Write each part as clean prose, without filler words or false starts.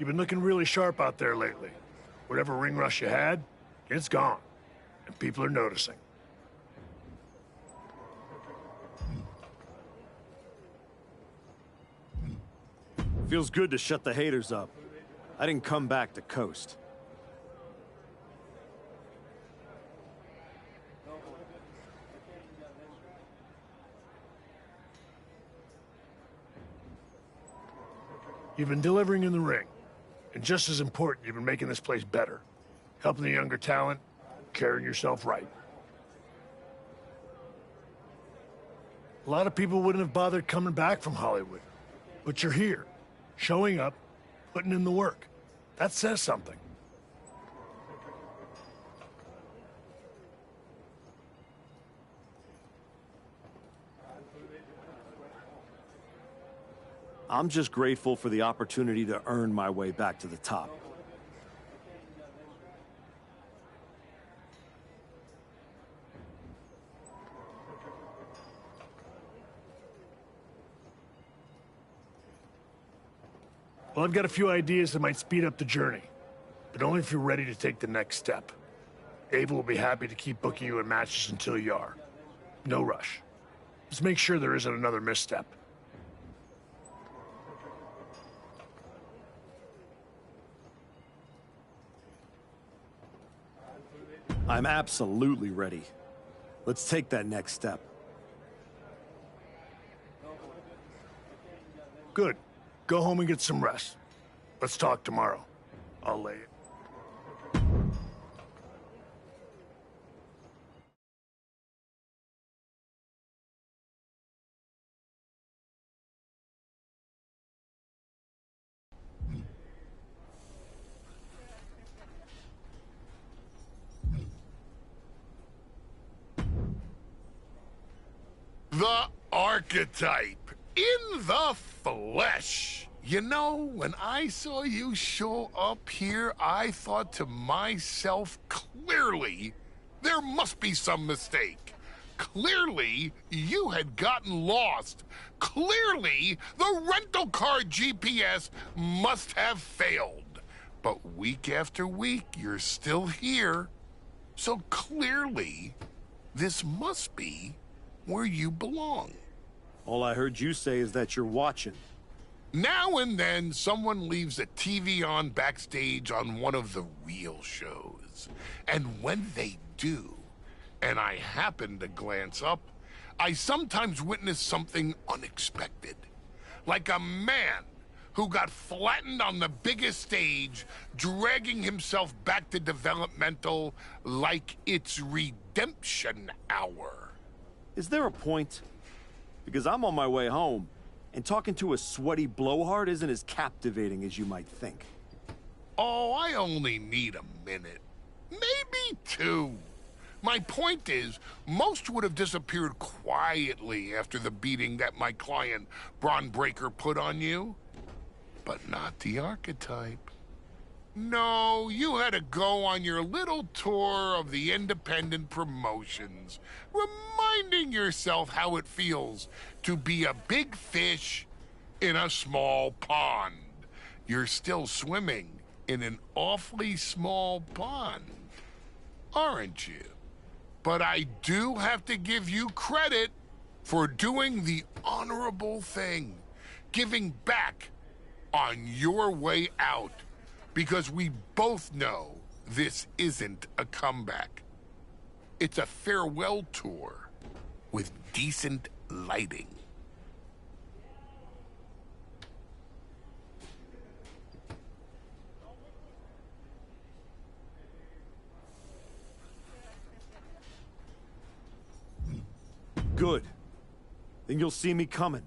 You've been looking really sharp out there lately. Whatever ring rush you had, it's gone. And people are noticing. Feels good to shut the haters up. I didn't come back to coast. You've been delivering in the ring. And just as important, you've been making this place better. Helping the younger talent, carrying yourself right. A lot of people wouldn't have bothered coming back from Hollywood. But you're here, showing up, putting in the work. That says something. I'm just grateful for the opportunity to earn my way back to the top. Well, I've got a few ideas that might speed up the journey, but only if you're ready to take the next step. Ava will be happy to keep booking you in matches until you are. No rush. Just make sure there isn't another misstep. I'm absolutely ready. Let's take that next step. Good. Go home and get some rest. Let's talk tomorrow. I'll lay it. The archetype in the flesh. You know, when I saw you show up here, I thought to myself, clearly, there must be some mistake. Clearly, you had gotten lost. Clearly, the rental car GPS must have failed. But week after week, you're still here. So clearly, this must be where you belong. All I heard you say is that you're watching. Now and then, someone leaves a TV on backstage on one of the real shows. And when they do, and I happen to glance up, I sometimes witness something unexpected. Like a man who got flattened on the biggest stage, dragging himself back to developmental like it's redemption hour. Is there a point? Because I'm on my way home, and talking to a sweaty blowhard isn't as captivating as you might think. Oh, I only need a minute. Maybe two. My point is, most would have disappeared quietly after the beating that my client, Braun Breaker, put on you. But not the archetype. No, you had to go on your little tour of the independent promotions, reminding yourself how it feels to be a big fish in a small pond. You're still swimming in an awfully small pond, aren't you? But I do have to give you credit for doing the honorable thing, giving back on your way out. Because we both know this isn't a comeback. It's a farewell tour with decent lighting. Good. Then you'll see me coming.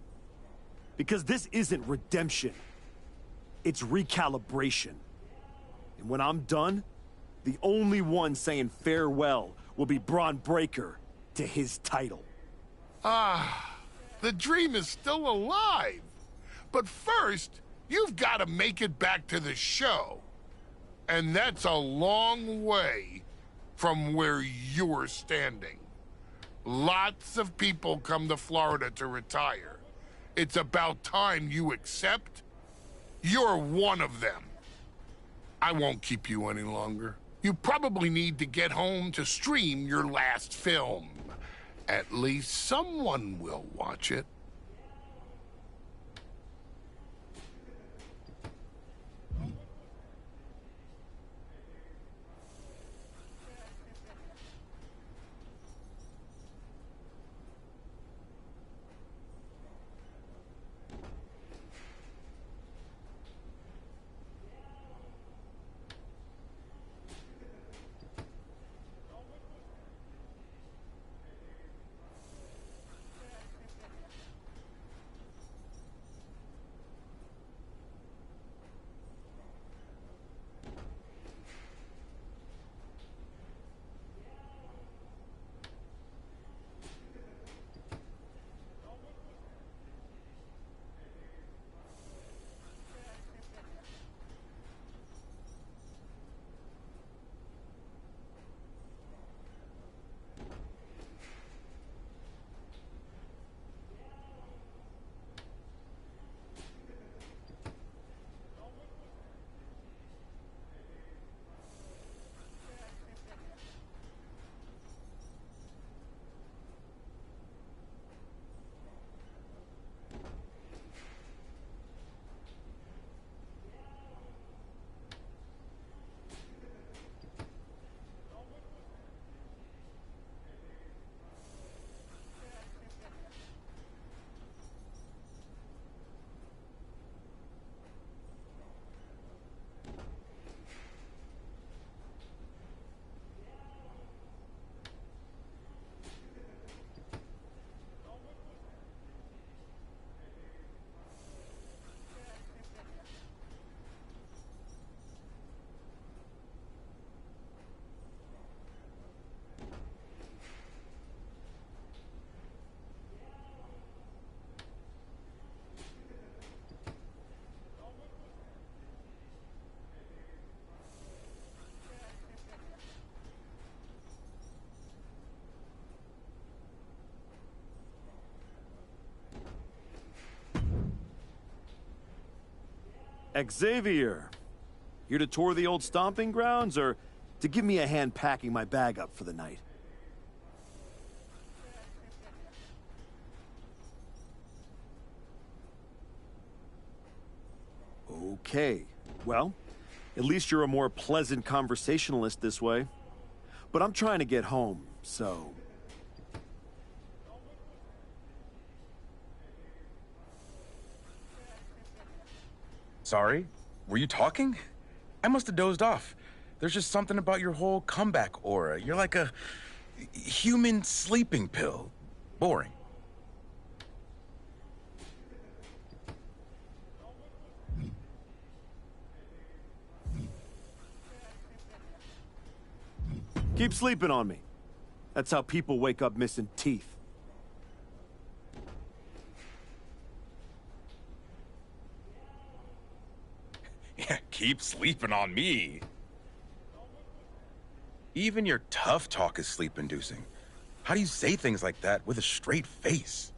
Because this isn't redemption. It's recalibration. And when I'm done, the only one saying farewell will be Braun Breaker to his title. Ah, the dream is still alive. But first, you've got to make it back to the show. And that's a long way from where you're standing. Lots of people come to Florida to retire. It's about time you accept you're one of them. I won't keep you any longer. You probably need to get home to stream your last film. At least someone will watch it. Xavier, here to tour the old stomping grounds, or to give me a hand packing my bag up for the night? Okay, well, at least you're a more pleasant conversationalist this way. But I'm trying to get home, so... Sorry? Were you talking? I must have dozed off. There's just something about your whole comeback aura. You're like a human sleeping pill. Boring. Keep sleeping on me. That's how people wake up missing teeth. Yeah, keep sleeping on me. Even your tough talk is sleep-inducing. How do you say things like that with a straight face?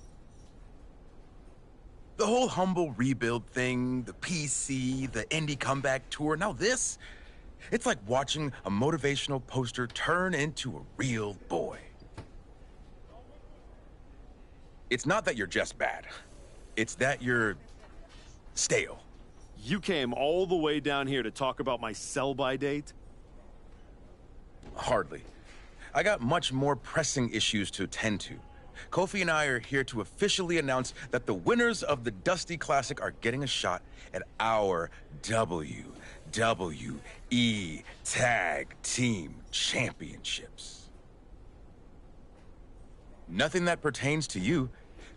The whole humble rebuild thing, the PC, the indie comeback tour, now this? It's like watching a motivational poster turn into a real boy. It's not that you're just bad. It's that you're stale. You came all the way down here to talk about my sell-by date? Hardly. I got much more pressing issues to attend to. Kofi and I are here to officially announce that the winners of the Dusty Classic are getting a shot at our WWE Tag Team Championships. Nothing that pertains to you.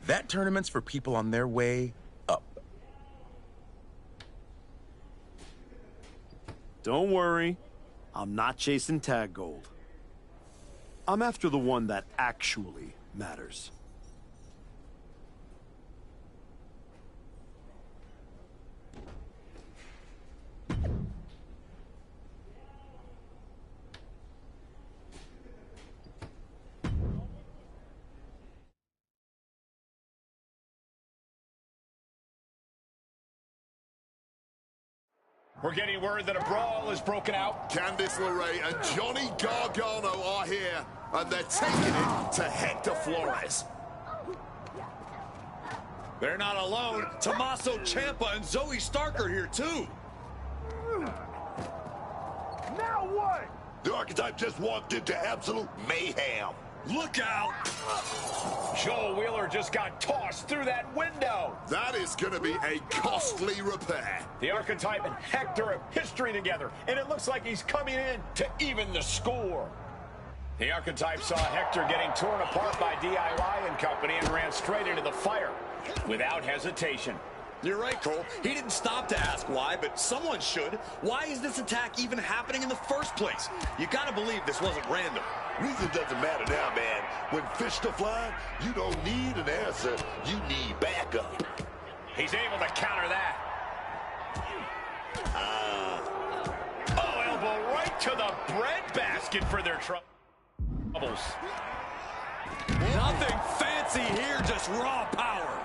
That tournament's for people on their way up. Don't worry. I'm not chasing tag gold. I'm after the one that actually matters. We're getting word that a brawl has broken out. Candice LeRae and Johnny Gargano are here, and they're taking it to Hector Flores. They're not alone. Tommaso Ciampa and Zoe Stark are here, too. Now what? The Archetype just walked into absolute mayhem. Look out! Joel Wheeler just got tossed through that window. That is going to be a costly repair. The Archetype and Hector have history together, and it looks like he's coming in to even the score. The Archetype saw Hector getting torn apart by DIY and company and ran straight into the fire without hesitation. You're right, Cole. He didn't stop to ask why, but someone should. Why is this attack even happening in the first place? You gotta believe this wasn't random. Reason doesn't matter now, man. When fish are flying, you don't need an answer. You need backup. He's able to counter that. Oh, elbow right to the breadbasket for their troubles. Nothing fancy here, just raw power.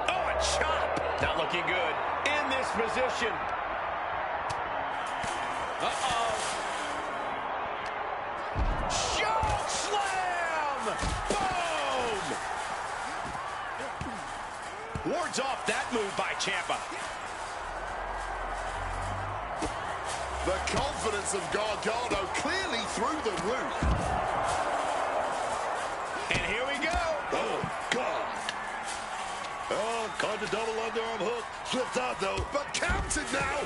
Oh, a chop. Not looking good in this position. Uh-oh. Choke slam! Boom! Wards off that move by Ciampa. The confidence of Gargano clearly through the roof. And here we go. Oh, God. Oh, caught the double underarm hook. Slipped out, though, but counted now.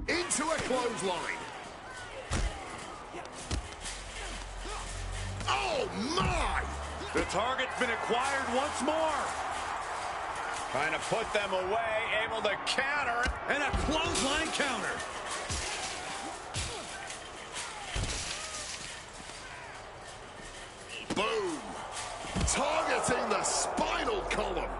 Into a clothesline. Oh, my! The target's been acquired once more. Trying to put them away, able to counter. And a clothesline counter. Boom! Targeting the spinal column.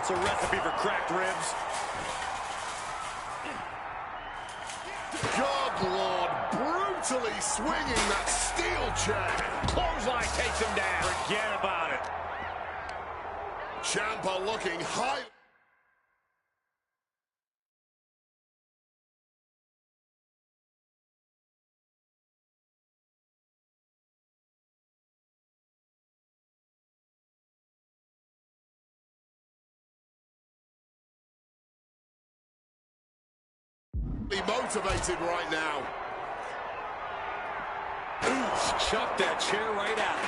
It's a recipe for cracked ribs. God Lord, brutally swinging that steel chair. Clothesline takes him down. Forget about it. Ciampa looking high. Motivated right now. Ooh, chucked that chair right out.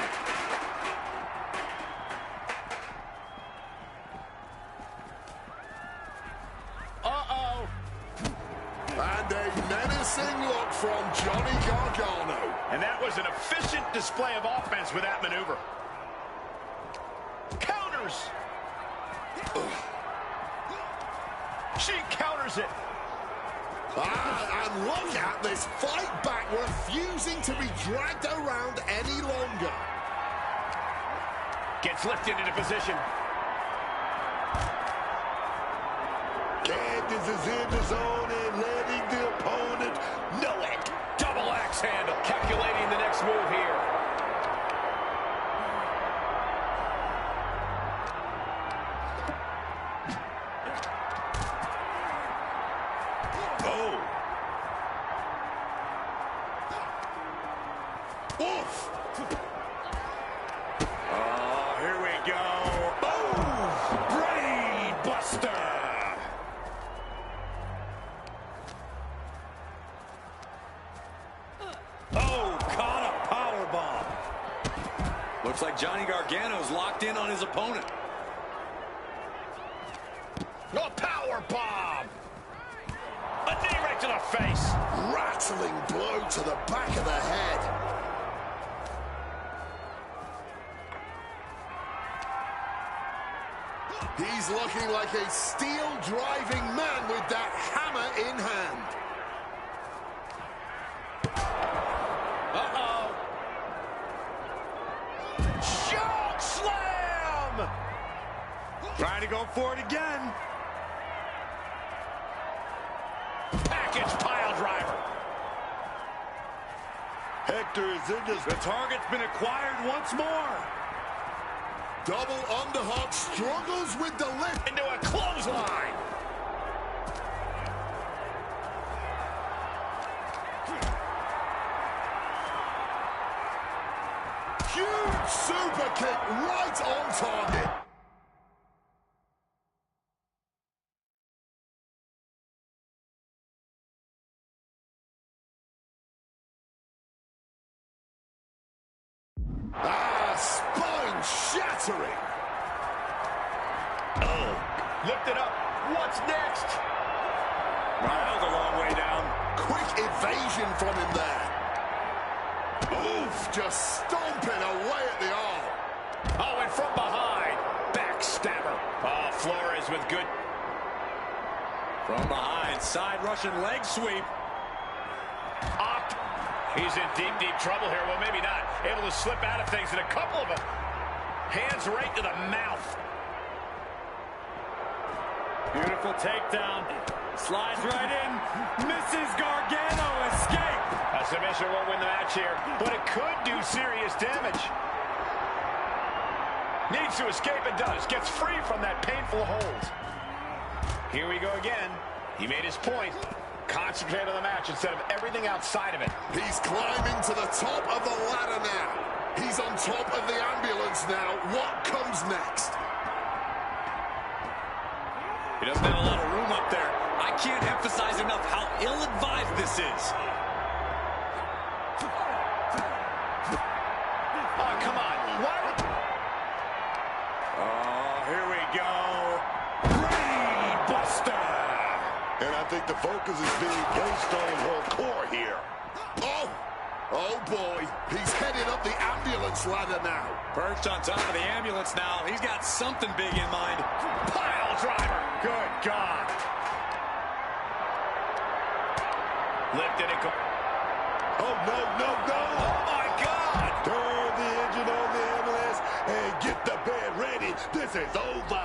Uh-oh. And a menacing look from Johnny Gargano. And that was an efficient display of offense with that maneuver. Counters. She counters it. And look at this fight back, refusing to be dragged around any longer. Gets lifted into position. Candice is in the zone and letting the opponent know it. Double axe handle. Calculating the next move here. Oof. Oh, here we go. Boom! Brain buster! Oh, caught a powerbomb. opponent. A power bomb. A knee right to the face. Rattling blow to the back of the head. He's looking like a steel-driving man with that hammer in hand. Uh-oh. Choke slam! Trying to go for it again. Package pile driver. Hector is in this. The target's been acquired once more. Double underhook, struggles with the lift. Into a clothesline. Huge super kick right on target. Spine shattering. Oh, lift it up. What's next? That was a long way down. Quick evasion from him there. Oof, just stomping away at the arm. Oh, and from behind. Backstabber. Oh, Flores with good. From behind, side Russian leg sweep. Up. He's in deep, deep trouble here. Well, maybe not. Able to slip out of things, and a couple of them. Hands right to the mouth. Beautiful takedown. Slides right in. Misses Gargano. Escape. A submission won't win the match here, but it could do serious damage. Needs to escape and does. Gets free from that painful hold. Here we go again. He made his point. Concentrate on the match instead of everything outside of it. He's climbing to the top of the ladder now. He's on top of the ambulance now. What comes next? He doesn't have a lot of room up there. I can't emphasize enough how ill-advised this is. Oh, come on. What? Oh, here we go. Brain Buster. And I think the focus is being placed on her core here. Oh boy. He's headed up the ambulance ladder now. Perched on top of the ambulance now. He's got something big in mind. Pile driver. Good God. Lifted and go. Oh, no. Oh, my God. Turn the engine on the ambulance and get the bed ready. This is over.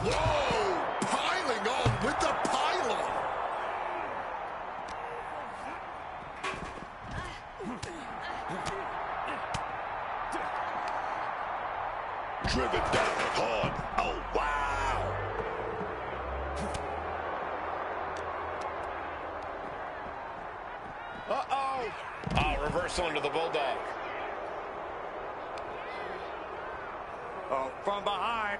Whoa! Piling on with the pylon. Driven down hard. Oh, wow. Uh-oh. Oh, reversal into the Bulldog. Oh, from behind.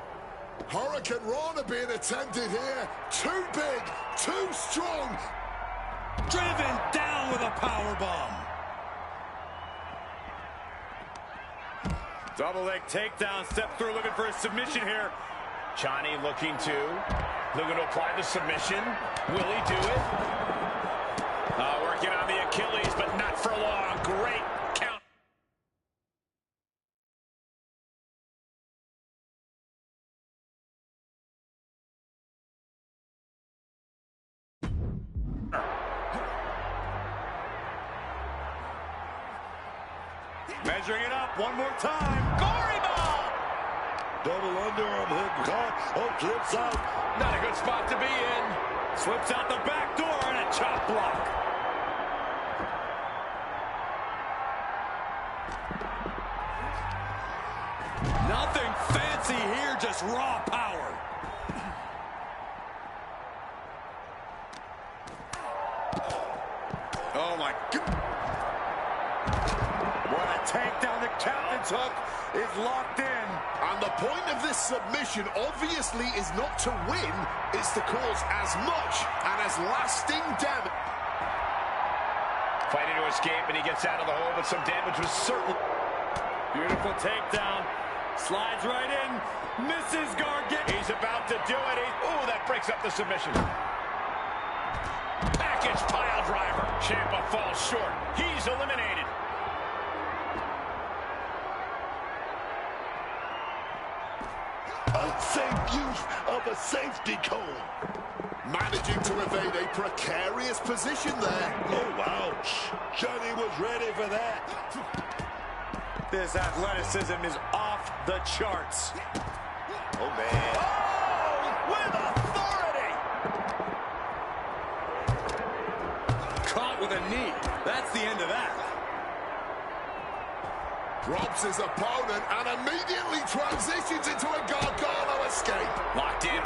Hurricane Rana being attempted here. Too big, too strong. Driven down with a powerbomb. Double leg takedown. Step through looking for a submission here. Johnny looking to apply the submission. Will he do it? Working on the Achilles, but not for long. Great count. Measuring it up one more time. Gory ball! Double underarm hook caught. Oh, flips out. Not a good spot to be in. Slips out the back door and a chop block. Nothing fancy here, just raw power. Oh, my God. What a takedown. The captain's hook is locked in. And the point of this submission obviously is not to win, it's to cause as much and as lasting damage. Fighting to escape, and he gets out of the hole, but some damage was certain. Beautiful takedown. Slides right in. Misses Gargano. He's about to do it. Ooh, that breaks up the submission. Package pile driver. Ciampa falls short. He's eliminated. Unsafe use of a safety cone. Managing to evade a precarious position there. Oh, ouch. Johnny was ready for that. This athleticism is off the charts. Oh, man. Oh, with authority. Caught with a knee. That's the end of that. Drops his opponent and immediately transitions into a Gargano escape. Locked in.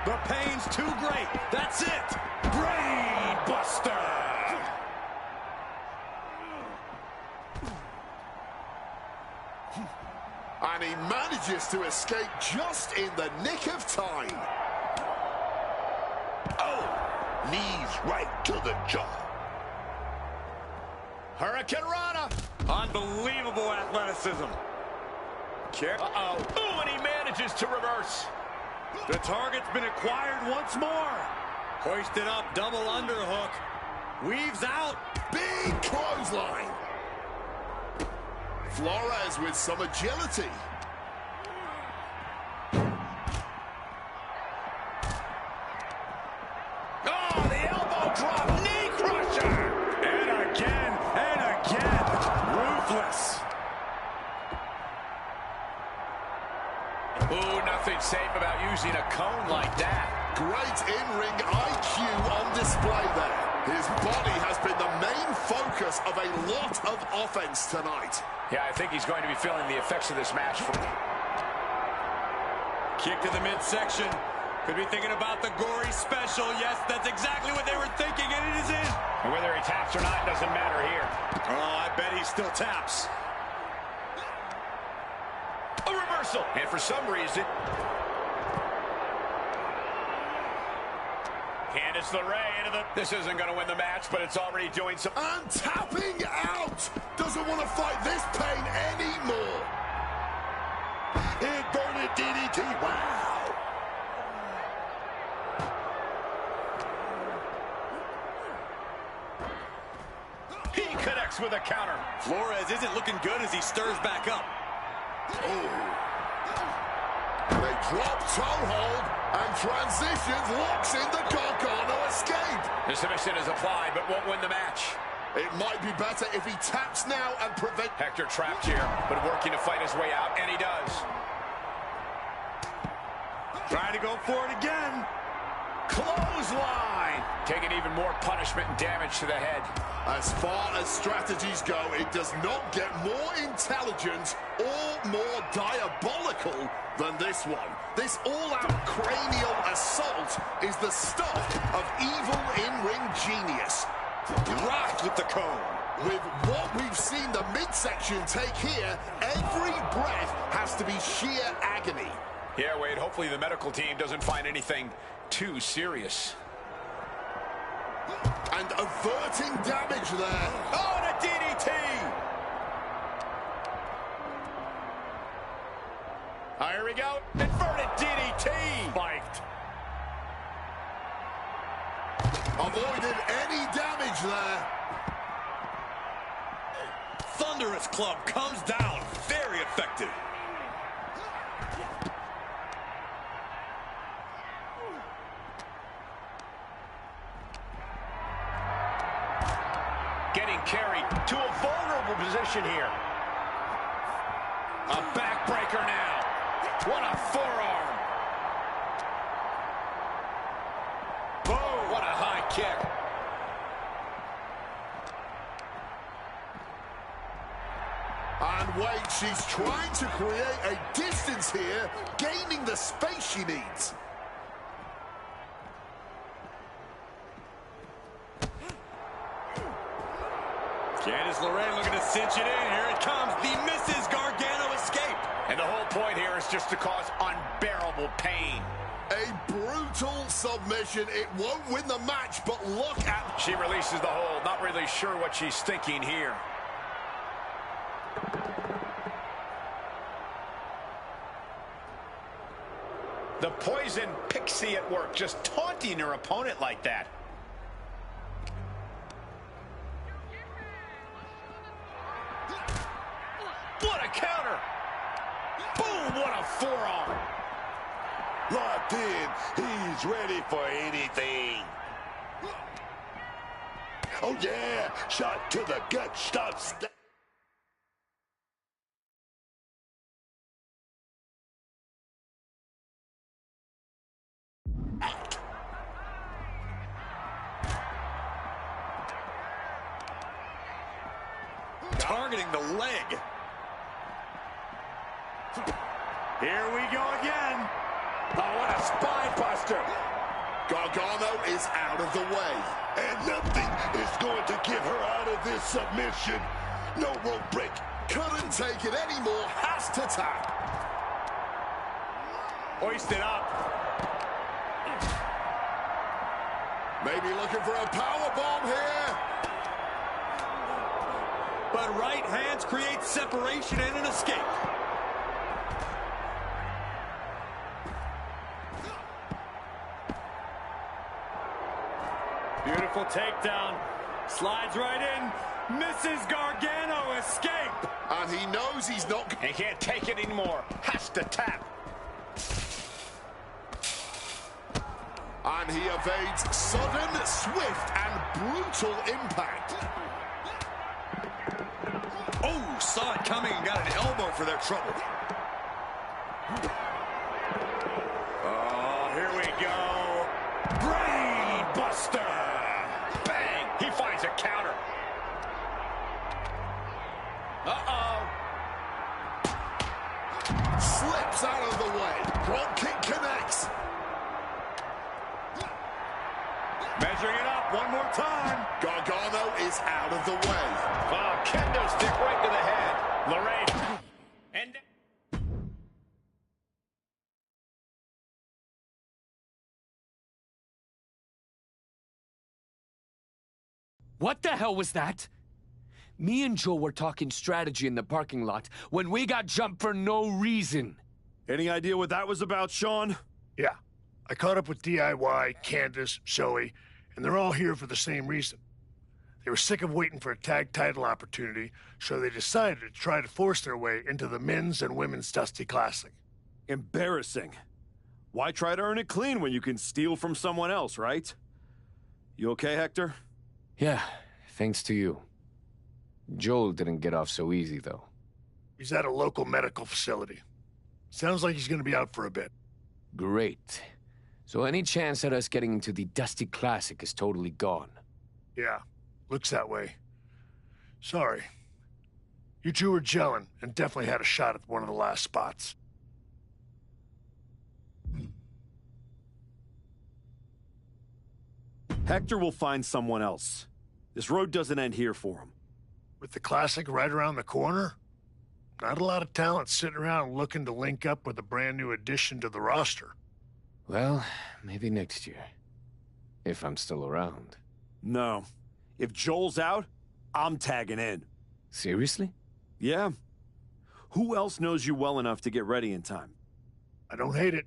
The pain's too great. That's it. Brain buster. And he manages to escape just in the nick of time. Oh, knees right to the jaw. Hurricane Rana. Unbelievable athleticism. Uh-oh. Ooh, and he manages to reverse. The target's been acquired once more. Hoisted up, double underhook. Weaves out. Big clothesline. Flores with some agility. Oh, the elbow drop. Knee crusher. And again, ruthless. Ooh, nothing safe about using a cone like that. Great in-ring IQ on display there. His body has been the main focus of a lot of offense tonight. Yeah, I think he's going to be feeling the effects of this match. Kick to the midsection. Could be thinking about the gory special. Yes, that's exactly what they were thinking, and it is in. And whether he taps or not doesn't matter here. Oh, I bet he still taps. A reversal. And for some reason... Candice LeRae into the... This isn't going to win the match, but it's already doing some... And tapping out. Doesn't want to fight this pain anymore. Inverted DDT. Wow. He connects with a counter. Flores isn't looking good as he stirs back up. Oh. They drop toe hold and transitions, locks in the Gargano escape. The submission is applied, but won't win the match. It might be better if he taps now and prevent... Hector trapped here, but working to fight his way out, and he does. Trying to go for it again. Clothesline. Taking even more punishment and damage to the head. As far as strategies go, it does not get more intelligent or more diabolical than this one. This all-out cranial assault is the stuff of evil in-ring genius. Rocked with the cone. With what we've seen the midsection take here, every breath has to be sheer agony. Yeah, Wade, hopefully the medical team doesn't find anything too serious. And averting damage there. Oh, and a DDT! Here we go. Inverted DDT! Spiked. Avoided any damage there. Thunderous club comes down. Very effective. Getting carried to a vulnerable position here. A backbreaker now. What a forearm. Boom. What a high kick. And wait, she's trying to create a distance here, gaining the space she needs. Candice LeRae looking to cinch it in. Here it comes. The Mrs. Gargano escape. And the whole point here is dangerous just to cause unbearable pain. A brutal submission. It won't win the match, but look at... She releases the hold. Not really sure what she's thinking here. The poison pixie at work, just taunting her opponent like that. What a counter! Boom, what a forearm! Locked in, he's ready for anything. Oh yeah, shot to the gut, stop. Targeting the leg. Here we go again. Oh, what a spine buster. Gargano is out of the way. And nothing is going to get her out of this submission. No rope break. Couldn't take it anymore, has to tap. Hoisted up. Maybe looking for a power bomb here. But right hands create separation and an escape. Beautiful takedown. Slides right in. Misses Gargano. Escape. And he knows he's not... He can't take it anymore. Has to tap. And he evades sudden, swift, and brutal impact. Oh, saw it coming and got an elbow for their trouble. Oh, here we go. Brain buster. Bang. He finds a counter. Uh-oh. Slips out of the way. Drop kick connects. Measuring it up one more time. Gargano is out of the way. Oh, kendo stick right to the head. Lorraine. And... What the hell was that? Me and Joe were talking strategy in the parking lot when we got jumped for no reason. Any idea what that was about, Sean? Yeah. I caught up with DIY, Candace, Zoe, and they're all here for the same reason. They were sick of waiting for a tag title opportunity, so they decided to try to force their way into the men's and women's Dusty Classic. Embarrassing. Why try to earn it clean when you can steal from someone else, right? You okay, Hector? Yeah, thanks to you. Joel didn't get off so easy, though. He's at a local medical facility. Sounds like he's gonna be out for a bit. Great. So any chance at us getting into the Dusty Classic is totally gone. Yeah, looks that way. Sorry. You two were gelling and definitely had a shot at one of the last spots. Hector will find someone else. This road doesn't end here for him. With the Classic right around the corner, not a lot of talent sitting around looking to link up with a brand new addition to the roster. Well, maybe next year. If I'm still around. No. If Joel's out, I'm tagging in. Seriously? Yeah. Who else knows you well enough to get ready in time? I don't hate it.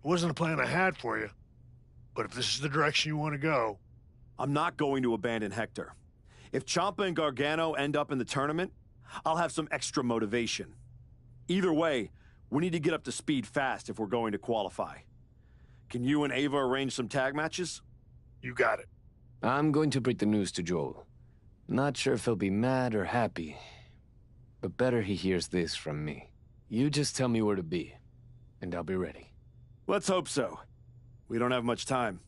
It wasn't a plan I had for you. But if this is the direction you want to go... I'm not going to abandon Hector. If Ciampa and Gargano end up in the tournament, I'll have some extra motivation. Either way, we need to get up to speed fast if we're going to qualify. Can you and Ava arrange some tag matches? You got it. I'm going to break the news to Joel. Not sure if he'll be mad or happy. But better he hears this from me. You just tell me where to be, and I'll be ready. Let's hope so. We don't have much time.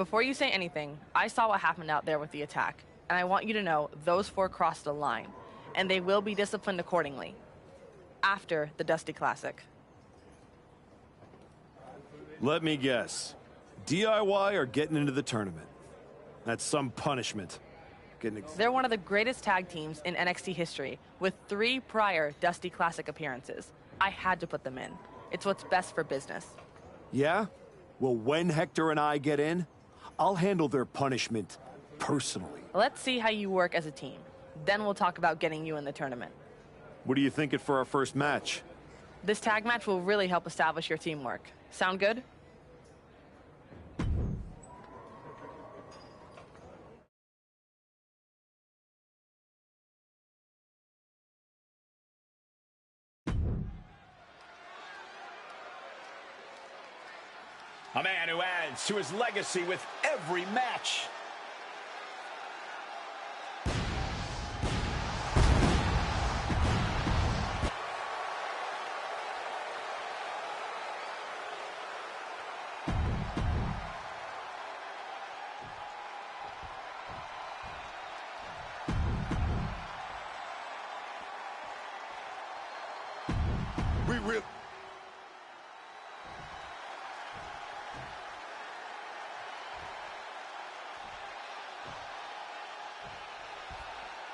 Before you say anything, I saw what happened out there with the attack, and I want you to know those 4 crossed the line, and they will be disciplined accordingly after the Dusty Classic. Let me guess. DIY or getting into the tournament? That's some punishment. They're one of the greatest tag teams in NXT history, with 3 prior Dusty Classic appearances. I had to put them in. It's what's best for business. Yeah? Well, when Hector and I get in, I'll handle their punishment personally. Let's see how you work as a team. Then we'll talk about getting you in the tournament. What are you thinking for our first match? This tag match will really help establish your teamwork. Sound good? A man who adds to his legacy with every match.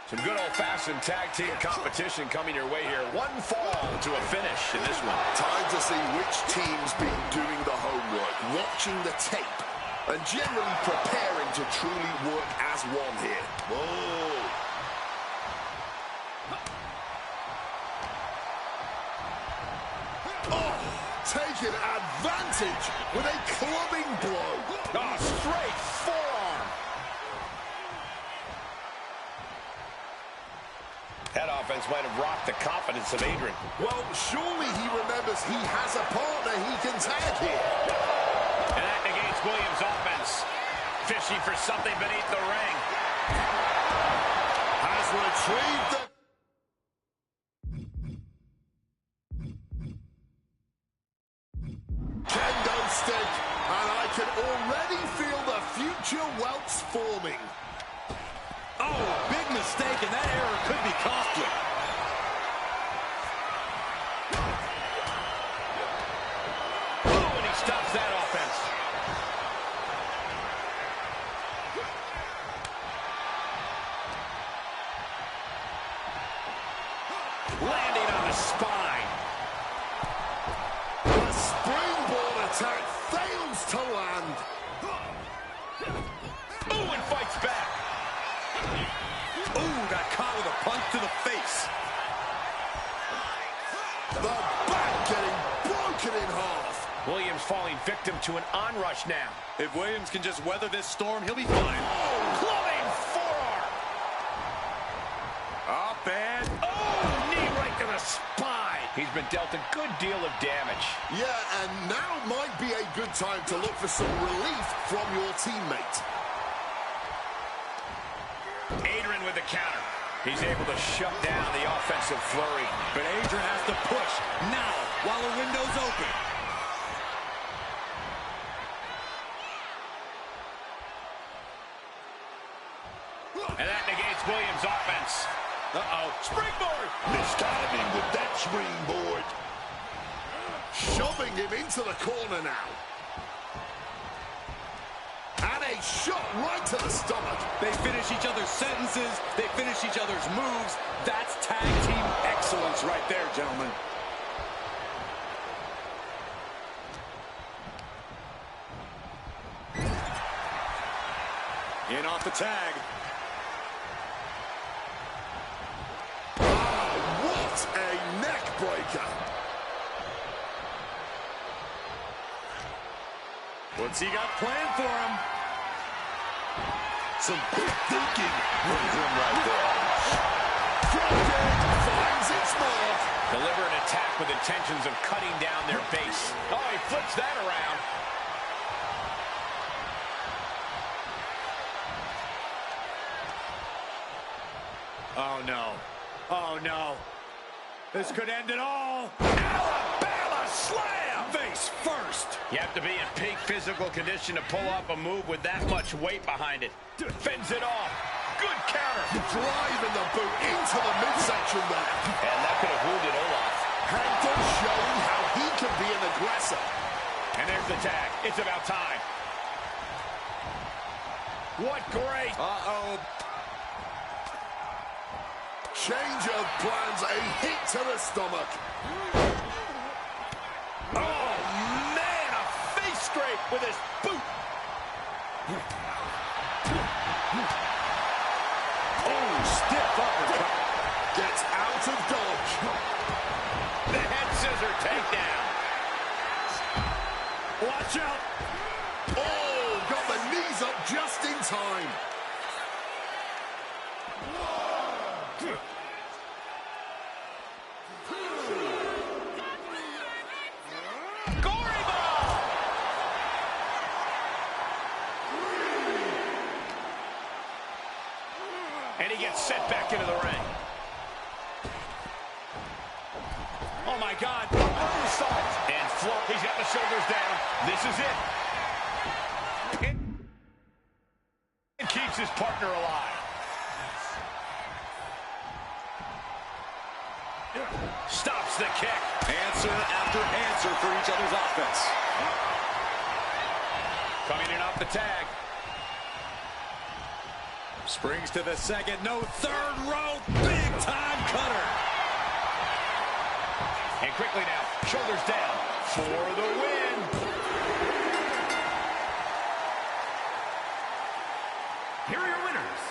Some good old-fashioned tag team competition coming your way here. One fall to a finish in this one. Time to see which team's been doing the homework, watching the tape, and generally preparing to truly work as one here. Whoa. Oh, taking advantage with a clubbing blow. Oh, straight forearm. That offense might have rocked the confidence of Adrian. Well, surely he remembers he has a partner he can tag here. And that negates Williams' offense. Fishing for something beneath the ring. Has retrieved the... Kendo stick, and I can already feel the future welts forming. Oh, big mistake, and that error could be costly. Oh, and he stops that offense. Landing on the spine. The springboard attack fails to land. Oh, and fights back. Ooh, got caught with a punch to the face. The back getting broken in half. Williams falling victim to an onrush now. If Williams can just weather this storm, he'll be fine. Oh, clubbing forearm. Up and... Oh, knee right to the spine. He's been dealt a good deal of damage. Yeah, and now might be a good time to look for some relief from your teammate. Adrian with the counter. He's able to shut down the offensive flurry. But Adrian has to push now while the window's open. And that negates Williams' offense. Uh-oh. Springboard! Mistiming with that springboard. Shoving him into the corner now. And a shot right to the stomach. They finish each other's sentences. They finish each other's moves. That's tag team excellence right there, gentlemen. In off the tag. What a neck breaker. What's he got planned for him? Some quick thinking from him right there. Front end finds its mark. Deliver an attack with intentions of cutting down their base. Oh, he flips that around. Oh, no. Oh, no. This could end it all. Alabama slam! Face face first. You have to be in peak physical condition to pull off a move with that much weight behind it. Fends it off. Good counter. Driving the boot into the midsection there. And that could have wounded Olaf. Hector showing how he can be an aggressor. And there's the tag. It's about time. What great. Uh-oh. Change of plans, a hit to the stomach. Oh, man, a face scrape with his boot. Oh, stiff uppercut. Gets out of dodge. The head scissor takedown. Watch out. Oh, got the knees up just in time. Gory ball. And he gets set back into the ring. Oh, my God. Moonsault. And floor. He's got the shoulders down. This is it. And keeps his partner alive. Stops the kick. Answer after answer for each other's offense. Coming in off the tag. Springs to the second. No, third rope. Big time cutter. And quickly now, shoulders down for the win. Here are your winners.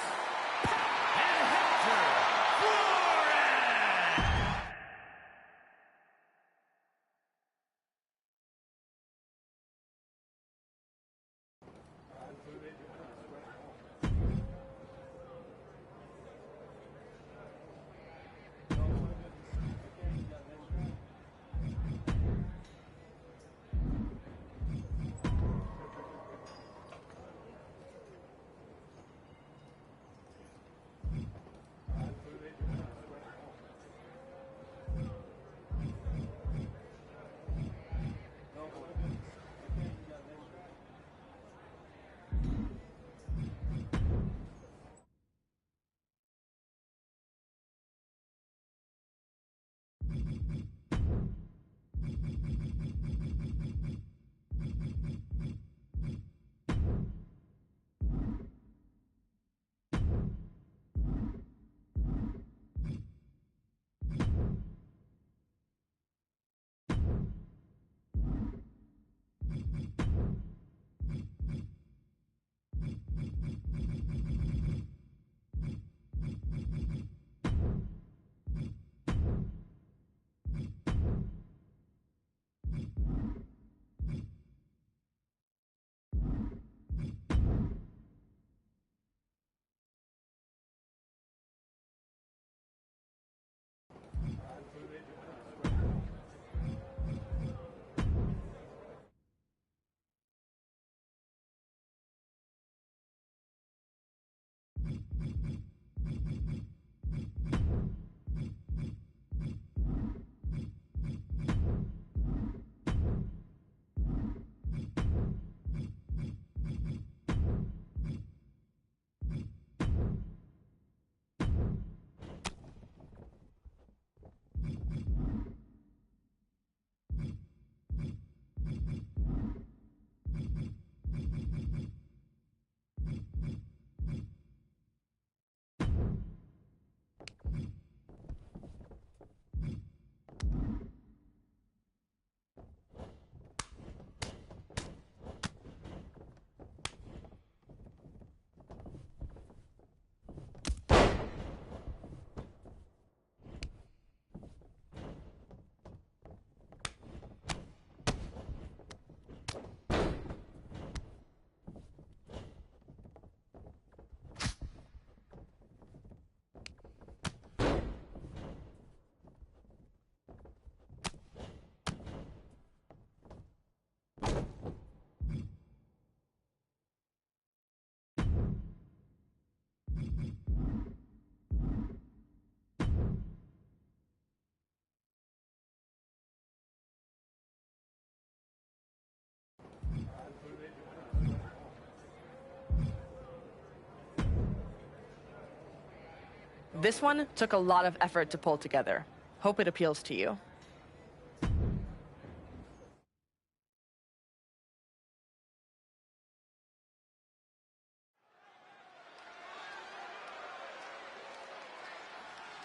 This one took a lot of effort to pull together. Hope it appeals to you.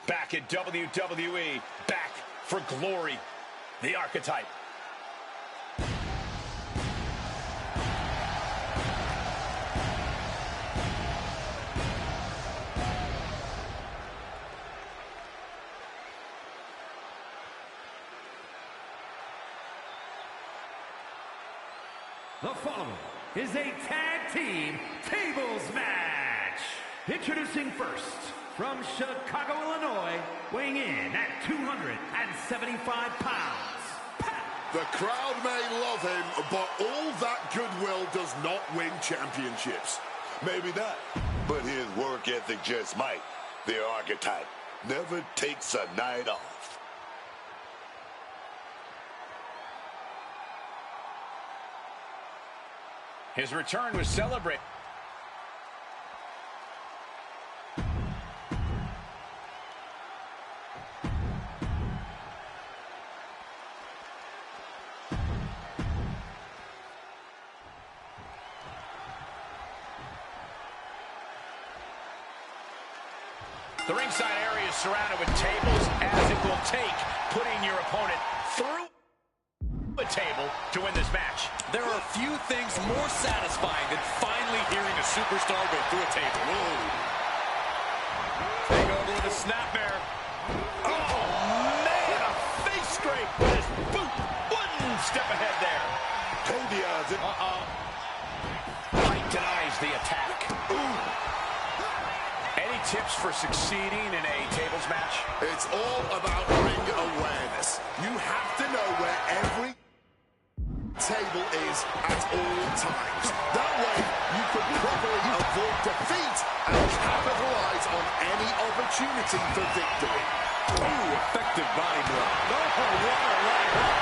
Back at WWE, back for glory, the Archetype. The following is a tag team tables match. Introducing first, from Chicago, Illinois, weighing in at 275 pounds. The crowd may love him, but all that goodwill does not win championships. Maybe not, but his work ethic just might. The Archetype never takes a night off. His return was celebrated. The ringside area is surrounded with tables, as it will take putting your opponent through a table to win this match. There are few things more satisfying than finally hearing a superstar go through a table. Take over with a snapmare. Oh, man, a face scrape with his boot. One step ahead there. Tavia's it. Height denies the attack. Any tips for succeeding in a tables match? It's all about ring awareness. You have to know where every table is at all times. That way, you can properly avoid defeat and capitalize on any opportunity for victory. Ooh, effective body blow. No, what a right hook.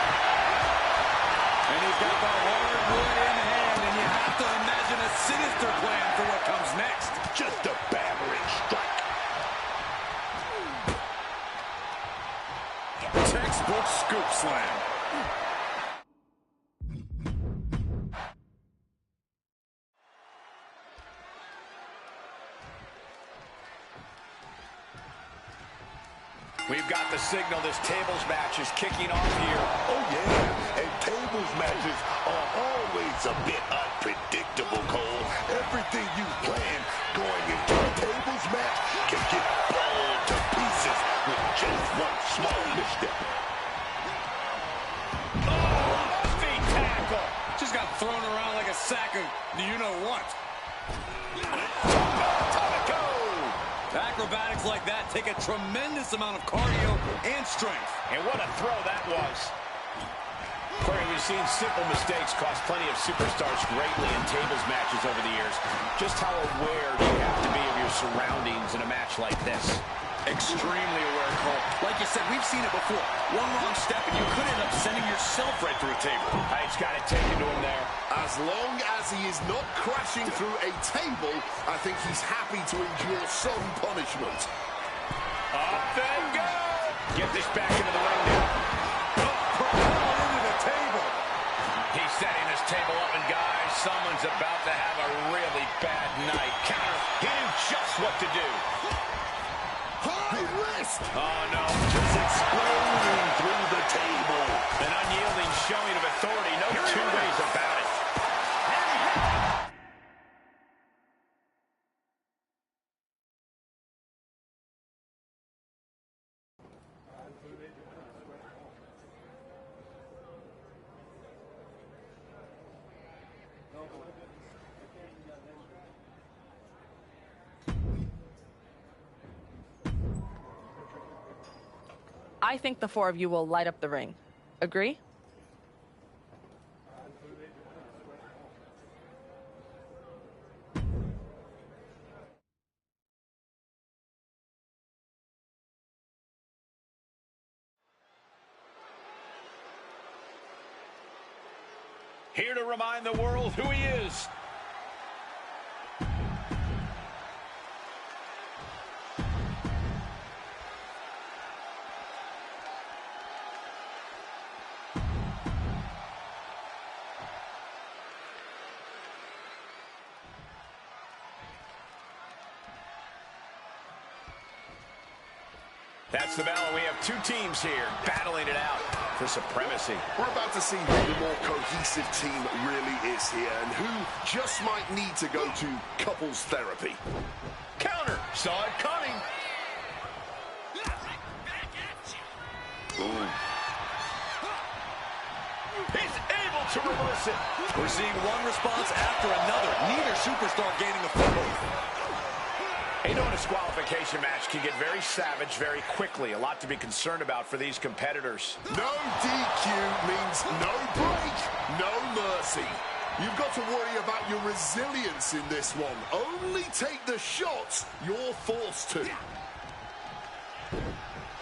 And he's got the hardwood in hand, and you have to imagine a sinister plan for what comes next. Just a battering strike. Textbook scoop slam. We've got the signal this tables match is kicking off here. Oh, yeah. And tables matches are always a bit unpredictable, Cole. Everything you plan going into a tables match can get blown to pieces with just one small misstep. Oh, feet tackle. Just got thrown around like a sack of you-know-what. Acrobatics like that take a tremendous amount of cardio and strength. And what a throw that was. Corey, we've seen simple mistakes cost plenty of superstars greatly in tables matches over the years. Just how aware do you have to be of your surroundings in a match like this? Extremely aware, Cole. Like you said, we've seen it before. One wrong step and you could end up sending yourself right through a table. He's got it taken to him there. As long as he is not crashing through a table, I think he's happy to endure some punishment. Up and go! Get this back into the ring now. Into the table. He's setting this table up, and guys, someone's about to have a really bad night. Counter. He knew just what to do. High wrist! Oh, no. Just exploding through the table. An unyielding showing of authority. No two ways about it. I think the four of you will light up the ring. Agree? Here to remind the world who he is. That's the bell, and we have two teams here battling it out for supremacy. We're about to see who the more cohesive team really is here and who just might need to go to couples therapy. Counter. Saw it coming. Ooh. He's able to reverse it. We're seeing one response after another. Neither superstar gaining a foothold. You know, a disqualification match can get very savage very quickly. A lot to be concerned about for these competitors. No DQ means no break, no mercy. You've got to worry about your resilience in this one. Only take the shots you're forced to.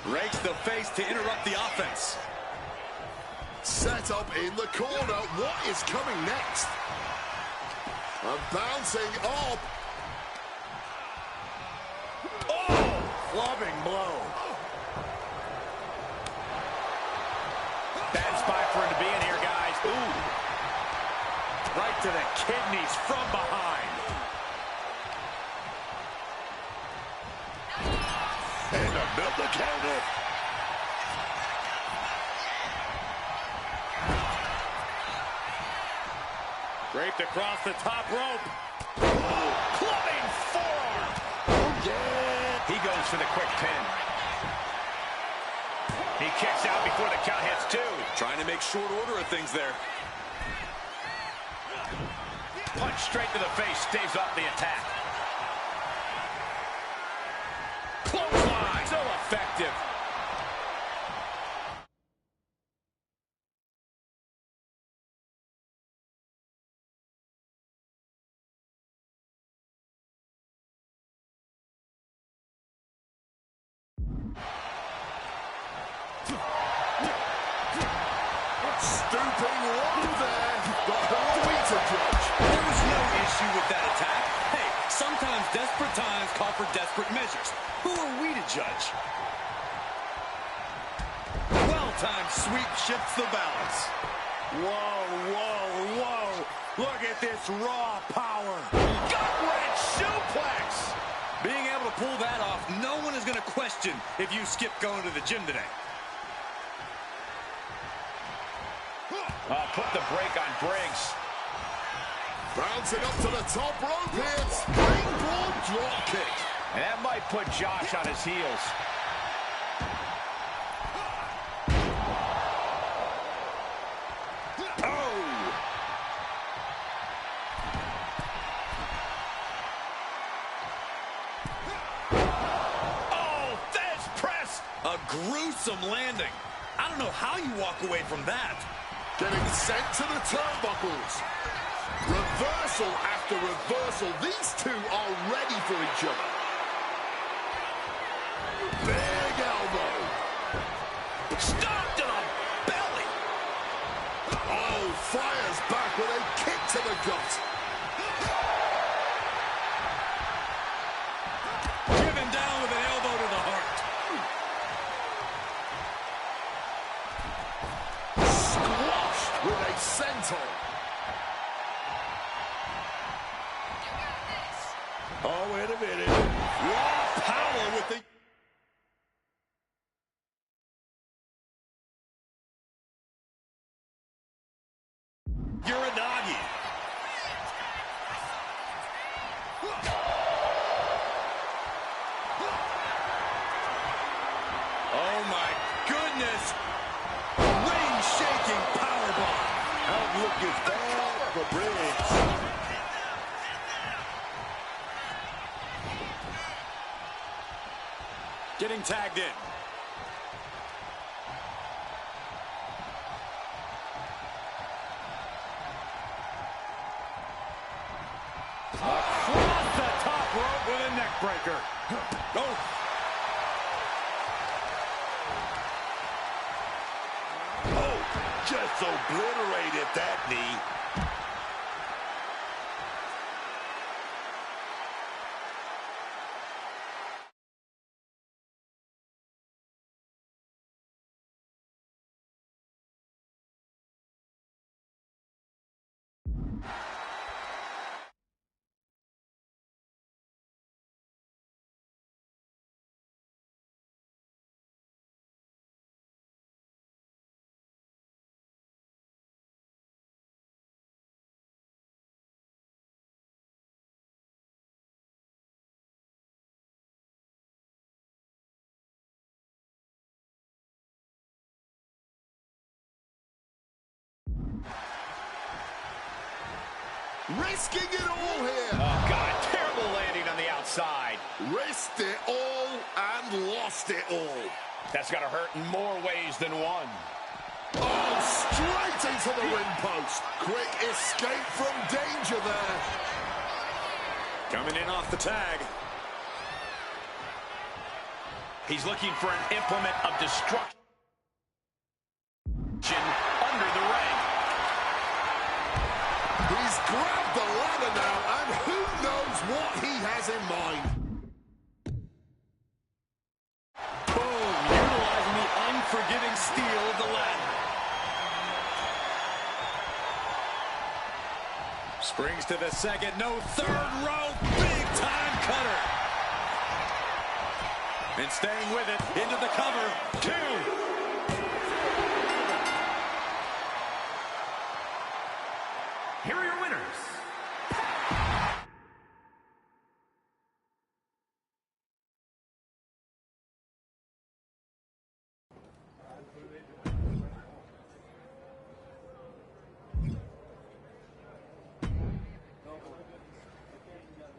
Rakes the face to interrupt the offense. Set up in the corner. What is coming next? And bouncing up. Oh, clubbing blow. Bad spot for him to be in here, guys. Ooh. Right to the kidneys from behind. And another counter. Draped across the top rope. Clubbing forearm. Oh, yeah. He goes for the quick pin. He kicks out before the count hits two. Trying to make short order of things there. Punch straight to the face, staves off the attack. Clothesline. So effective. Stooping low there. But who are we to judge? There was no issue with that attack. Hey, sometimes desperate times call for desperate measures. Who are we to judge? Well-timed sweep shifts the balance. Whoa, whoa, whoa. Look at this raw power. Gut-wrench suplex. Being able to pull that off, no one is going to question if you skip going to the gym today. Put the brake on Briggs. Bouncing up to the top rope here. Springboard drop kick. And that might put Josh on his heels. Oh! Oh, this press! A gruesome landing. I don't know how you walk away from that. Getting sent to the turnbuckles. Reversal after reversal. These two are ready for each other. Big elbow. Stop to the belly! Oh, fires back with a kick to the gut. Driven down with an elbow to the heart. Squashed with a senton. Oh, wait a minute. Raw power with the... Uranagi. Oh my goodness! Ring-shaking powerbomb. Outlook is bad for Briggs. Getting tagged in. Across the top rope with a neck breaker. Oh. Oh, just obliterated that knee. Risking it all here. Oh, God, terrible landing on the outside. Risked it all and lost it all. That's got to hurt in more ways than one. Oh, straight into the ring post. Quick escape from danger there. Coming in off the tag. He's looking for an implement of destruction under the ring. He's grabbed the ladder now, and who knows what he has in mind. Boom, utilizing the unforgiving steel of the ladder. Springs to the second, no third row, big time cutter. And staying with it, into the cover, 2. Here are your winners.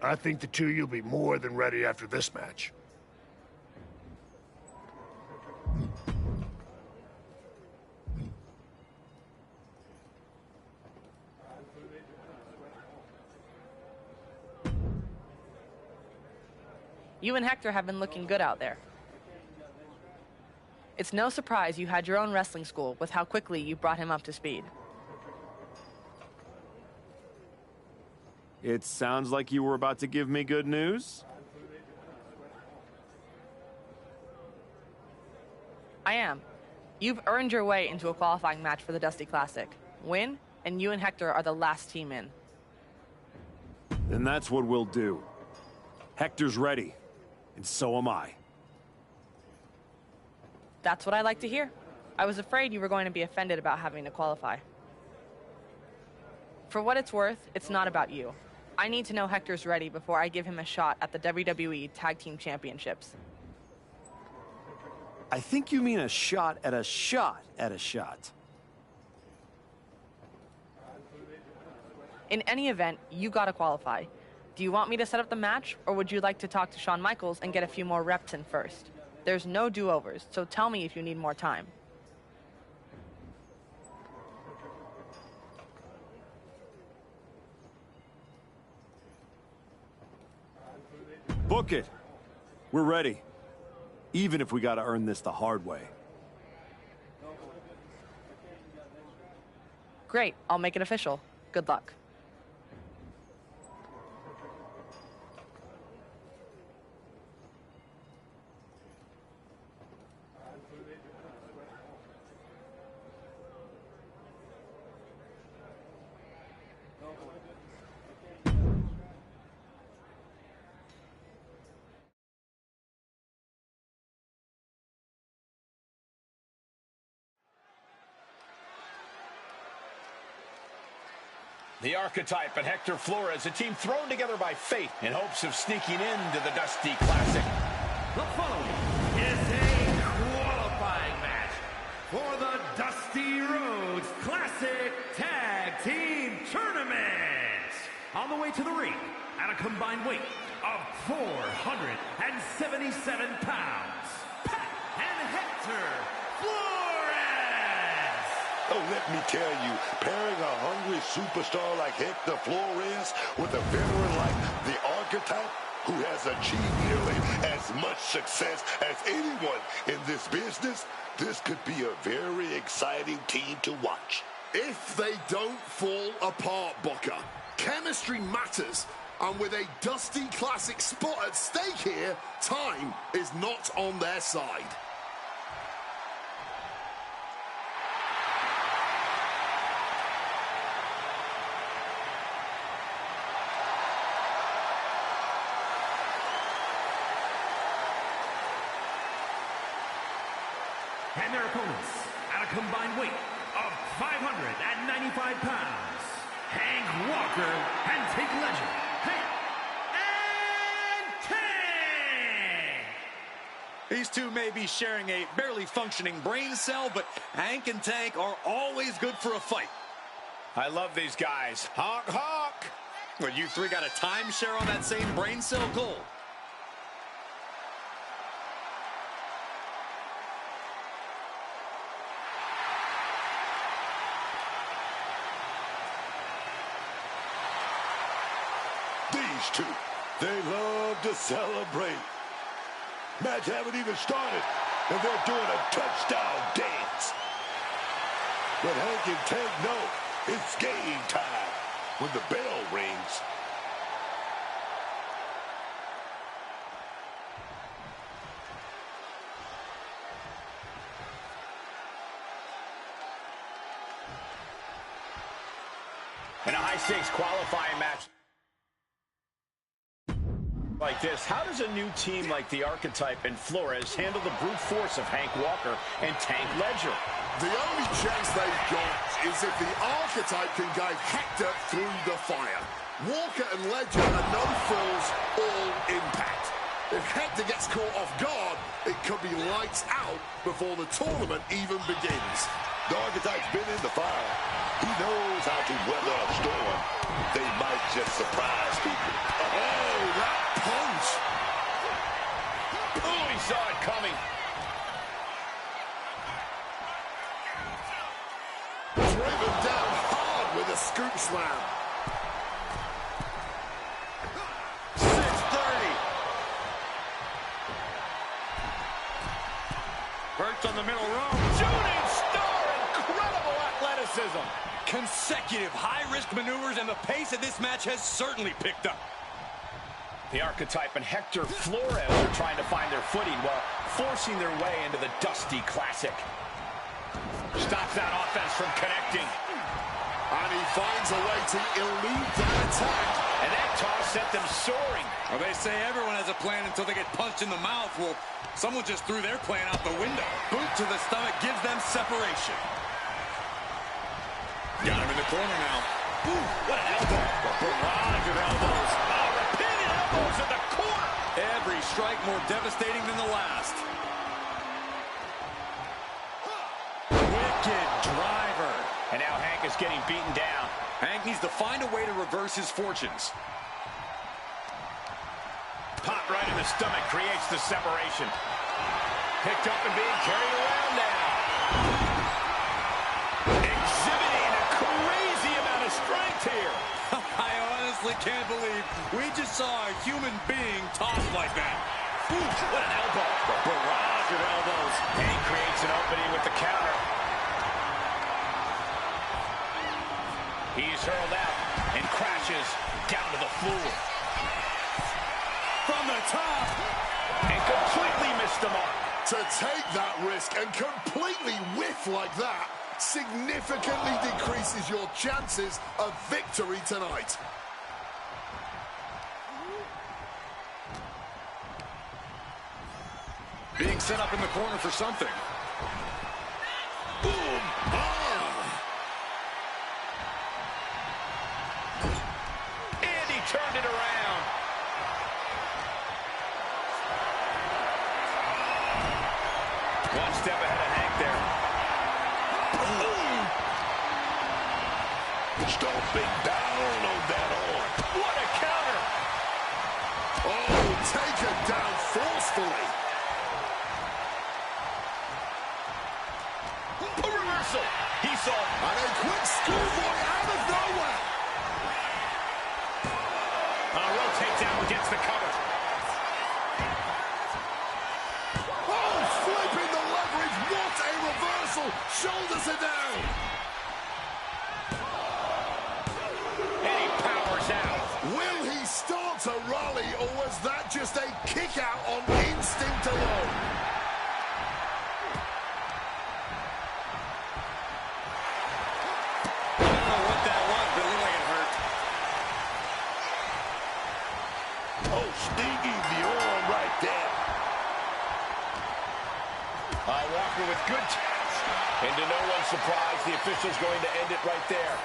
I think the two of you will be more than ready after this match. You and Hector have been looking good out there. It's no surprise you had your own wrestling school with how quickly you brought him up to speed. It sounds like you were about to give me good news. I am. You've earned your way into a qualifying match for the Dusty Classic. Win, and you and Hector are the last team in. Then that's what we'll do. Hector's ready, and so am I. That's what I like to hear. I was afraid you were going to be offended about having to qualify. For what it's worth, it's not about you. I need to know Hector's ready before I give him a shot at the WWE Tag Team Championships. I think you mean a shot at a shot at a shot. In any event, you gotta qualify. Do you want me to set up the match, or would you like to talk to Shawn Michaels and get a few more reps in first? There's no do-overs, so tell me if you need more time. Book it. We're ready. Even if we gotta earn this the hard way. Great, I'll make it official. Good luck. The Archetype and Hector Flores, a team thrown together by fate in hopes of sneaking into the Dusty Classic. The following is a qualifying match for the Dusty Rhodes Classic Tag Team Tournament. On the way to the ring at a combined weight of 477 pounds, Pat and Hector Flores. Oh, let me tell you, pairing a hungry superstar like Hector Flores with a veteran like the Archetype, who has achieved nearly as much success as anyone in this business, this could be a very exciting team to watch. If they don't fall apart, Booker, chemistry matters. And with a Dusty Classic spot at stake here, time is not on their side. And their opponents at a combined weight of 595 pounds, Hank Walker and Tank Legend, Hank and Tank! These two may be sharing a barely functioning brain cell, but Hank and Tank are always good for a fight. I love these guys. Honk, honk! But you three got a timeshare on that same brain cell goal. These two, they love to celebrate. Match haven't even started, and they're doing a touchdown dance. But Hank and Tank know it's game time when the bell rings. In a high-stakes qualifying match like this, how does a new team like the Archetype and Flores handle the brute force of Hank Walker and Tank Ledger? The only chance they've got is if the Archetype can guide Hector through the fire. Walker and Ledger are no-frills, all impact. If Hector gets caught off guard, it could be lights out before the tournament even begins. The Archetype's been in the fire. He knows how to weather a storm. They might just surprise people. Oh, that punch! Oh, he saw it coming. Driven down hard with a scoop slam. 630. Perched on the middle row. Shooting star, incredible athleticism. Consecutive high-risk maneuvers, and the pace of this match has certainly picked up. The Archetype and Hector Flores are trying to find their footing while forcing their way into the Dusty Classic. Stops that offense from connecting. And he finds a way to elude that attack. And that toss sent them soaring. Well, they say everyone has a plan until they get punched in the mouth. Well, someone just threw their plan out the window. Boot to the stomach gives them separation. Got him in the corner now. Ooh, what an elbow. A barrage of elbows. Oh, repeated elbows in the corner. Every strike more devastating than the last. Wicked driver. And now Hank is getting beaten down. Hank needs to find a way to reverse his fortunes. Pop right in the stomach creates the separation. Picked up and being carried around now. Exhibiting a crazy amount of strength here. I honestly can't believe we just saw a human being tossed like that. Ooh, what an elbow. A barrage of elbows. Hank creates an opening with the counter. He's hurled out and crashes down to the floor. From the top. And completely missed the mark. To take that risk and completely whiff like that significantly decreases your chances of victory tonight. Being set up in the corner for something. Boom! And he turned it around. One step ahead of Hank there. Stomping down on that arm. What a counter. Oh, taken down forcefully. A reversal. He saw it. And a quick schoolboy out of nowhere. Rotates out against the cover. Oh, flipping the leverage. What a reversal. Shoulders are down. And he powers out. Will he start to rally, or was that just a kick out on instinct alone? I don't know what that was, but it looked like it hurt. Oh, stinging the arm right there. Walker with good taps. And to no one's surprise, the official's going to end it right there.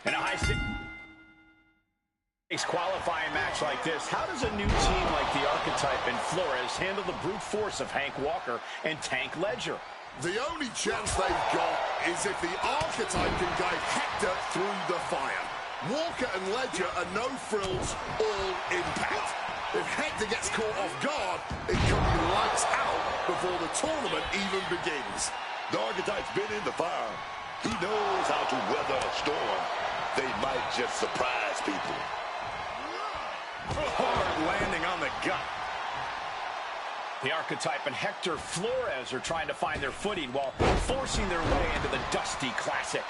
In a high-stakes qualifying match like this, how does a new team like the Archetype and Flores handle the brute force of Hank Walker and Tank Ledger? The only chance they've got is if the Archetype can guide Hector through the fire. Walker and Ledger are no frills, all impact. If Hector gets caught off guard, it can be lights out before the tournament even begins. The Archetype's been in the fire. He knows how to weather a storm. They might just surprise people. Hard landing on the gut. The Archetype and Hector Flores are trying to find their footing while forcing their way into the Dusty Classic.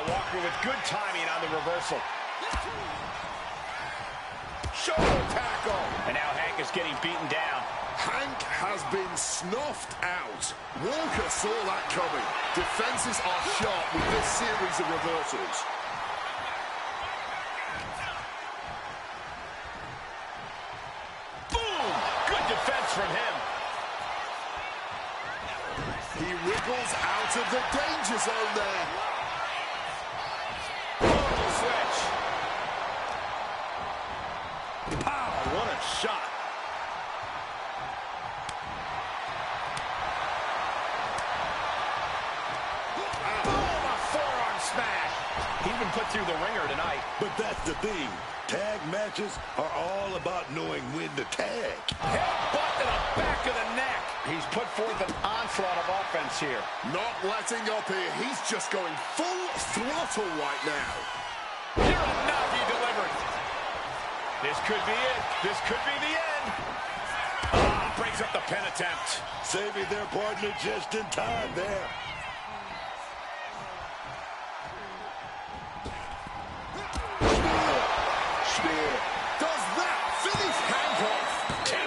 Walker with good timing on the reversal. Shoulder tackle. And now Hank is getting beaten down. Hank has been snuffed out. Walker saw that coming. Defenses are sharp with this series of reversals. Boom! Good defense from him. He wriggles out of the danger zone there. Switch. Pow! What a shot. Boom! A forearm smash. He's been put through the ringer tonight. But that's the thing. Tag matches are all about knowing when to tag. Headbutt to the back of the neck. He's put forth an onslaught of offense here. Not letting up here. He's just going full throttle right now. Uranagi delivered. This could be it. This could be the end. Brings up the pin attempt. Saving their partner just in time there. Spear. Does that finish Hank off? 2.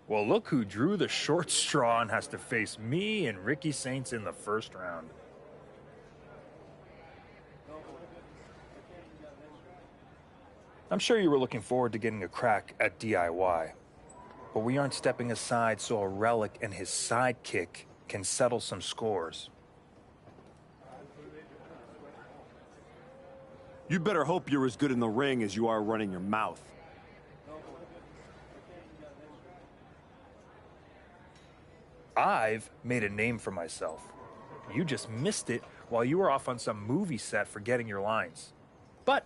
Well, look who drew the short straw and has to face me and Ricky Saints in the first round. I'm sure you were looking forward to getting a crack at DIY, but we aren't stepping aside so a relic and his sidekick can settle some scores. You better hope you're as good in the ring as you are running your mouth. I've made a name for myself. You just missed it while you were off on some movie set forgetting your lines. But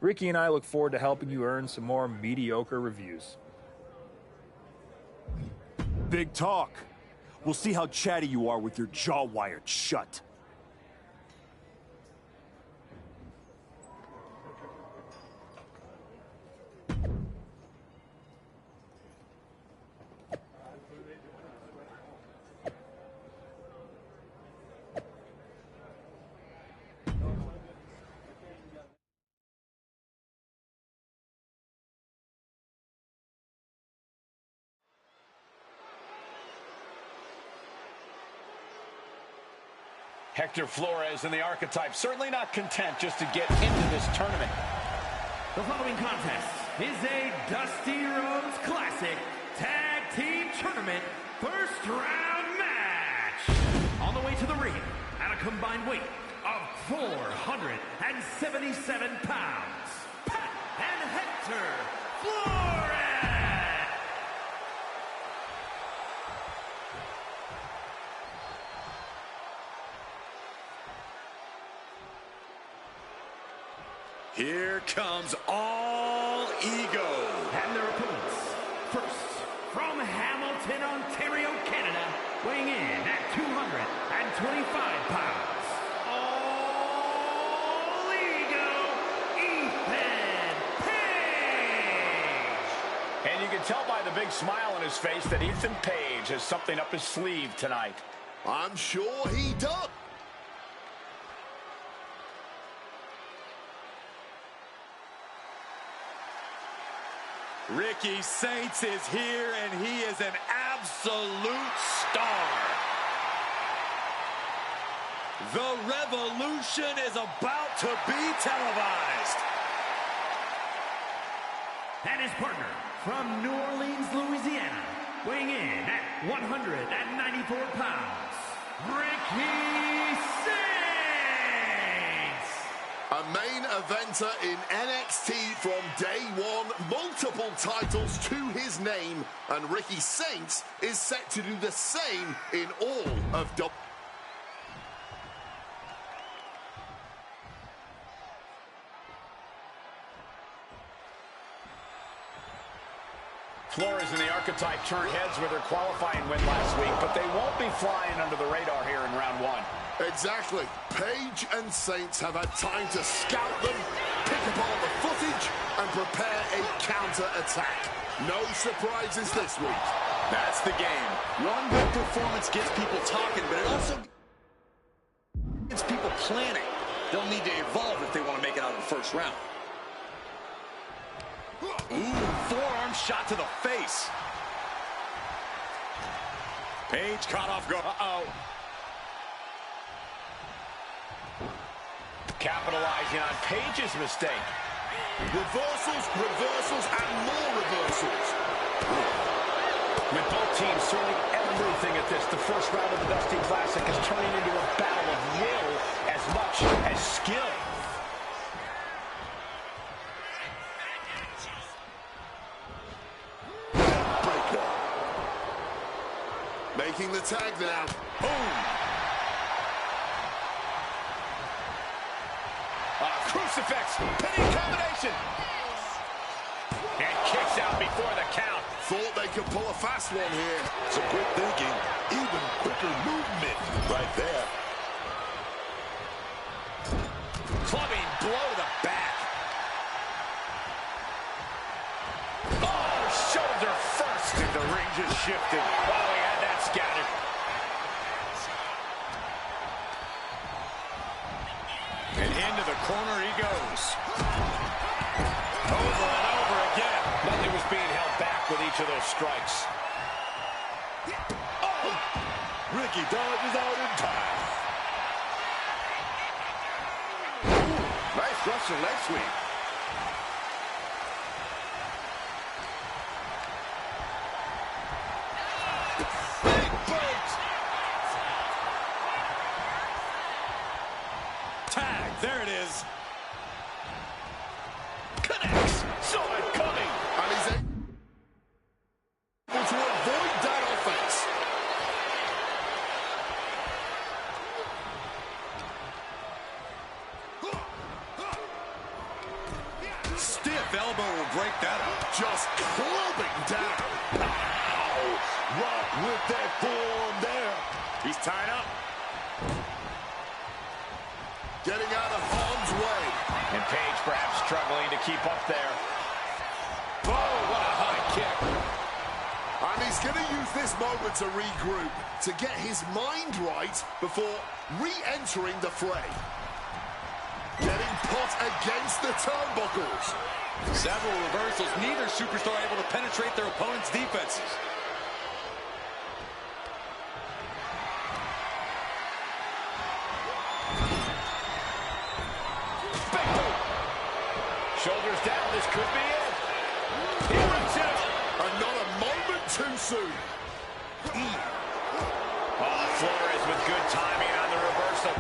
Ricky and I look forward to helping you earn some more mediocre reviews. Big talk. We'll see how chatty you are with your jaw wired shut. Hector Flores and the Archetype certainly not content just to get into this tournament. The following contest is a Dusty Rhodes Classic Tag Team Tournament first round match. On the way to the ring at a combined weight of 477 pounds, Pat and Hector Flores. Here comes All Ego. And their opponents, first, from Hamilton, Ontario, Canada, weighing in at 225 pounds, All Ego, Ethan Page. And you can tell by the big smile on his face that Ethan Page has something up his sleeve tonight. I'm sure he does. Ricky Saints is here, and he is an absolute star. The revolution is about to be televised. And his partner from New Orleans, Louisiana, weighing in at 194 pounds, Ricky Saints. A main eventer in NXT from day one, multiple titles to his name, and Ricky Saints is set to do the same in all of WWE. Flores and the Archetype turned heads with their qualifying win last week, but they won't be flying under the radar here in round one. Exactly. Page and Saints have had time to scout them, pick up all the footage, and prepare a counter-attack. No surprises this week. That's the game. One good performance gets people talking, but it also gets people planning. They'll need to evolve if they want to make it out of the first round. Ooh, forearm shot to the face. Page caught off guard. Uh-oh. Capitalizing on Page's mistake. Reversals, reversals, and more reversals. With both teams throwing everything at this, the first round of the Dusty Classic is turning into a battle of will as much as skill. Making the tag now. Boom! Crucifix, pinning combination. And kicks out before the count. Thought they could pull a fast one here. Some quick thinking, even quicker movement right there. Clubbing blow to the back. Oh, shoulder first. And the ring just shifted. Oh, he had that scattered. And into the corner he goes. Over and over again. Nothing was being held back with each of those strikes. Ricky dodges out in time. Nice Russian leg sweep. Big boot. Tag, there it is. Connects. Saw it coming. And he's able to avoid that offense. Stiff elbow will break that up. Just clubbing down. Pow. Rock with that forearm there. He's tied up. Getting out of harm's way. And Page perhaps struggling to keep up there. Oh, what a high kick. And he's going to use this moment to regroup, to get his mind right before re-entering the fray. Getting put against the turnbuckles. Several reversals. Neither superstar able to penetrate their opponent's defenses. Shoulders down, this could be it. He rips it. And not a moment too soon. Oh, Flores with good timing on the reversal.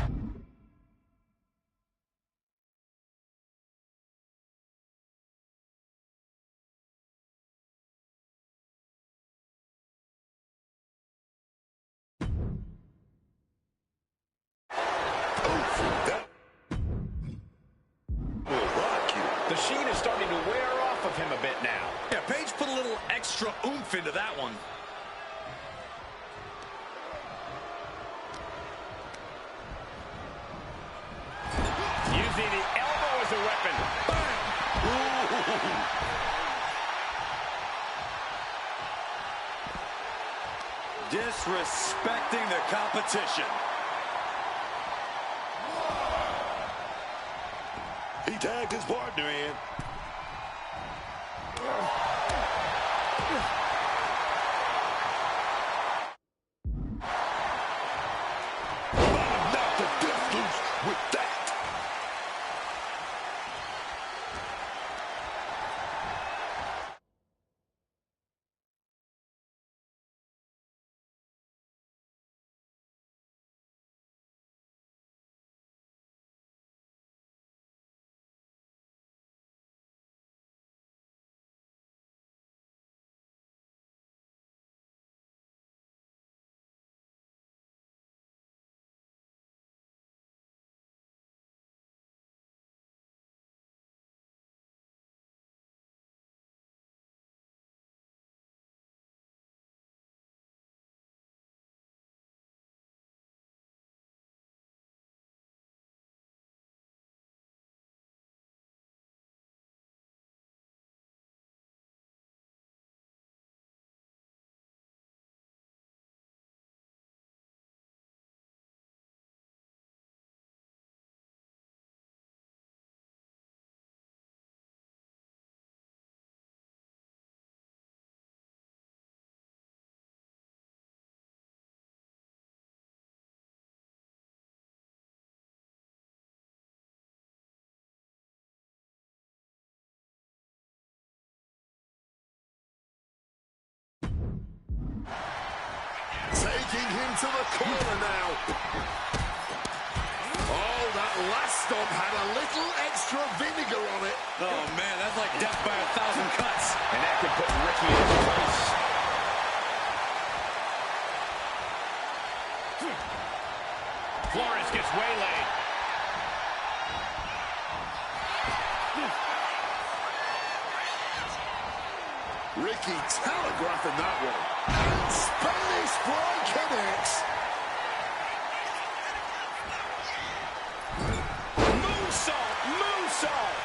The sheen is starting to wear off of him a bit now. Yeah, Page put a little extra oomph into that one. Using the elbow as a weapon. Bang! Disrespecting the competition. He tagged his partner in. Knocked the dust loose with that. Taking him to the corner now. Oh, that last stomp had a little extra vinegar on it. Oh, man, that's like death by 1,000 cuts. And that could put Ricky in his place. Flores gets waylaid. Ricky telegraphing that one. And Spanish Fly connects. Moonsault! Moonsault!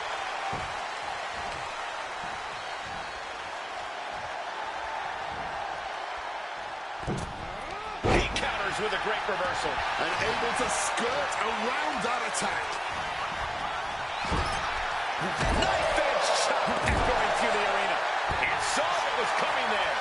He counters with a great reversal. And able to skirt around that attack. Knife edge shot echoing through the arena. And saw what was coming there.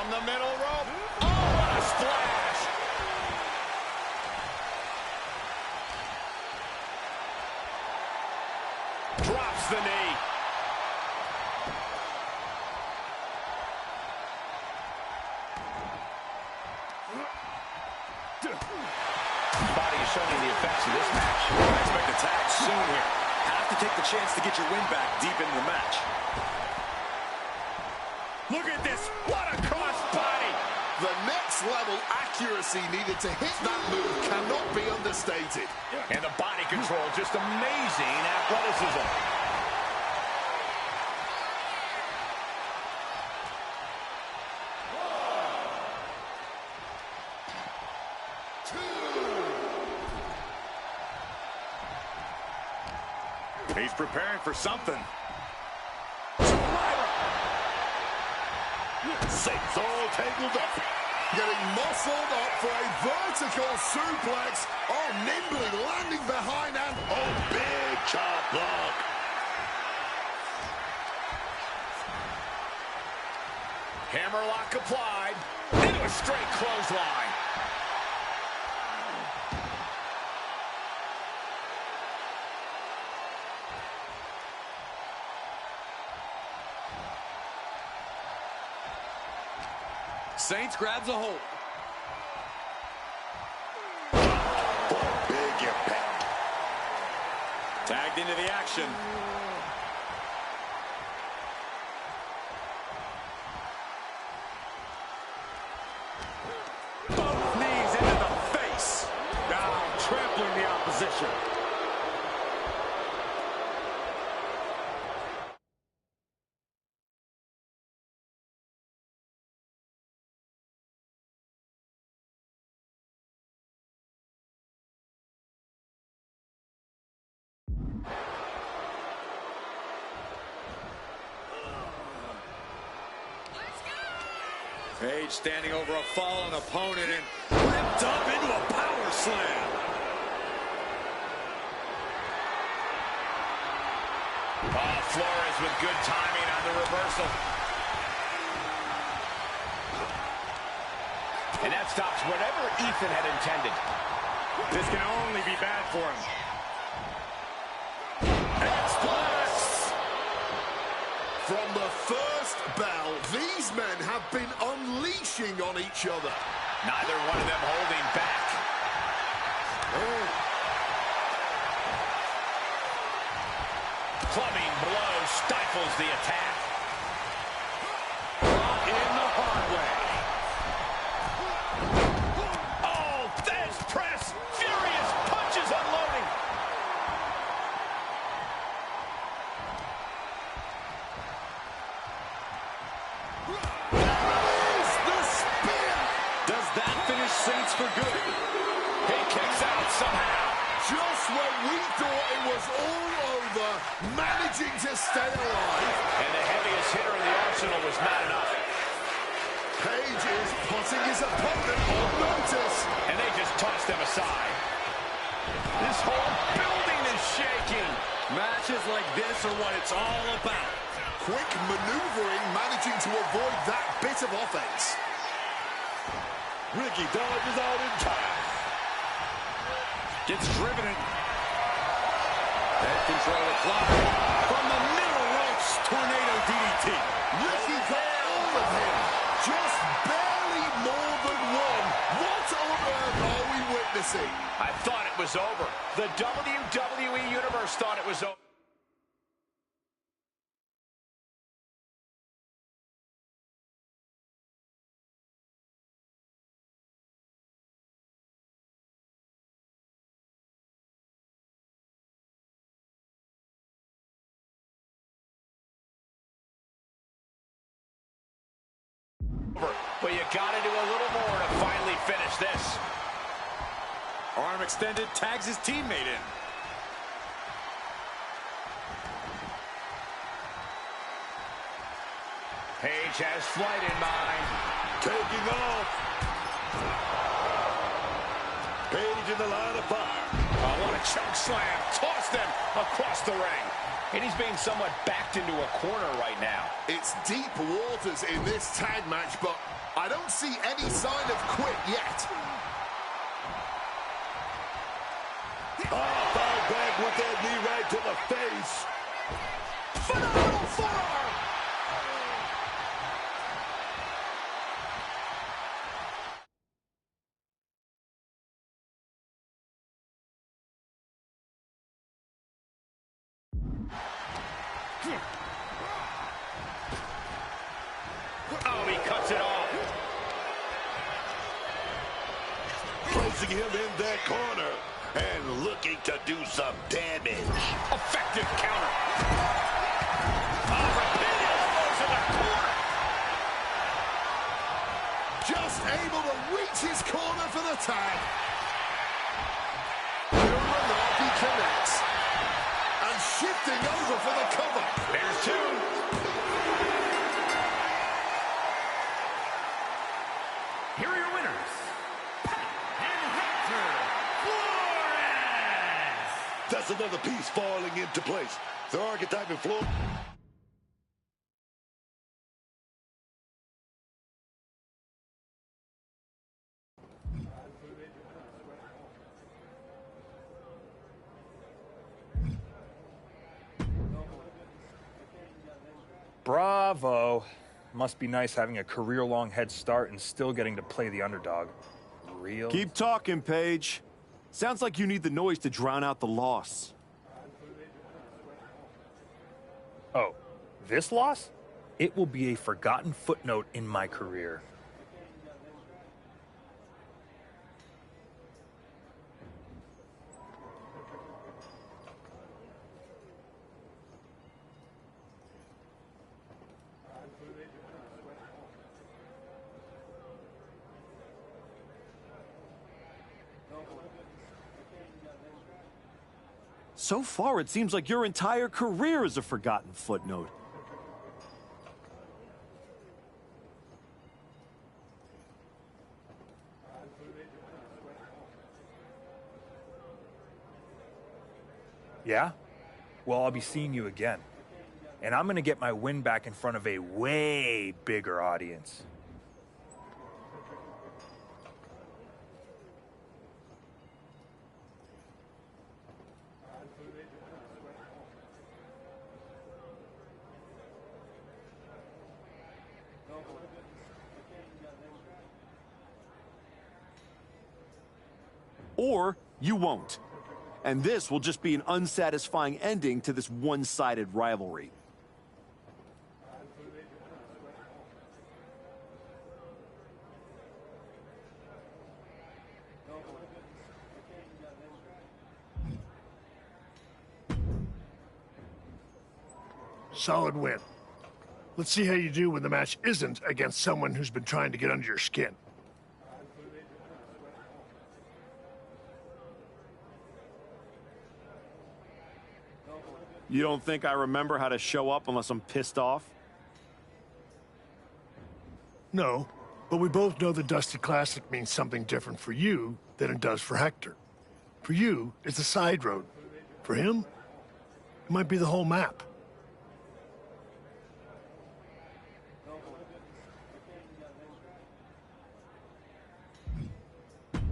From the middle rope. Oh, what a splash! Drops the knee. Body is showing the effects of this match. I expect a tag soon here. Have to take the chance to get your win back deep into the match. Look at this. What a cross body. The next level accuracy needed to hit that move cannot be understated. And the body control, just amazing athleticism. He's preparing for something. Saints all tangled up. Getting muscled up for a vertical suplex. Oh, nimbly landing behind and oh, big chop block. Hammerlock applied. Into a straight clothesline. Saints grabs a hold. Big impact. Tagged into the action. Both knees into the face. Now trampling the opposition. Page standing over a fallen opponent and ripped up into a power slam. Oh, Flores with good timing on the reversal. And that stops whatever Ethan had intended. This can only be bad for him. From the first bell, these men have been unleashing on each other. Neither one of them holding back. Clubbing blow stifles the attack. In the hard way. Oh, there's press. Furious punches unloading. Does that finish Saints for good? He kicks out somehow. Just when we thought it was all over, managing to stay alive. And the heaviest hitter in the arsenal was not enough. Page is putting his opponent on notice. And they just tossed them aside. This whole building is shaking. Matches like this are what it's all about. Quick maneuvering, managing to avoid that bit of offense. Ricky dodges out in time. Gets driven in. Head control applied. From the middle ropes, tornado DDT. Ricky got all of him. Just barely more than one. What on earth are we witnessing? I thought it was over. The WWE Universe thought it was over. But you got to do a little more to finally finish this. Arm extended, tags his teammate in. Page has flight in mind. Taking off. Page in the line of fire. Oh, what a choke slam. Tossed them across the ring. And he's being somewhat backed into a corner right now. It's deep waters in this tag match, but I don't see any sign of quit yet. Foul back with that knee right to the face. Phenomenal forearm! Oh, he cuts it off. Placing him in that corner and looking to do some damage. Effective counter. Oh, repeated elbows in the corner. Just able to reach his corner for the tag. Uranagi connects. And shifting over for the cover. There's two. Here are your winners, Pat and Hector Flores. That's another piece falling into place. The archetype and floor. Bravo. Must be nice having a career-long head start and still getting to play the underdog. Real. Keep talking, Paige. Sounds like you need the noise to drown out the loss. Oh, this loss? It will be a forgotten footnote in my career. So far, it seems like your entire career is a forgotten footnote. Yeah? Well, I'll be seeing you again. And I'm going to get my win back in front of a way bigger audience. Or you won't. And this will just be an unsatisfying ending to this one-sided rivalry. Solid win. Let's see how you do when the match isn't against someone who's been trying to get under your skin. You don't think I remember how to show up unless I'm pissed off? No, but we both know the Dusty Classic means something different for you than it does for Hector. For you, it's a side road. For him, it might be the whole map.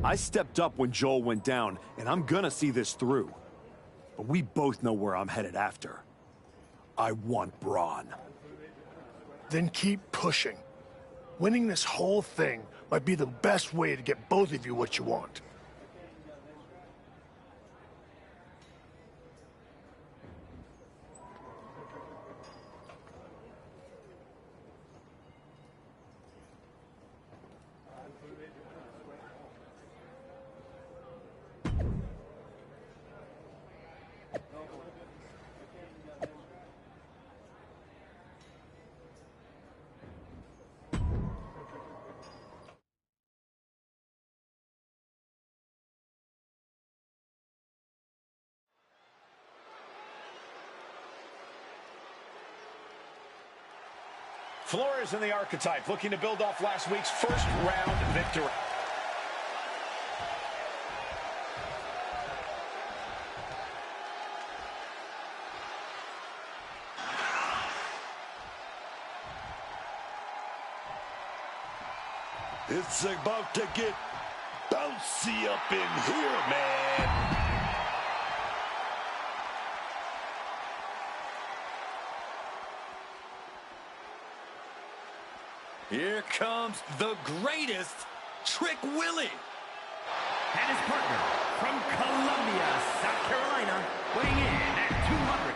I stepped up when Joel went down, and I'm gonna see this through. But we both know where I'm headed after. I want Braun. Then keep pushing. Winning this whole thing might be the best way to get both of you what you want. Flores and the Archetype looking to build off last week's first-round victory. It's about to get bouncy up in here, man. Here comes the greatest, Trick Willie. And his partner from Columbia, South Carolina, weighing in at 200.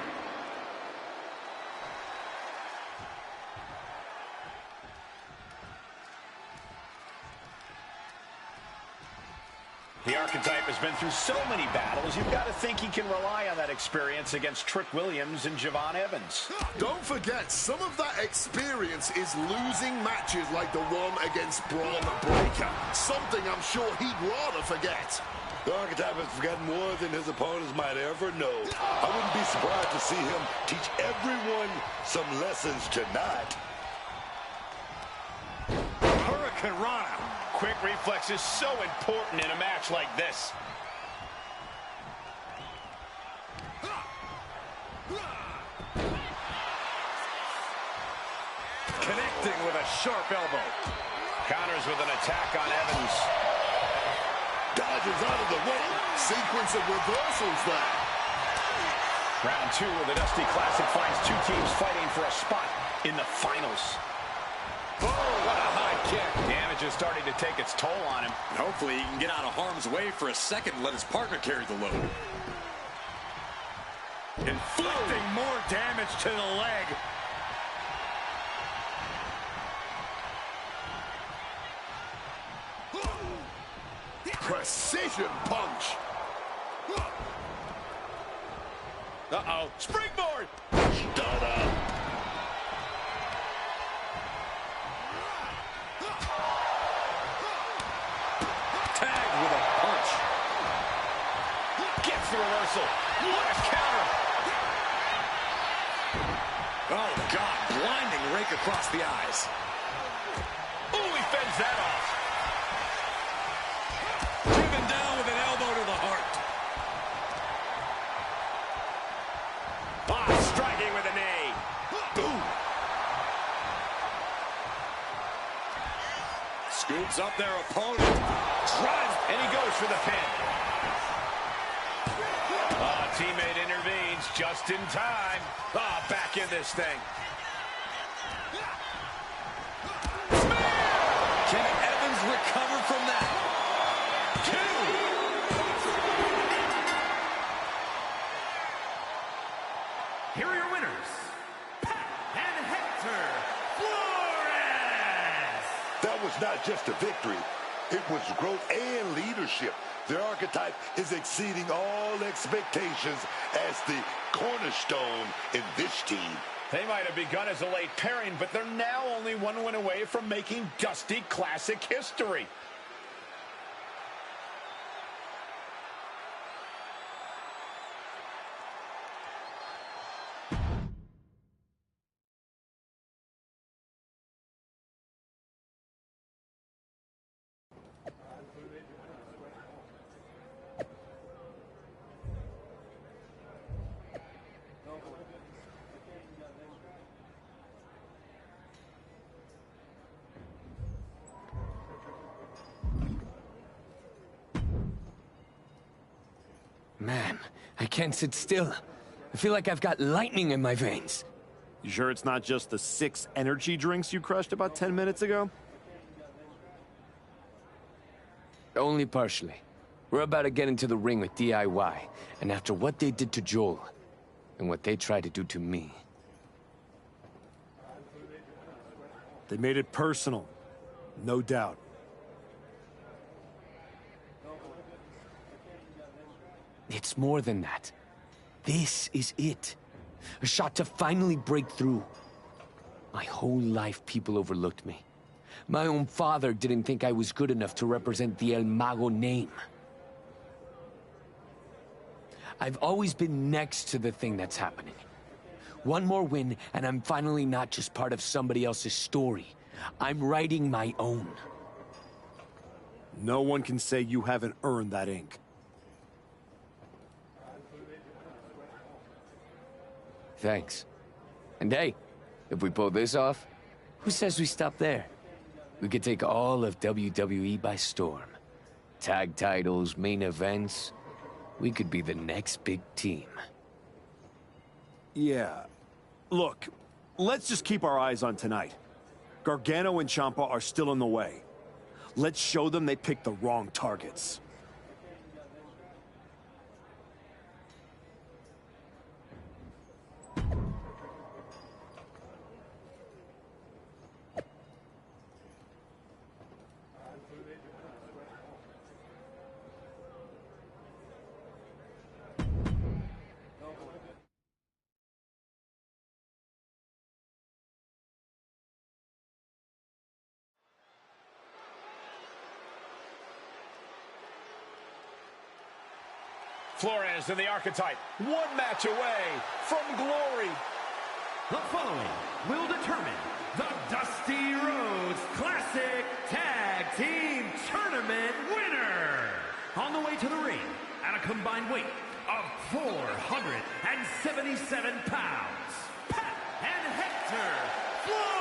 The archetype has been through so many battles, you've got to think he can rely on that experience against Trick Williams and Javon Evans. Don't forget, some of that experience is losing matches like the one against Braun Breaker. Something I'm sure he'd rather forget. The archetype has forgotten more than his opponents might ever know. I wouldn't be surprised to see him teach everyone some lessons tonight. Hurricane Rana. Quick reflex is so important in a match like this. Connecting with a sharp elbow. Counters with an attack on Evans. Dodges out of the way. Sequence of reversals there. Round 2 of the Dusty Classic finds two teams fighting for a spot in the finals. Oh, what a high kick. Damage is starting to take its toll on him. Hopefully he can get out of harm's way for a second and let his partner carry the load. Inflicting more damage to the leg. Precision punch. Uh-oh. Springboard. Stunner. Tagged with a punch. Gets the reversal. What a counter. Oh, God. Blinding rake across the eyes. Oh, he fends that off. Driven down with an elbow to the heart. Striking with a knee. Ooh. Scoops up their opponent. Drives. And he goes for the pin. Teammate intervenes just in time. Back in this thing. Can Evans recover from that? 2. Here are your winners, Pat and Hector Flores. That was not just a victory. It was growth and leadership. The archetype is exceeding all expectations as the cornerstone in this team. They might have begun as a late pairing, but they're now only one win away from making Dusty Classic history. Man, I can't sit still. I feel like I've got lightning in my veins. You sure it's not just the 6 energy drinks you crushed about 10 minutes ago? Only partially. We're about to get into the ring with DIY, and after what they did to Joel, and what they tried to do to me. They made it personal. No doubt. It's more than that. This is it. A shot to finally break through. My whole life, people overlooked me. My own father didn't think I was good enough to represent the El Mago name. I've always been next to the thing that's happening. One more win, and I'm finally not just part of somebody else's story. I'm writing my own. No one can say you haven't earned that ink. Thanks. And hey, if we pull this off, who says we stop there? We could take all of WWE by storm. Tag titles, main events. We could be the next big team. Yeah. Look, let's just keep our eyes on tonight. Gargano and Ciampa are still in the way. Let's show them they picked the wrong targets. Flores and the Archetype, one match away from glory. The following will determine the Dusty Rhodes Classic Tag Team Tournament winner. On the way to the ring at a combined weight of 477 pounds, Pat and Hector Flores.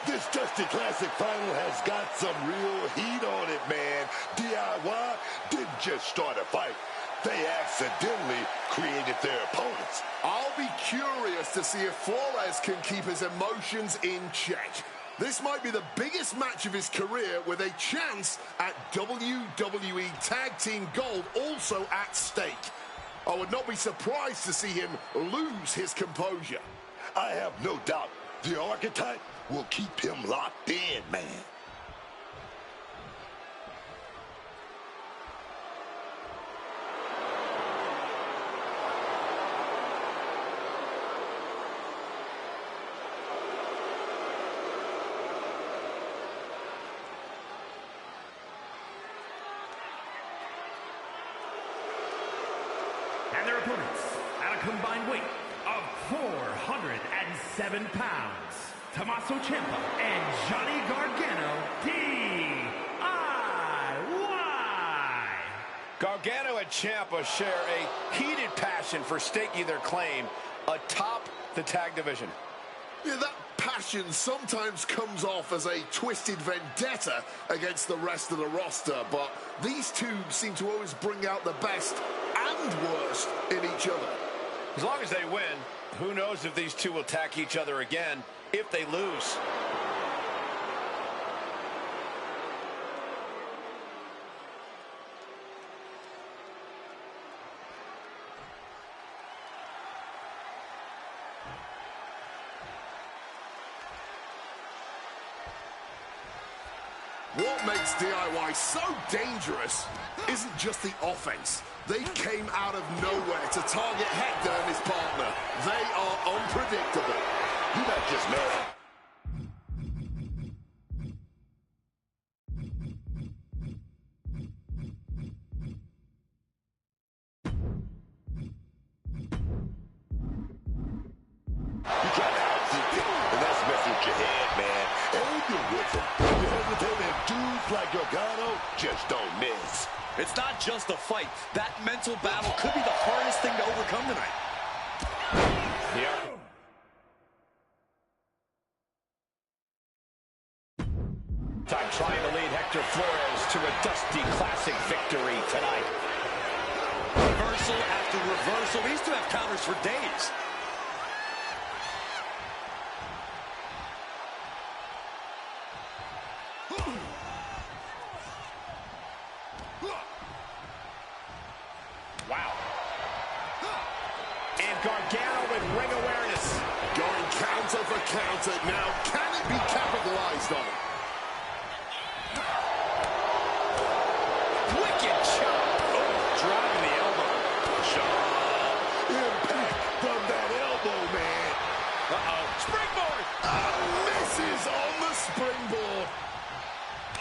This Dusty Classic final has got some real heat on it, man. DIY didn't just start a fight. They accidentally created their opponents. I'll be curious to see if Flores can keep his emotions in check. This might be the biggest match of his career with a chance at WWE Tag Team Gold also at stake. I would not be surprised to see him lose his composure. I have no doubt the Archetype will keep him locked in, man. And their opponents at a combined weight of 407 pounds, Tommaso Ciampa and Johnny Gargano, DIY. Gargano and Ciampa share a heated passion for staking their claim atop the tag division. Yeah, that passion sometimes comes off as a twisted vendetta against the rest of the roster, but these two seem to always bring out the best and worst in each other. As long as they win, who knows if these two will attack each other again if they lose. What makes DIY so dangerous isn't just the offense. They came out of nowhere to target Hector and his partner. They are unpredictable. You're not just mad. You try to outthink it, and that's messing with your head, man. And you're with him. You hesitate, and dudes like Gargano just don't miss. It's not just a fight. That mental battle could be the hardest thing to overcome tonight. Time trying to lead Hector Flores to a Dusty Classic victory tonight. Reversal after reversal. These two have counters for days. Wow. And Gargano with ring awareness. Going counter for counter. Now, can it be capitalized on? Wicked shot. Oh, driving the elbow. Impact from that elbow, man. Uh-oh. Springboard. Misses on the springboard.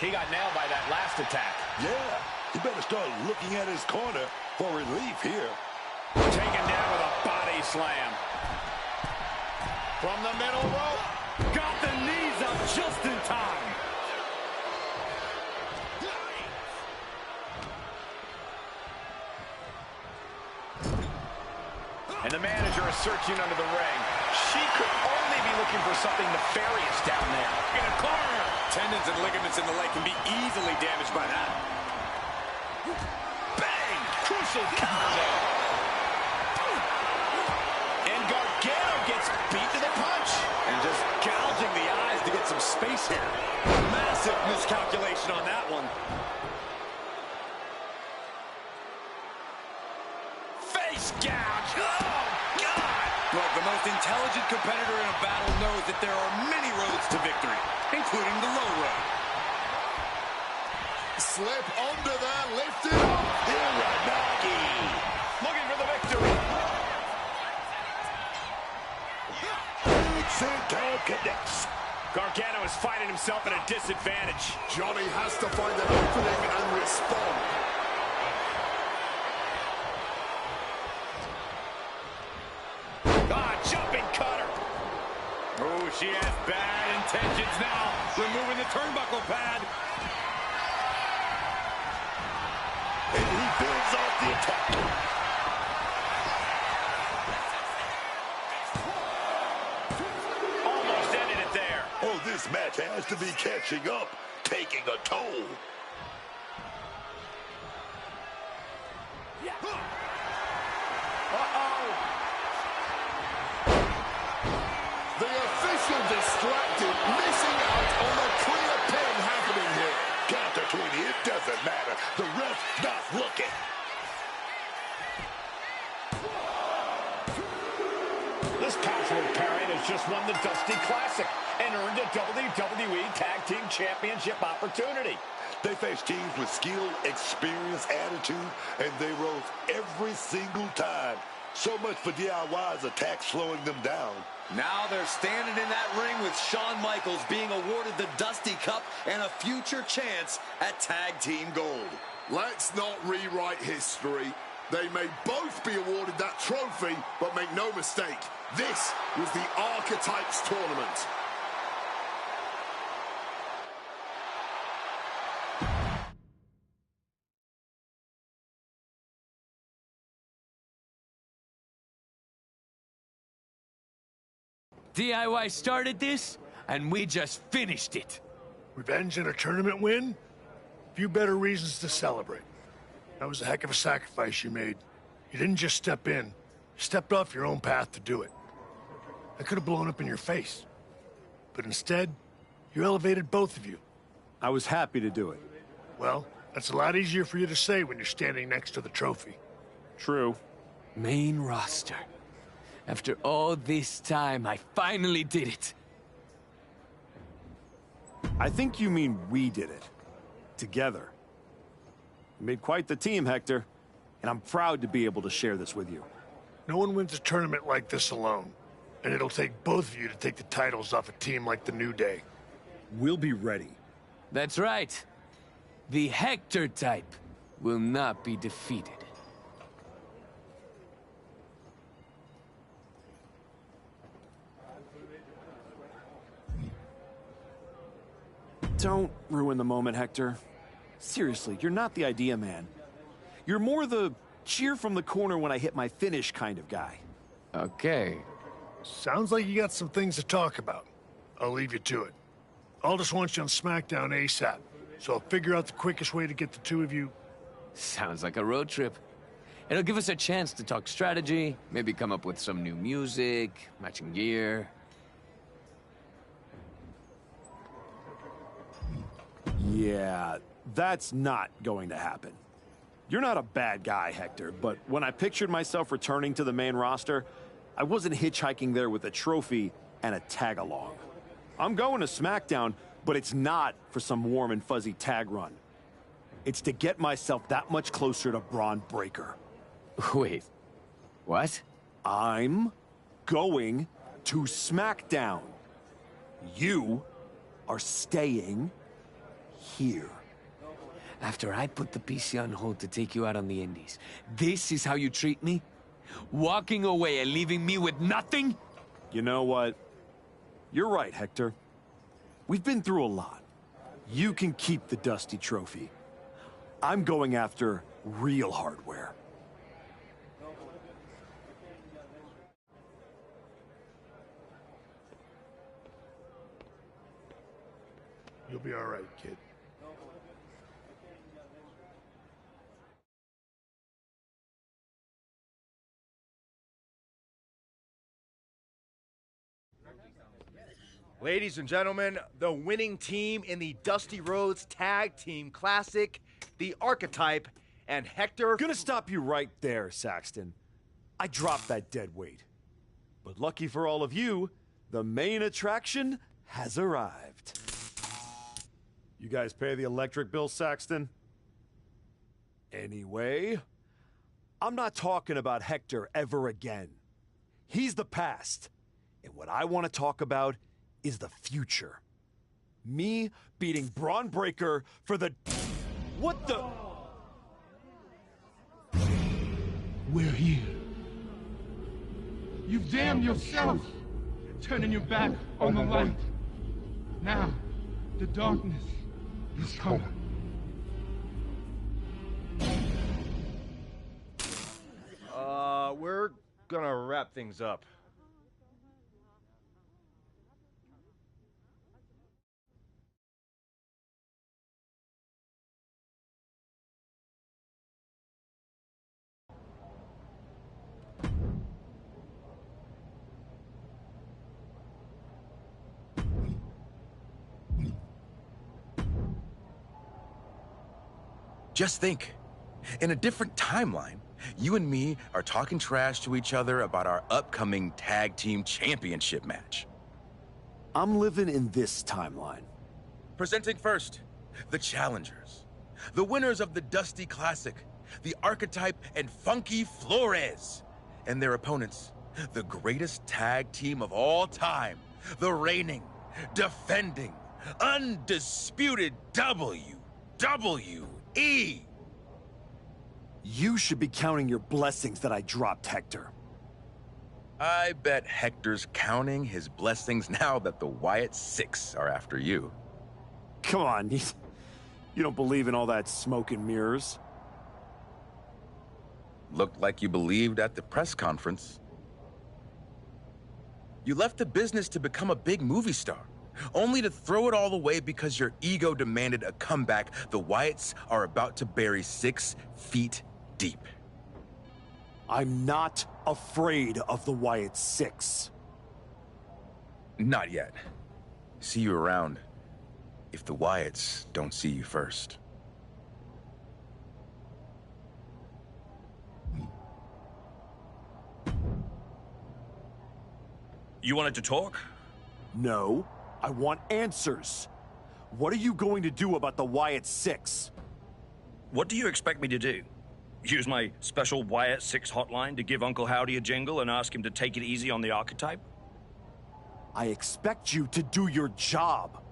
He got nailed by that last attack. Yeah, he better start looking at his corner for relief here. Taken down with a body slam. From the middle rope. Got the knees up just in time. And the manager is searching under the ring. She could only be looking for something nefarious down there. In a corner. Tendons and ligaments in the leg can be easily damaged by that. Bang! Crucial counter there. And Gargano gets beat to the punch. And just gouging the eyes to get some space here. Massive miscalculation on that one. Face gouge. Oh, God! Look, the most intelligent competitor in a battle knows that there are many roads to victory, including the low road. Slip under there, lifted up. Hiranagi looking for the victory. Senton connects. Gargano is finding himself at a disadvantage. Johnny has to find an opening and respond. Jumping cutter. Oh, she has bad intentions now. Removing the turnbuckle pad. And he builds off the attack. Almost ended it there. Oh, this match has to be catching up, taking a toll. Distracted, missing out on the clear pin happening here. Counter 20, it doesn't matter. The ref not looking. This password pairing has just won the Dusty Classic and earned a WWE Tag Team Championship opportunity. They face teams with skill, experience, attitude, and they rose every single time. So much for DIY's attack slowing them down. Now they're standing in that ring with Shawn Michaels being awarded the Dusty Cup and a future chance at Tag Team Gold. Let's not rewrite history. They may both be awarded that trophy, but make no mistake, this was the Archetypes Tournament. DIY started this, and we just finished it. Revenge and a tournament win? Few better reasons to celebrate. That was a heck of a sacrifice you made. You didn't just step in. You stepped off your own path to do it. I could have blown up in your face. But instead, you elevated both of you. I was happy to do it. Well, that's a lot easier for you to say when you're standing next to the trophy. True. Main roster. After all this time, I finally did it. I think you mean we did it. Together. You made quite the team, Hector. And I'm proud to be able to share this with you. No one wins a tournament like this alone. And it'll take both of you to take the titles off a team like the New Day. We'll be ready. That's right. The Hector type will not be defeated. Don't ruin the moment, Hector. Seriously, you're not the idea man. You're more the cheer from the corner when I hit my finish kind of guy. Okay. Sounds like you got some things to talk about. I'll leave you to it. I'll just want you on SmackDown ASAP, so I'll figure out the quickest way to get the two of you. Sounds like a road trip. It'll give us a chance to talk strategy, maybe come up with some new music, matching gear. Yeah, that's not going to happen. You're not a bad guy, Hector, but when I pictured myself returning to the main roster, I wasn't hitchhiking there with a trophy and a tag-along. I'm going to SmackDown, but it's not for some warm and fuzzy tag run. It's to get myself that much closer to Braun Breaker. Wait, what? I'm going to SmackDown. You are staying here. After I put the PC on hold to take you out on the Indies, this is how you treat me? Walking away and leaving me with nothing? You know what? You're right, Hector. We've been through a lot. You can keep the Dusty Trophy. I'm going after real hardware. You'll be all right, kid. Ladies and gentlemen, the winning team in the Dusty Rhodes Tag Team Classic, the Archetype, and Hector... Gonna stop you right there, Saxton. I dropped that dead weight. But lucky for all of you, the main attraction has arrived. You guys pay the electric bill, Saxton? Anyway, I'm not talking about Hector ever again. He's the past. And what I want to talk about is the future. Me beating Braun Breaker for the... What the... We're here. You've damned yourself, turning your back on the light. Now, the darkness is coming. We're gonna wrap things up. Just think, in a different timeline, you and me are talking trash to each other about our upcoming tag team championship match. I'm living in this timeline. Presenting first, the challengers. The winners of the Dusty Classic, the Archetype and Funky Flores. And their opponents, the greatest tag team of all time, the reigning, defending, undisputed WWE. You should be counting your blessings that I dropped Hector. I bet Hector's counting his blessings now that the Wyatt Six are after you. Come on, you don't believe in all that smoke and mirrors. Looked like you believed at the press conference. You left the business to become a big movie star, only to throw it all away because your ego demanded a comeback the Wyatts are about to bury 6 feet deep. I'm not afraid of the Wyatt Six. Not yet. See you around if the Wyatts don't see you first. You wanted to talk? No, I want answers. What are you going to do about the Wyatt Six? What do you expect me to do? Use my special Wyatt Six hotline to give Uncle Howdy a jingle and ask him to take it easy on the Archetype? I expect you to do your job.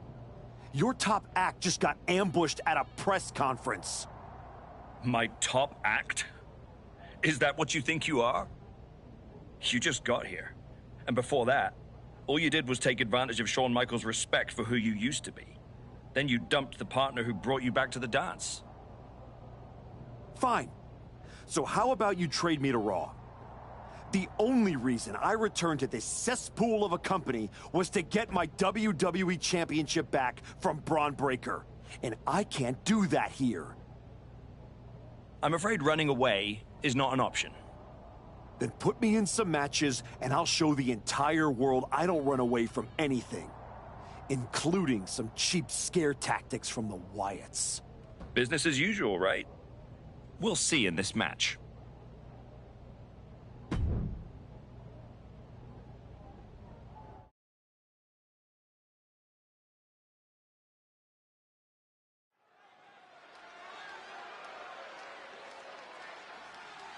Your top act just got ambushed at a press conference. My top act? Is that what you think you are? You just got here. And before that, all you did was take advantage of Shawn Michaels' respect for who you used to be. Then you dumped the partner who brought you back to the dance. Fine. So how about you trade me to Raw? The only reason I returned to this cesspool of a company was to get my WWE Championship back from Braun Breaker. And I can't do that here. I'm afraid running away is not an option. Then put me in some matches, and I'll show the entire world I don't run away from anything. Including some cheap scare tactics from the Wyatts. Business as usual, right? We'll see in this match.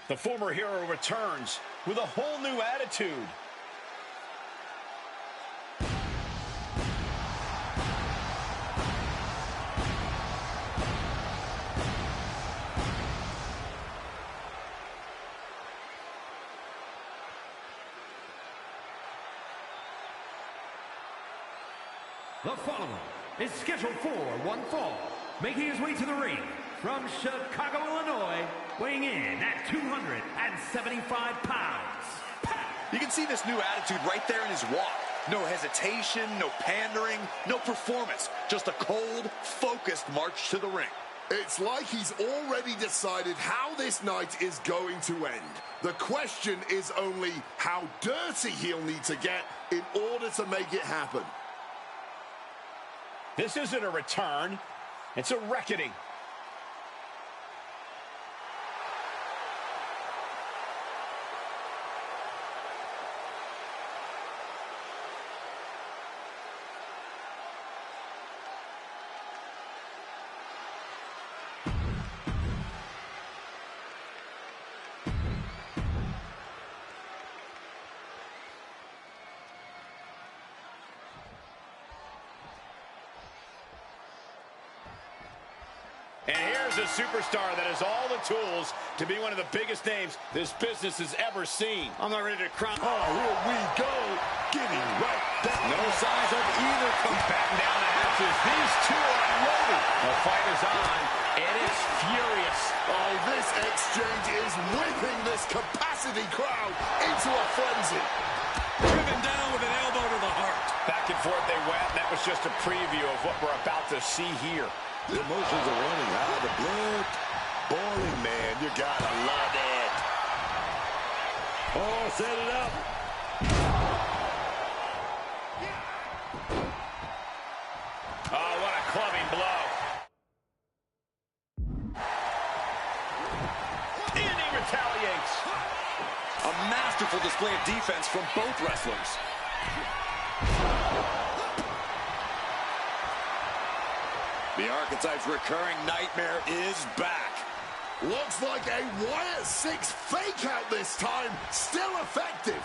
The former hero returns with a whole new attitude. The following is scheduled for one fall, making his way to the ring from Chicago, Illinois, weighing in at 275 pounds. You can see this new attitude right there in his walk. No hesitation, no pandering, no performance. Just a cold, focused march to the ring. It's like he's already decided how this night is going to end. The question is only how dirty he'll need to get in order to make it happen. This isn't a return. It's a reckoning. And here's a superstar that has all the tools to be one of the biggest names this business has ever seen. I'm not ready to crown. Oh, here we go. Getting right back. No signs of either come back down the hatches. These two are unloaded. The fight is on, and it's furious. Oh, this exchange is whipping this capacity crowd into a frenzy. Driven down with an elbow to the heart. Back and forth they went. That was just a preview of what we're about to see here. The emotions are running high. The blood boiling, man. You gotta love it. Oh, set it up. Oh, what a clubbing blow. And he retaliates. A masterful display of defense from both wrestlers. The Archetype's recurring nightmare is back. Looks like a Wyatt 6 fake out this time. Still effective.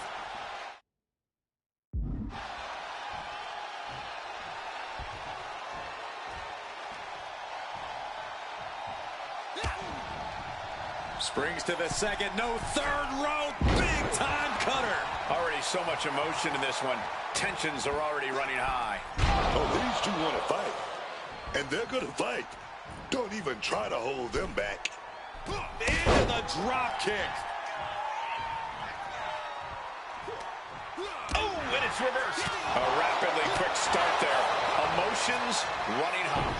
Springs to the second. No third row. Big time cutter. Already so much emotion in this one. Tensions are already running high. Oh, these two want to fight. And they're going to fight. Don't even try to hold them back. Into the drop kick. Oh, and it's reversed. A rapidly quick start there. Emotions running high.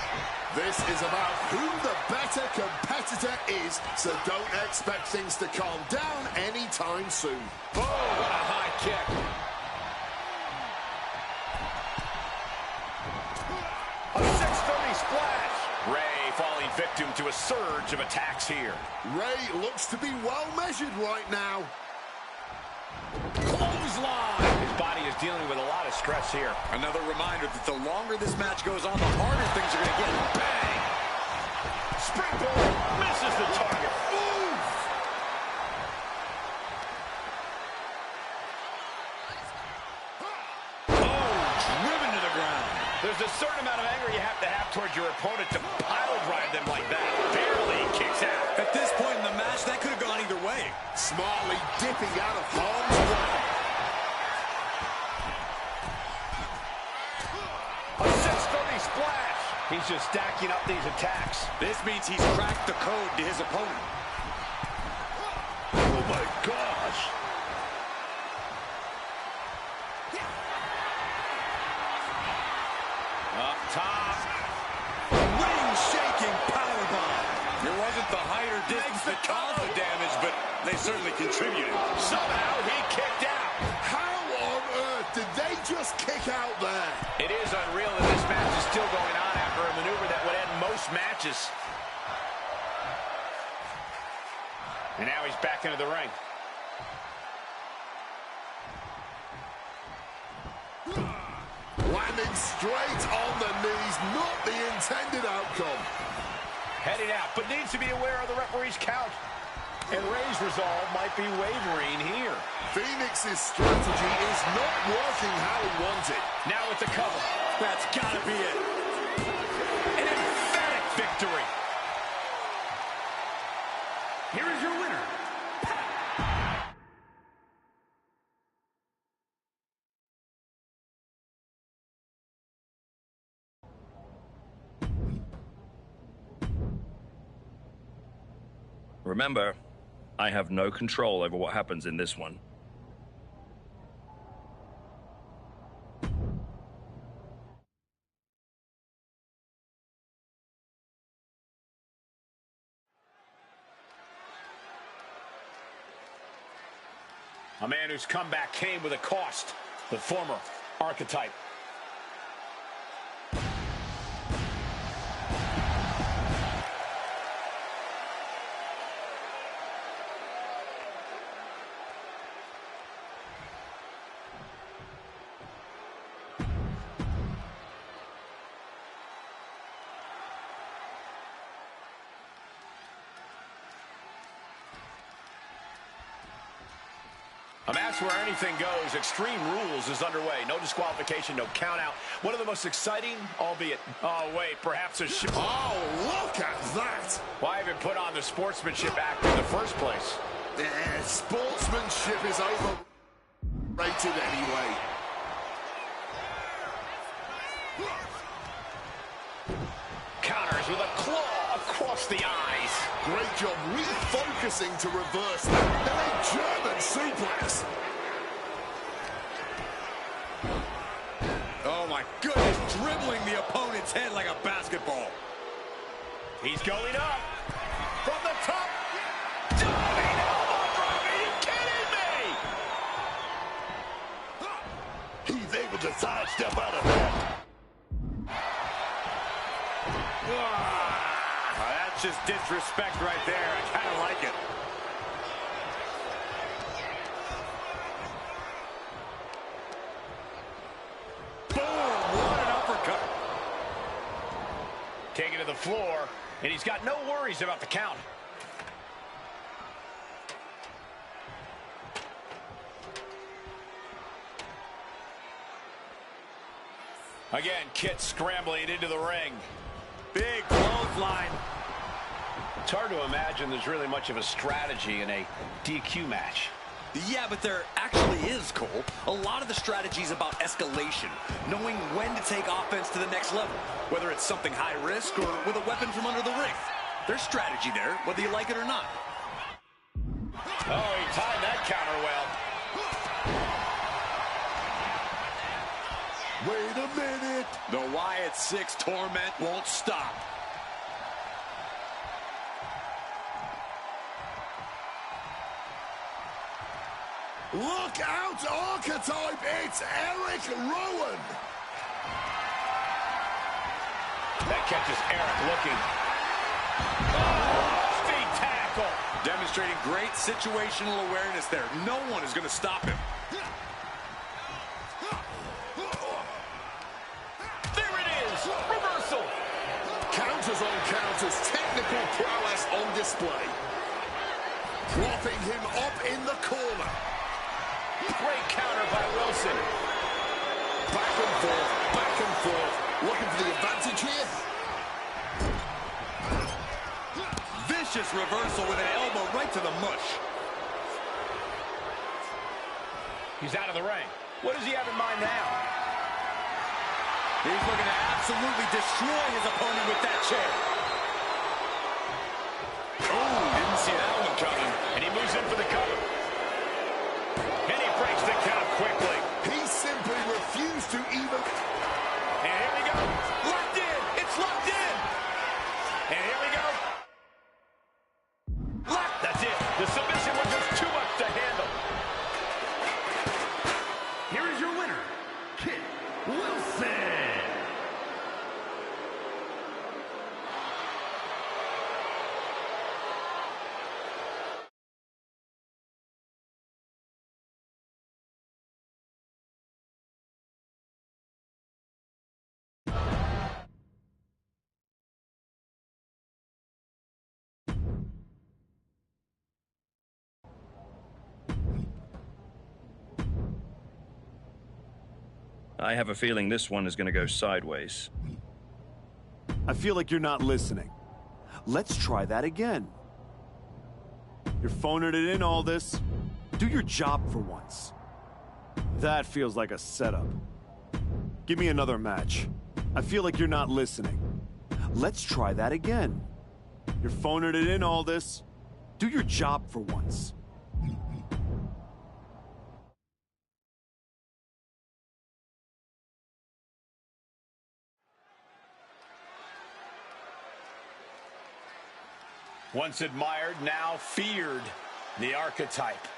This is about who the better competitor is, so don't expect things to calm down anytime soon. Oh, what a high kick. A 630 splash. Ray falling victim to a surge of attacks here. Ray looks to be well measured right now. Clothesline. His body is dealing with a lot of stress here. Another reminder that the longer this match goes on, the harder things are going to get. Bang. Springboard. Misses the target. Ooh. Driven to the ground. There's a certain amount of anger you have to have towards your opponent to pile drive them like that. Barely kicks out. At this point in the match, that could have gone either way. Smartly dipping out of harm's way. A 630 splash. He's just stacking up these attacks. This means he's cracked the code to his opponent. Oh, my gosh. Up top. Ring-shaking powerbomb. It wasn't the height or distance that caused the damage, but they certainly contributed. Somehow he kicked out. How on earth did they just kick out there? It is unreal that this match is still going on after a maneuver that would end most matches. And now he's back into the ring. Landing straight on the knees, not the intended outcome. Heading out, but needs to be aware of the referee's count. And Ray's resolve might be wavering here. Phoenix's strategy is not working how he wants it. Now with the cover. That's gotta be it. An emphatic victory. Here is your winner. Remember, I have no control over what happens in this one. A man whose comeback came with a cost. The former Archetype. A match where anything goes. Extreme Rules is underway. No disqualification, no count out. One of the most exciting, albeit, oh wait, perhaps a Oh, look at that! Why even put on the Sportsmanship Act in the first place? Yeah, sportsmanship is overrated anyway. Counters with a claw across the eyes. Great job refocusing to reverse that. And a German suplex. Oh my goodness, dribbling the opponent's head like a basketball. He's going up. From the top. Diving elbow drop. Are you kidding me? He's able to sidestep out of that. That's just disrespect right there. I kind of like it. Boom! What an uppercut. Taken to the floor, and he's got no worries about the count. Again, Kit scrambling into the ring. Big clothesline. It's hard to imagine there's really much of a strategy in a DQ match. Yeah, but there actually is, Cole. A lot of the strategy is about escalation, knowing when to take offense to the next level, whether it's something high risk or with a weapon from under the ring. There's strategy there, whether you like it or not. Oh, he timed that counter well. Wait a minute. The Wyatt 6 torment won't stop. Look out, Archetype! It's Eric Rowan! That catches Eric looking. Oh, feet tackle! Demonstrating great situational awareness there. No one is going to stop him. There it is! Reversal! Counters on counters, technical prowess on display. Propping him up in the corner. Great counter by Wilson. Back and forth, back and forth. Looking for the advantage here. Vicious reversal with an elbow right to the mush. He's out of the ring. What does he have in mind now? He's looking to absolutely destroy his opponent with that chair. Oh, didn't see that one coming. And he moves in for the cover. And he breaks the count quickly. He simply refused to even... And here we go. Locked in. It's locked in. And here we go. Locked. That's it. The submission was just too much to handle. Here is your winner, Kit Wilson. I have a feeling this one is going to go sideways. I feel like you're not listening. Let's try that again. You're phoning it in, all this. Do your job for once. That feels like a setup. Give me another match. I feel like you're not listening. Let's try that again. You're phoning it in, all this. Do your job for once. Once admired, now feared, the Archetype.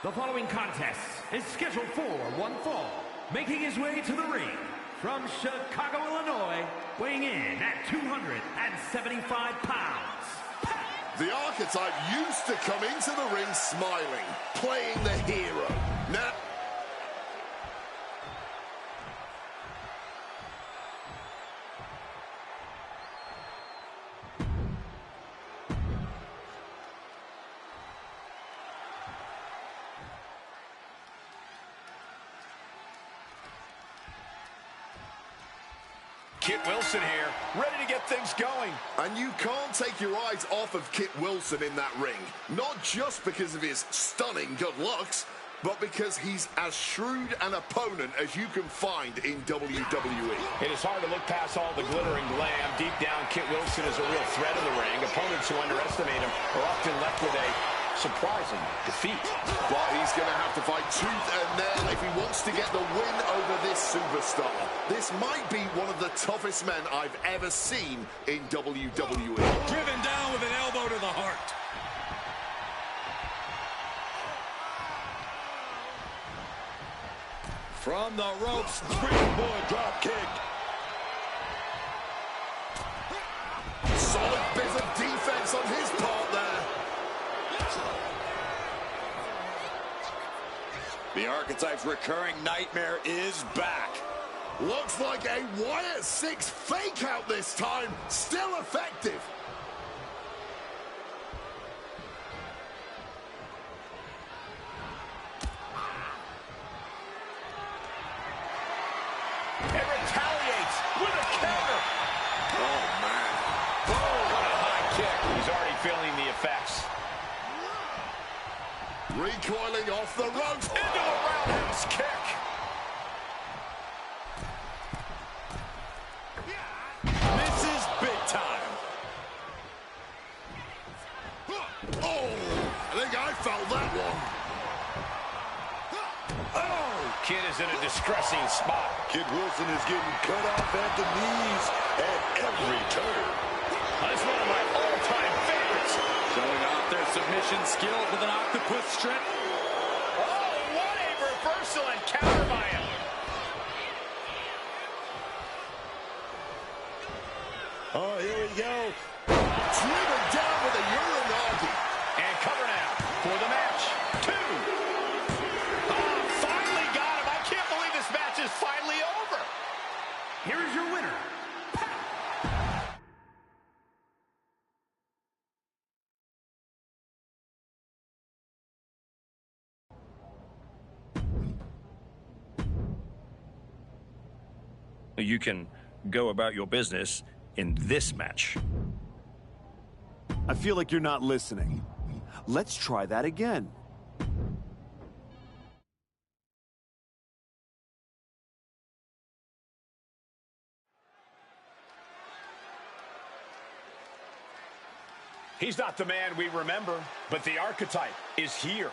The following contest is scheduled for one fall. Making his way to the ring from Chicago, Illinois, weighing in at 275 pounds. The Archetype used to come into the ring smiling, playing the hero. Now... Kit Wilson here, ready to get things going. And you can't take your eyes off of Kit Wilson in that ring. Not just because of his stunning good looks, but because he's as shrewd an opponent as you can find in WWE. It is hard to look past all the glitter and glam. Deep down, Kit Wilson is a real threat in the ring. Opponents who underestimate him are often left with a surprising defeat. But he's going to have to fight tooth and nail if he wants to get the win over this superstar. This might be one of the toughest men I've ever seen in WWE. Driven down with an elbow to the heart. From the ropes, springboard drop kick. Solid bit of defense on his part there. The Archetype's recurring nightmare is back. Looks like a Wyatt 6 fake out this time. Still effective. And retaliates with a counter. Oh, man. Oh, what a high kick. He's already feeling the effects. Recoiling off the ropes. Into a roundhouse kick. Misses big time. Oh, I think I felt that one. Oh, Kid is in a distressing spot. Kit Wilson is getting cut off at the knees at every turn. That's one of my all-time favorites. Showing off their submission skills with an octopus strip. Oh, what a reversal and counter by him. Oh, here we go. Driven down with a Uranagi. And cover now for the match. 2. Oh, finally got him. I can't believe this match is finally over. Here is your winner. You can go about your business in this match. I feel like you're not listening. Let's try that again. He's not the man we remember, but the Archetype is here.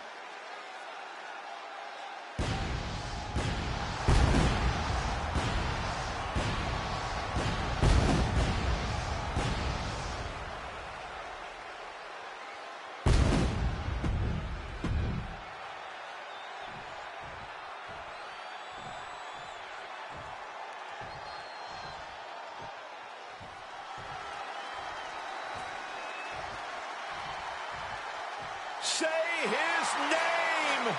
Say his name!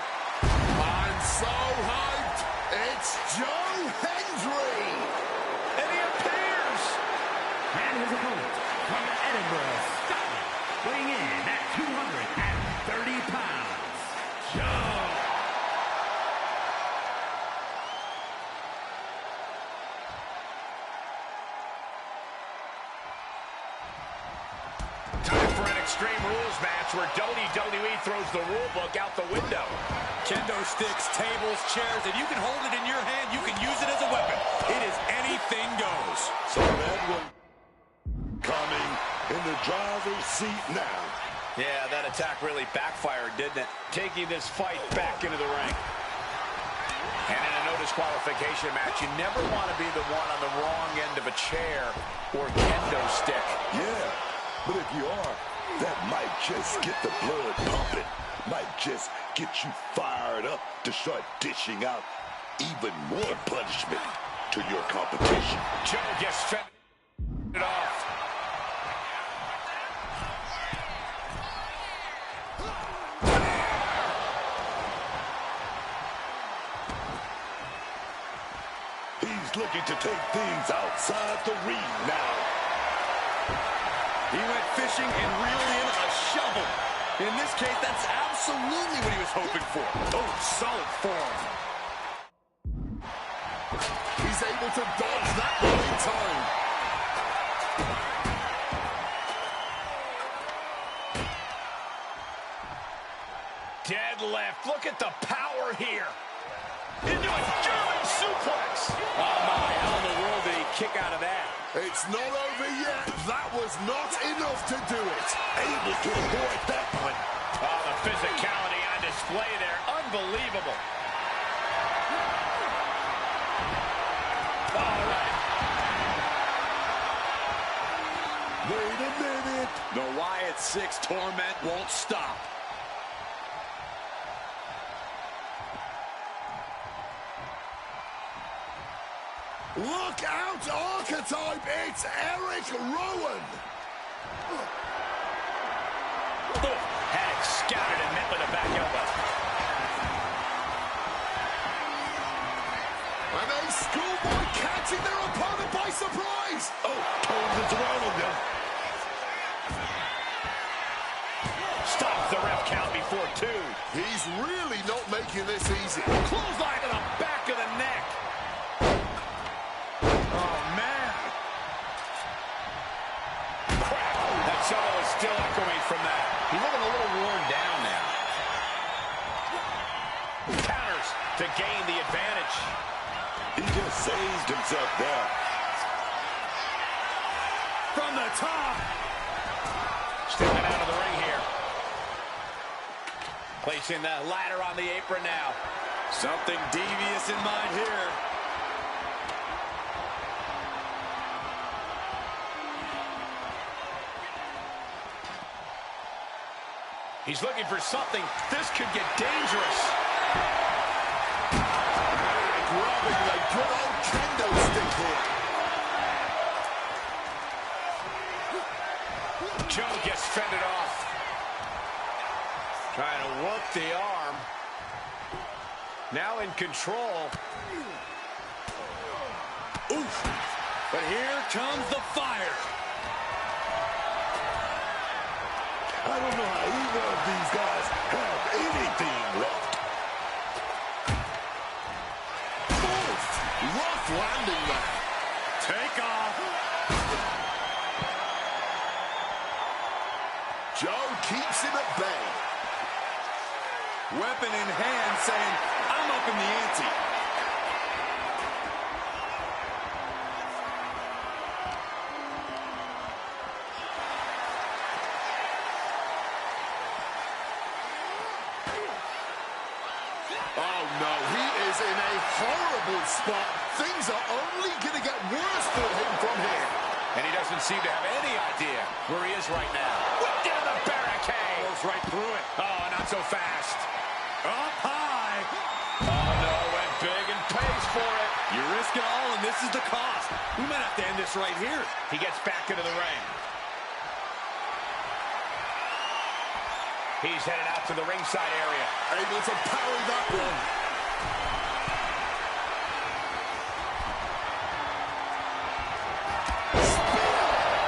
I'm so hyped. It's Joe Hendry. And he appears! And his opponent from Edinburgh, Scotland, weighing in at 230 pounds, Joe. Time for an Extreme Rules match where WWE throws the rule book out the window. Kendo sticks, tables, chairs. If you can hold it in your hand, you can use it as a weapon. It is anything goes. So that one coming in the driver's seat now. Yeah, that attack really backfired, didn't it? Taking this fight back into the ring. And in a no disqualification match, you never want to be the one on the wrong end of a chair or kendo stick. Yeah, but if you are, that might just get the blood pumping. Might just get you fired up to start dishing out even more punishment to your competition. Joe gets fed it off. He's looking to take things outside the ring now. He went fishing and reeled in a shovel. In this case, that's absolutely what he was hoping for. Oh, solid form. He's able to dodge that one in time. Deadlift. Look at the power here. Into a German suplex. Oh, my. How in the world did he kick out of that? It's not over yet. That was not enough to do it. Able to avoid that one. Oh, the physicality on display there. Unbelievable. All right. Wait a minute. The Wyatt 6 torment won't stop. Look out, Archetype! It's Eric Rowan! Had it scouted and met with a back elbow. And a schoolboy catching their opponent by surprise! Oh, turns it around on them. Stops the ref count before 2. He's really not making this easy. Clothesline to the back of the neck. Still echoing from that. He's looking a little worn down now. Counters to gain the advantage. He just saved himself there. From the top. Stepping out of the ring here. Placing the ladder on the apron now. Something devious in mind here. He's looking for something. This could get dangerous. Grabbing the good old kendo stick here. Joe gets fended off. Trying to work the arm. Now in control. Oof. But here comes the fire. I don't know how either of these guys have anything left. Oof. Rough landing there. Take off. Joe keeps him at bay. Weapon in hand saying, I'm up in the ante. Oh, no, he is in a horrible spot. Things are only going to get worse for him from here. And he doesn't seem to have any idea where he is right now. Whip down the barricade. Goes right through it. Oh, not so fast. Up high. Oh, no, went big and pays for it. You risk it all, and this is the cost. We might have to end this right here. He gets back into the ring. He's headed out to the ringside area. Able to parry that one.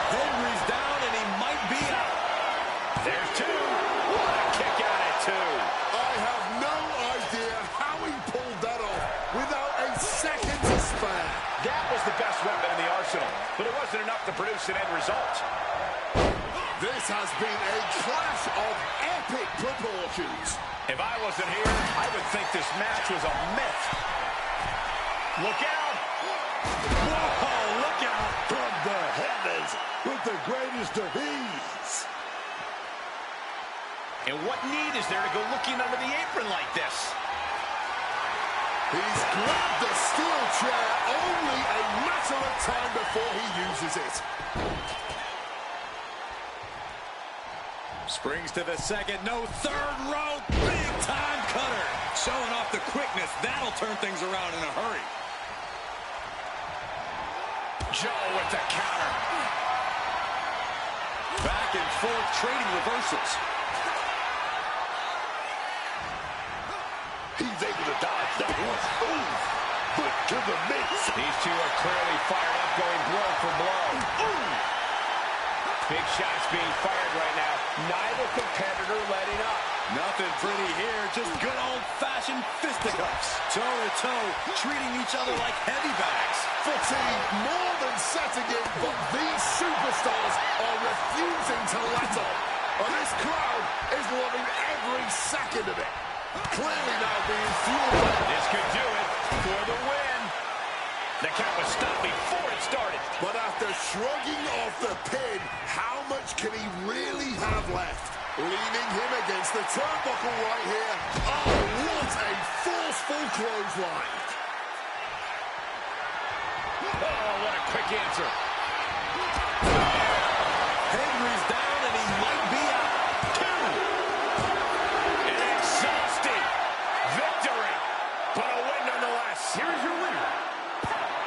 Henry's down, and he might be out. There's 2. What a kick out at 2. I have no idea how he pulled that off without a second to spare. That was the best weapon in the arsenal, but it wasn't enough to produce an end result. This has been a clash of epic proportions. If I wasn't here, I would think this match was a myth. Look out! Whoa, look out from the heavens with the greatest of ease. And what need is there to go looking under the apron like this? He's grabbed the steel chair, only a matter of time before he uses it. Springs to the second, no third rope, big time cutter. Showing off the quickness, that'll turn things around in a hurry. Joe with the counter. Back and forth, trading reversals. He's able to dodge that one. Ooh, but to the mix. These two are clearly fired up, going blow for blow. Ooh. Big shots being fired right now. Neither competitor letting up. Nothing pretty here, just good old-fashioned fisticuffs. Toe-to-toe, treating each other like heavy bags. Fatigue more than setting in, but these superstars are refusing to let up. And this crowd is loving every second of it. Clearly now being fueled by... This could do it for the win. The count was stopped before it started. But after shrugging off the pin, how much can he really have left? Leaning him against the turnbuckle right here. Oh, what a forceful clothesline. Oh, what a quick answer. Henry's down and he might be out. Two. An exhausting victory, but a win nonetheless. Here is your winner.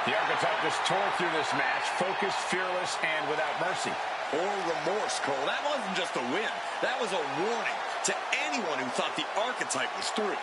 The Archetype just tore through this match, focused, fearless, and without mercy. Or remorse, Cole. That wasn't just a win. That was a warning to anyone who thought the Archetype was through.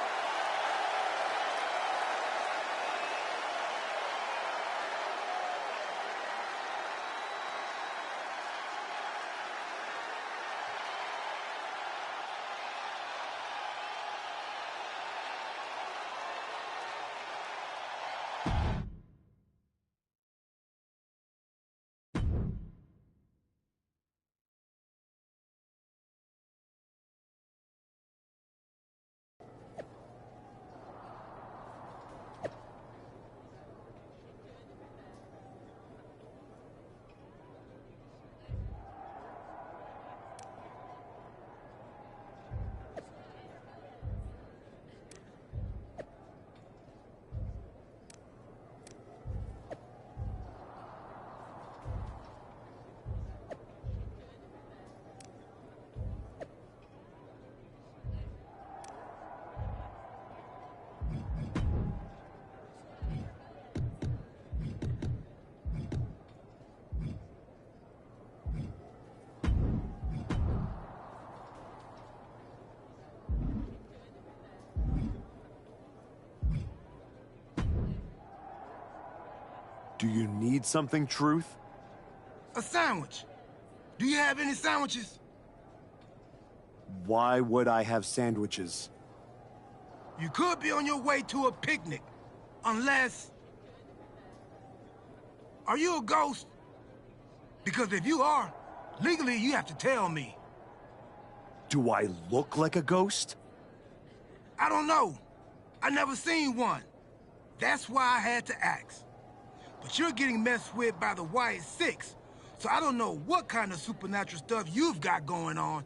Do you need something, Truth? A sandwich. Do you have any sandwiches? Why would I have sandwiches? You could be on your way to a picnic, unless... Are you a ghost? Because if you are, legally you have to tell me. Do I look like a ghost? I don't know. I never seen one. That's why I had to ask. But you're getting messed with by the Wyatt Six, so I don't know what kind of supernatural stuff you've got going on.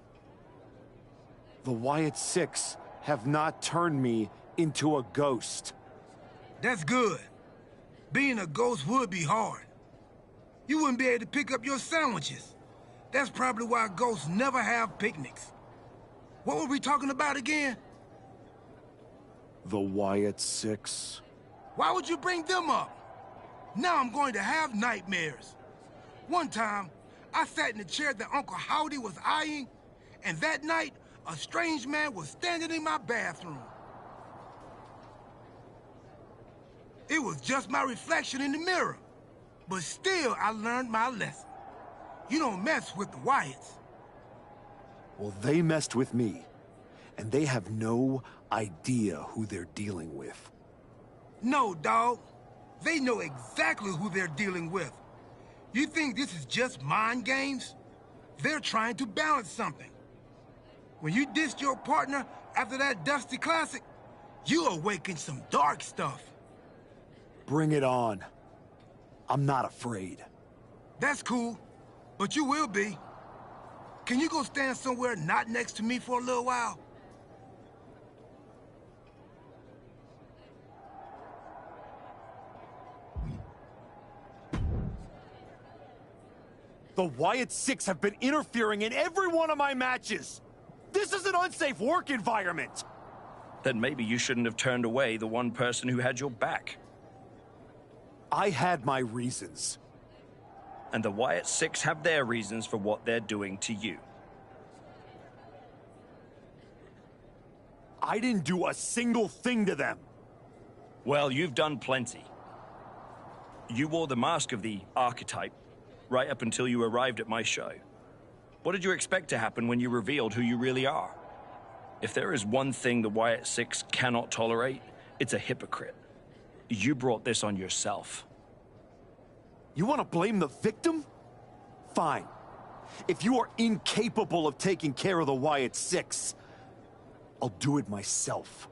The Wyatt Six have not turned me into a ghost. That's good. Being a ghost would be hard. You wouldn't be able to pick up your sandwiches. That's probably why ghosts never have picnics. What were we talking about again? The Wyatt Six. Why would you bring them up? Now I'm going to have nightmares. One time, I sat in the chair that Uncle Howdy was eyeing, and that night, a strange man was standing in my bathroom. It was just my reflection in the mirror. But still, I learned my lesson. You don't mess with the Wyatts. Well, they messed with me, and they have no idea who they're dealing with. No, dog. They know exactly who they're dealing with. You think this is just mind games? They're trying to balance something. When you dissed your partner after that Dusty Classic, you awakened some dark stuff. Bring it on. I'm not afraid. That's cool, but you will be. Can you go stand somewhere not next to me for a little while? The Wyatt Six have been interfering in every one of my matches! This is an unsafe work environment! Then maybe you shouldn't have turned away the one person who had your back. I had my reasons. And the Wyatt Six have their reasons for what they're doing to you. I didn't do a single thing to them. Well, you've done plenty. You wore the mask of the archetype right up until you arrived at my show. What did you expect to happen when you revealed who you really are? If there is one thing the Wyatt Six cannot tolerate, it's a hypocrite. You brought this on yourself. You want to blame the victim? Fine. If you are incapable of taking care of the Wyatt Six, I'll do it myself.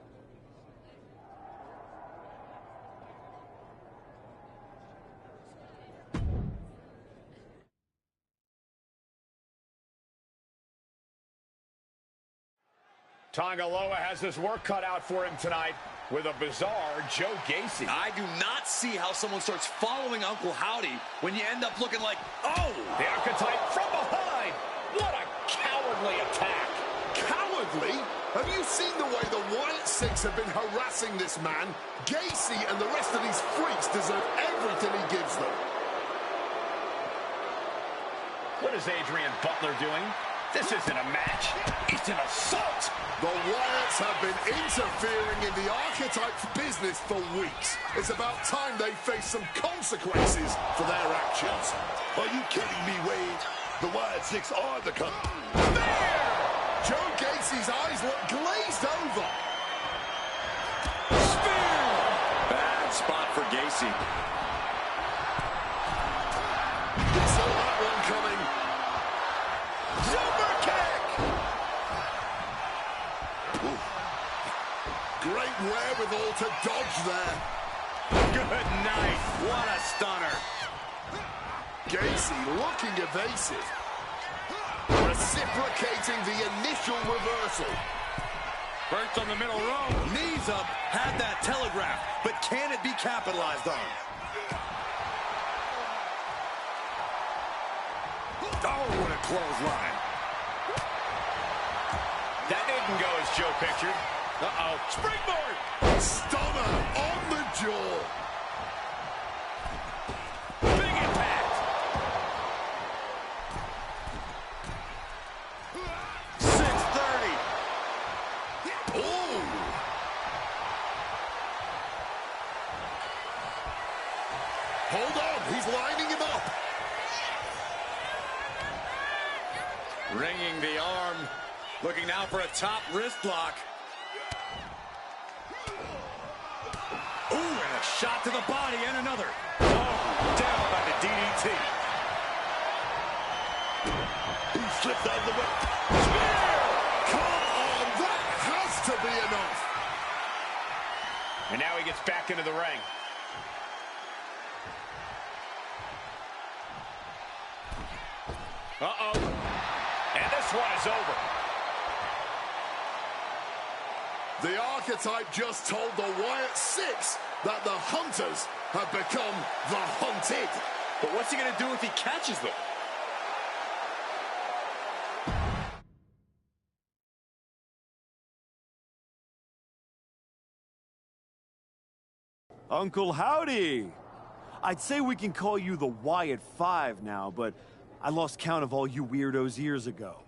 Tongaloa has his work cut out for him tonight with a bizarre Joe Gacy. I do not see how someone starts following Uncle Howdy when you end up looking like, oh! The archetype from behind. What a cowardly attack. Cowardly? Have you seen the way the Wyatt Six have been harassing this man? Gacy and the rest of these freaks deserve everything he gives them. What is Adrian Butler doing? This isn't a match. It's an assault. The Wyatts have been interfering in the archetype's business for weeks. It's about time they face some consequences for their actions. Are you kidding me, Wade? The Wyatt Six are the There! Joe Gacy's eyes look glazed over. Spear! Bad spot for Gacy. He saw that one coming. Super kick! Ooh. Great wherewithal to dodge there. Good night. What a stunner. Gacy looking evasive. Reciprocating the initial reversal. Burnt on the middle row. Knees up. Had that telegraph. But can it be capitalized on? Oh, what a clothesline. That didn't go as Joe pictured. Uh-oh. Springboard! Stunner on the jaw. Big impact. 630. Oh! Hold on, he's lining him up. Ringing the arm. Looking now for a top wrist lock. Ooh, and a shot to the body and another. Oh, down by the DDT. He slipped out of the way. Spear! Come on, that has to be enough. And now he gets back into the ring. Uh-oh. And this one is over. The archetype just told the Wyatt Six that the hunters have become the hunted. But what's he going to do if he catches them? Uncle Howdy! I'd say we can call you the Wyatt Five now, but I lost count of all you weirdos years ago.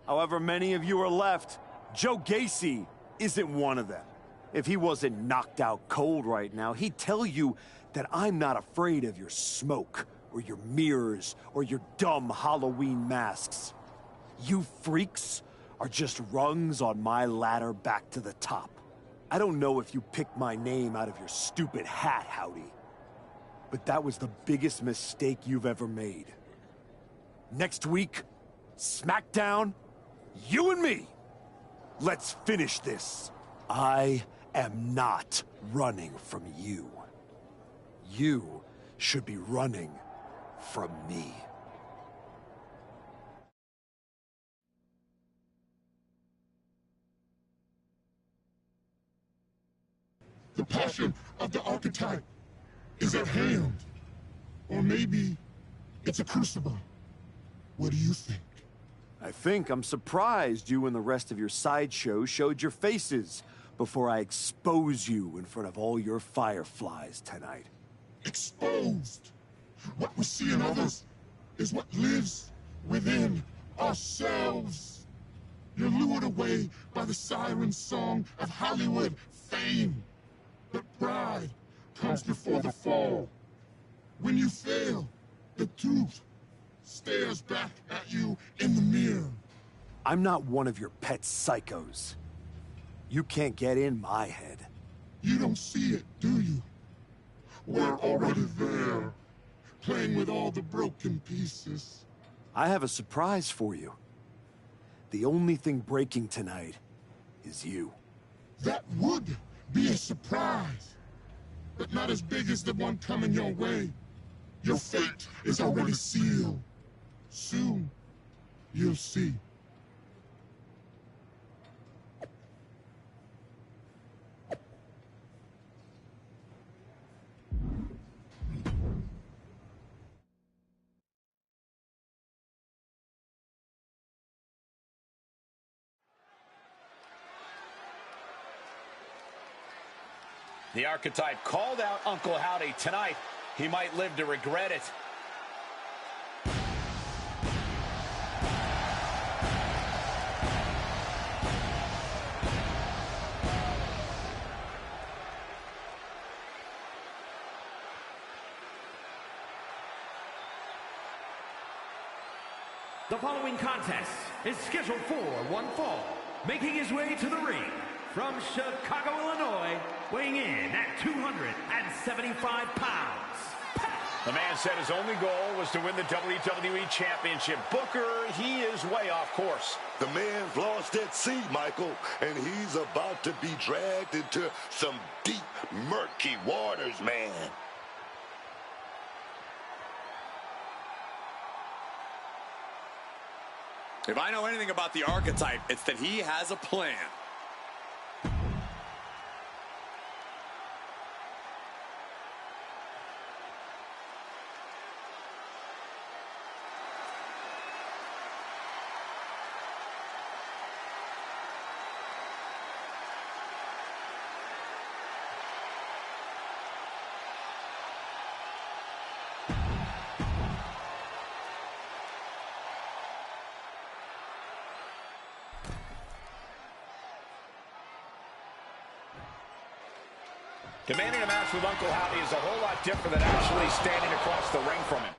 However many of you are left, Joe Gacy isn't one of them. If he wasn't knocked out cold right now, he'd tell you that I'm not afraid of your smoke, or your mirrors, or your dumb Halloween masks. You freaks are just rungs on my ladder back to the top. I don't know if you picked my name out of your stupid hat, Howdy, but that was the biggest mistake you've ever made. Next week, SmackDown, you and me. Let's finish this. I am not running from you. You should be running from me. The passion of the archetype is at hand. Or maybe It's a crucible. What do you think? I think I'm surprised you and the rest of your sideshow showed your faces before I expose you in front of all your fireflies tonight. Exposed. What we see in others is what lives within ourselves. You're lured away by the siren song of Hollywood fame. But pride comes before the fall. When you fail, the truth stares back at you in the mirror. I'm not one of your pet psychos. You can't get in my head. You don't see it, do you? We're already there, playing with all the broken pieces. I have a surprise for you. The only thing breaking tonight is you. That would be a surprise, but not as big as the one coming your way. Your fate is already sealed. Soon, you'll see. The Archetype called out Uncle Howdy tonight. He might live to regret it. The following contest is scheduled for one fall. Making his way to the ring from Chicago, Illinois, weighing in at 275 pounds. The man said his only goal was to win the WWE Championship. Booker, he is way off course. The man's lost at sea, Michael, and he's about to be dragged into some deep, murky waters, man. If I know anything about the Archetype, it's that he has a plan. Demanding a match with Uncle Howdy is a whole lot different than actually standing across the ring from him.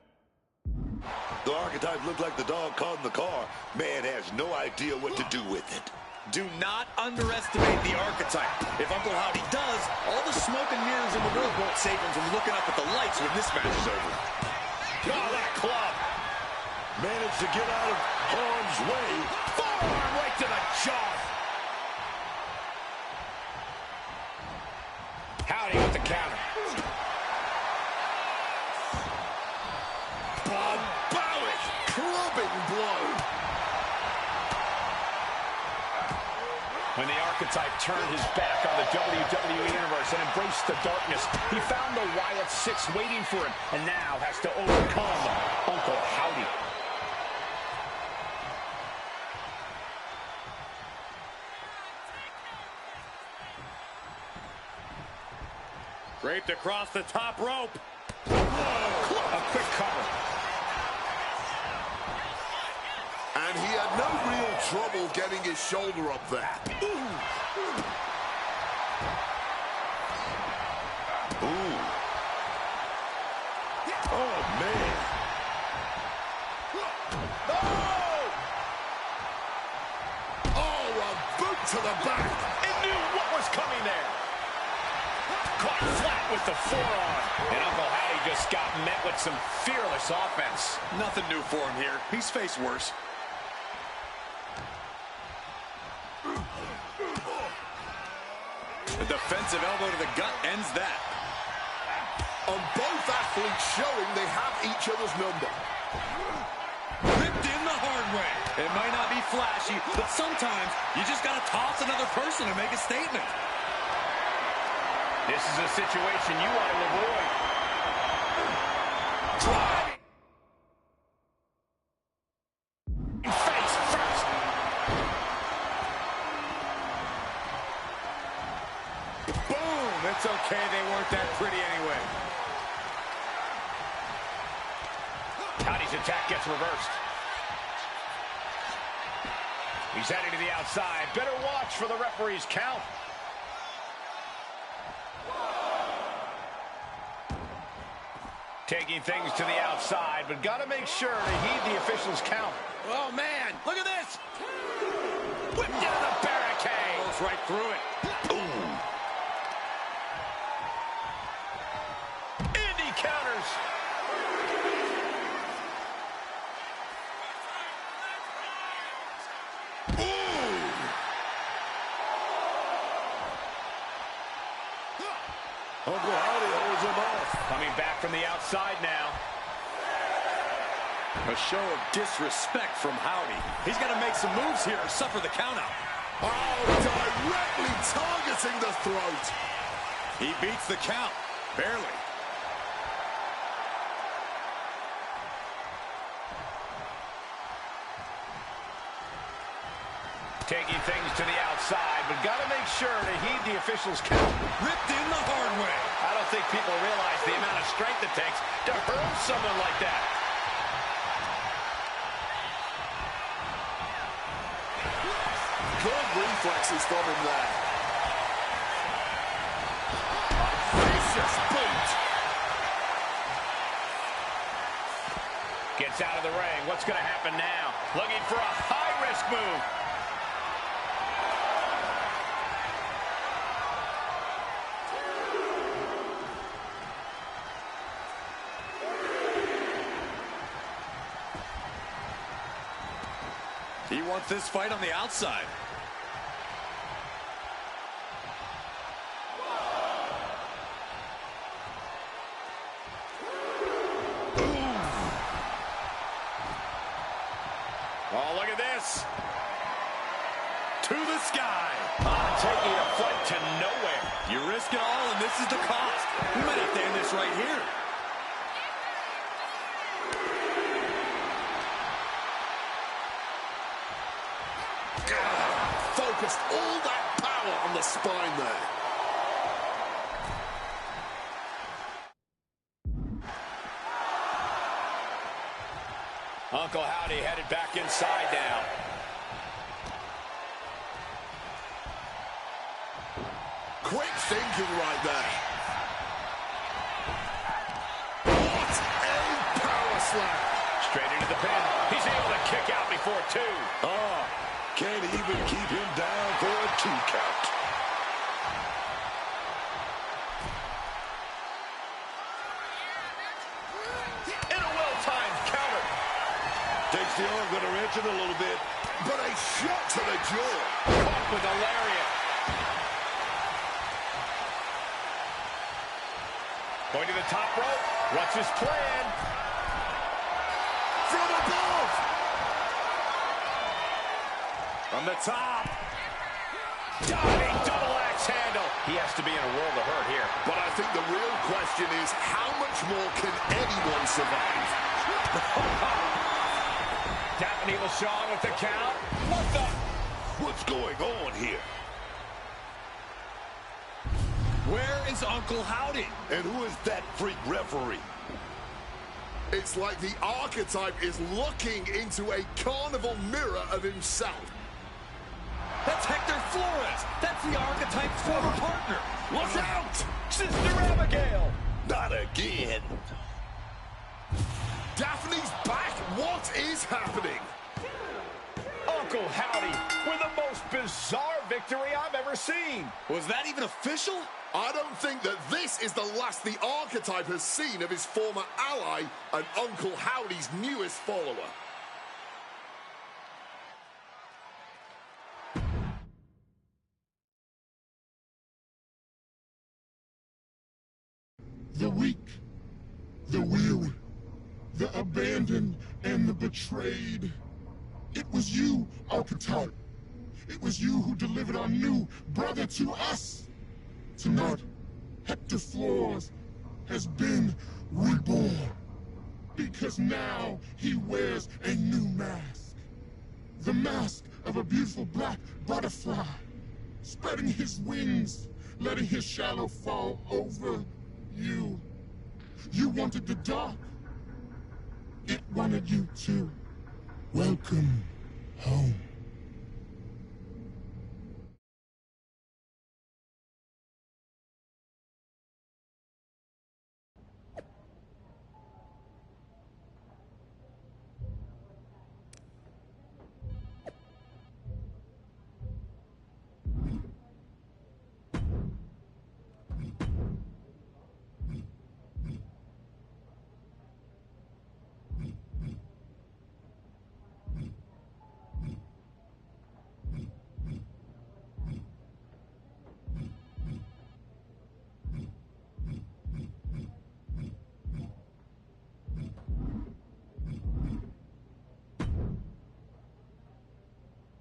The Archetype looked like the dog caught in the car. Man has no idea what to do with it. Do not underestimate the Archetype. If Uncle Howdy does, all the smoke and mirrors in the world won't save him from looking up at the lights when this match is over. Oh, that club! Managed to get out of harm's way. Forearm right to the jaw! Howdy with the counter. Barbaric, clubbing blow. When the Archetype turned his back on the WWE Universe and embraced the darkness, he found the Wyatt Six waiting for him, and now has to overcome Uncle Howdy. Draped across the top rope. A quick cover. And he had no real trouble getting his shoulder up there. Ooh. Oh, man. Oh, a boot to the back. It knew what was coming there. Caught flat with the forearm. And Uncle Howdy just got met with some fearless offense. Nothing new for him here. He's faced worse. A defensive elbow to the gut ends that. And both athletes showing they have each other's number. Ripped in the hard way. It might not be flashy, but sometimes you just got to toss another person to make a statement. This is a situation you want to avoid. Driving. Okay, they weren't that pretty anyway. Howdy's attack gets reversed. He's heading to the outside. Better watch for the referee's count. Taking things to the outside, but got to make sure to heed the official's count. Oh, man, look at this. Whipped into the barricade. Goes right through it. Boom. And he counters. Uncle Howdy holds him off. Coming back from the outside now. A show of disrespect from Howdy. He's got to make some moves here or suffer the countout. Oh, directly targeting the throat. He beats the count. Barely. Taking things to the outside, but got to make sure to heed the official's count. Ripped in the hard way. I don't think people realize the amount of strength it takes to hurl someone like that. Good reflexes from him there. Vicious boot. Gets out of the ring. What's going to happen now? Looking for a high-risk move. He wants this fight on the outside. Oh, look at this. To the sky. Taking a fight to nowhere. You risk it all, and this is the cost. We might have to end this right here. Focused all that power on the spine there. Uncle Howdy headed back inside now. Quick thinking right there. What a power slam. Straight into the pin. He's able to kick out before two. Oh, can't even keep him down for a 2 count. In a well-timed counter. Takes the arm, gonna wrench it a little bit. But a shot to the jaw. Caught with a lariat. Going to the top rope. What's his plan? From above. From the top. Diving double axe handle. He has to be in a world of hurt here. But I think the real question is, how much more can anyone survive? Daphne LaShawn with the count. What the? What's going on here? Where is Uncle Howdy? And who is that freak referee? It's like the archetype is looking into a carnival mirror of himself. That's Hector Flores. That's the archetype's former partner. Look out! Sister Abigail. Not again. Daphne's back. What is happening? Uncle Howdy with the most bizarre victory I've ever seen. Was that even official? I don't think that this is the last the archetype has seen of his former ally and Uncle Howdy's newest follower. The weak, the weary, the abandoned, and the betrayed. It was you, archetype. It was you who delivered our new brother to us. Tonight, Hector Flores has been reborn. Because now he wears a new mask. The mask of a beautiful black butterfly, spreading his wings letting his shadow fall over you. You wanted the dark. It wanted you too. Welcome home.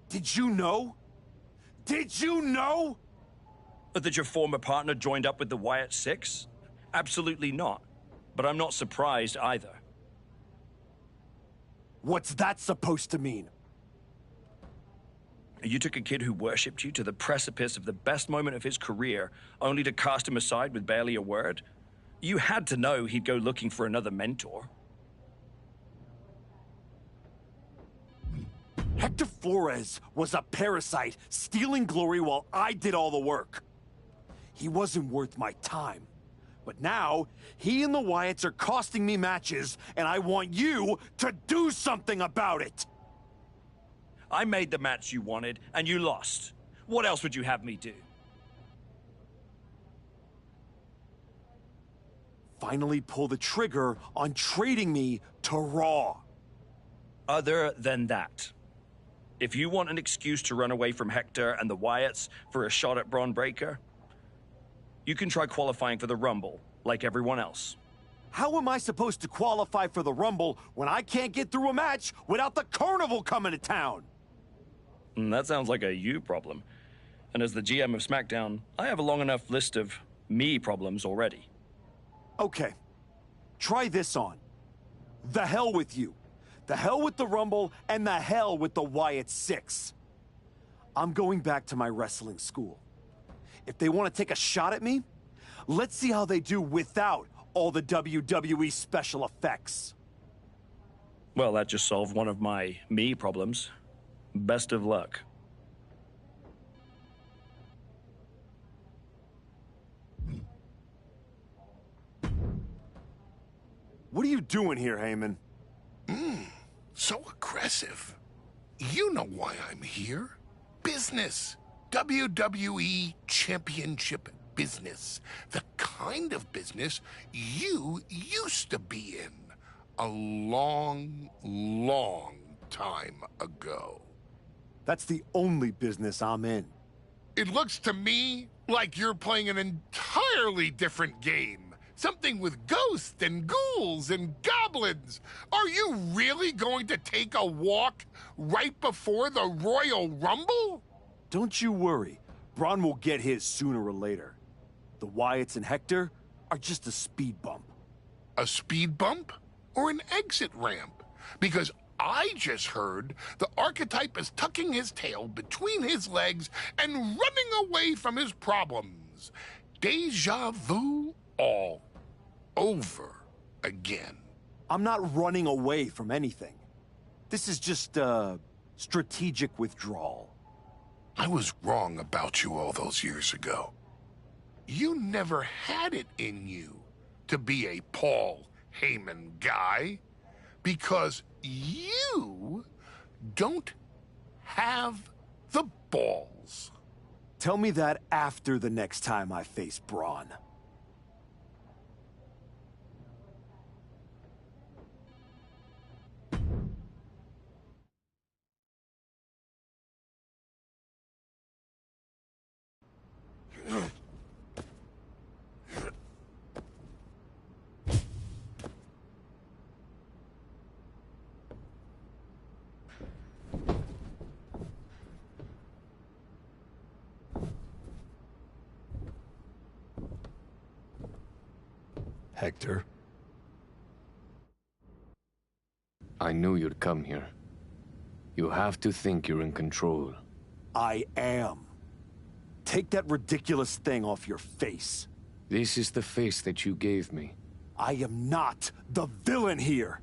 Did you know? Did you know? That your former partner joined up with the Wyatt Six? Absolutely not. But I'm not surprised either. What's that supposed to mean? You took a kid who worshipped you to the precipice of the best moment of his career, only to cast him aside with barely a word? You had to know he'd go looking for another mentor. Hector Flores was a parasite, stealing glory while I did all the work. He wasn't worth my time. But now, he and the Wyatts are costing me matches, and I want you to do something about it! I made the match you wanted, and you lost. What else would you have me do? Finally pull the trigger on trading me to Raw. Other than that. If you want an excuse to run away from Hector and the Wyatts for a shot at Braun Breaker, you can try qualifying for the Rumble, like everyone else. How am I supposed to qualify for the Rumble when I can't get through a match without the Carnival coming to town? That sounds like a you problem. And as the GM of SmackDown, I have a long enough list of me problems already. Okay. Try this on. The hell with you. The hell with the Rumble, and the hell with the Wyatt Six. I'm going back to my wrestling school. If they want to take a shot at me, let's see how they do without all the WWE special effects. Well, that just solved one of my me problems. Best of luck. What are you doing here, Heyman? So aggressive. You know why I'm here. Business. WWE Championship business. The kind of business you used to be in a long, long time ago. That's the only business I'm in. It looks to me like you're playing an entirely different game. Something with ghosts and ghouls and goblins. Are you really going to take a walk right before the Royal Rumble? Don't you worry. Braun will get his sooner or later. The Wyatts and Hector are just a speed bump. A speed bump or an exit ramp? Because I just heard the archetype is tucking his tail between his legs and running away from his problems. Deja vu all over again. I'm not running away from anything. This is just strategic withdrawal. I was wrong about you all those years ago. You never had it in you to be a Paul Heyman guy because you don't have the balls. Tell me that after the next time I face Braun. Hector? I knew you'd come here. You have to think you're in control. I am. Take that ridiculous thing off your face. This is the face that you gave me. I am not the villain here.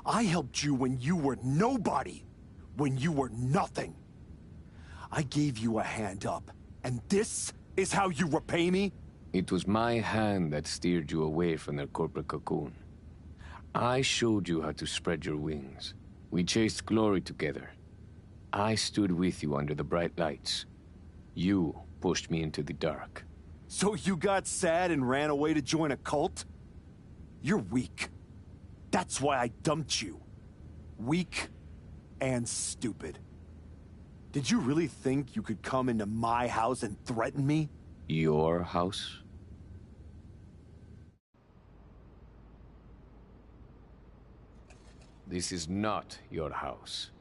I helped you when you were nobody, when you were nothing. I gave you a hand up, and this is how you repay me? It was my hand that steered you away from their corporate cocoon. I showed you how to spread your wings. We chased glory together. I stood with you under the bright lights. You pushed me into the dark. So you got sad and ran away to join a cult? You're weak. That's why I dumped you. Weak and stupid. Did you really think you could come into my house and threaten me? Your house? This is not your house.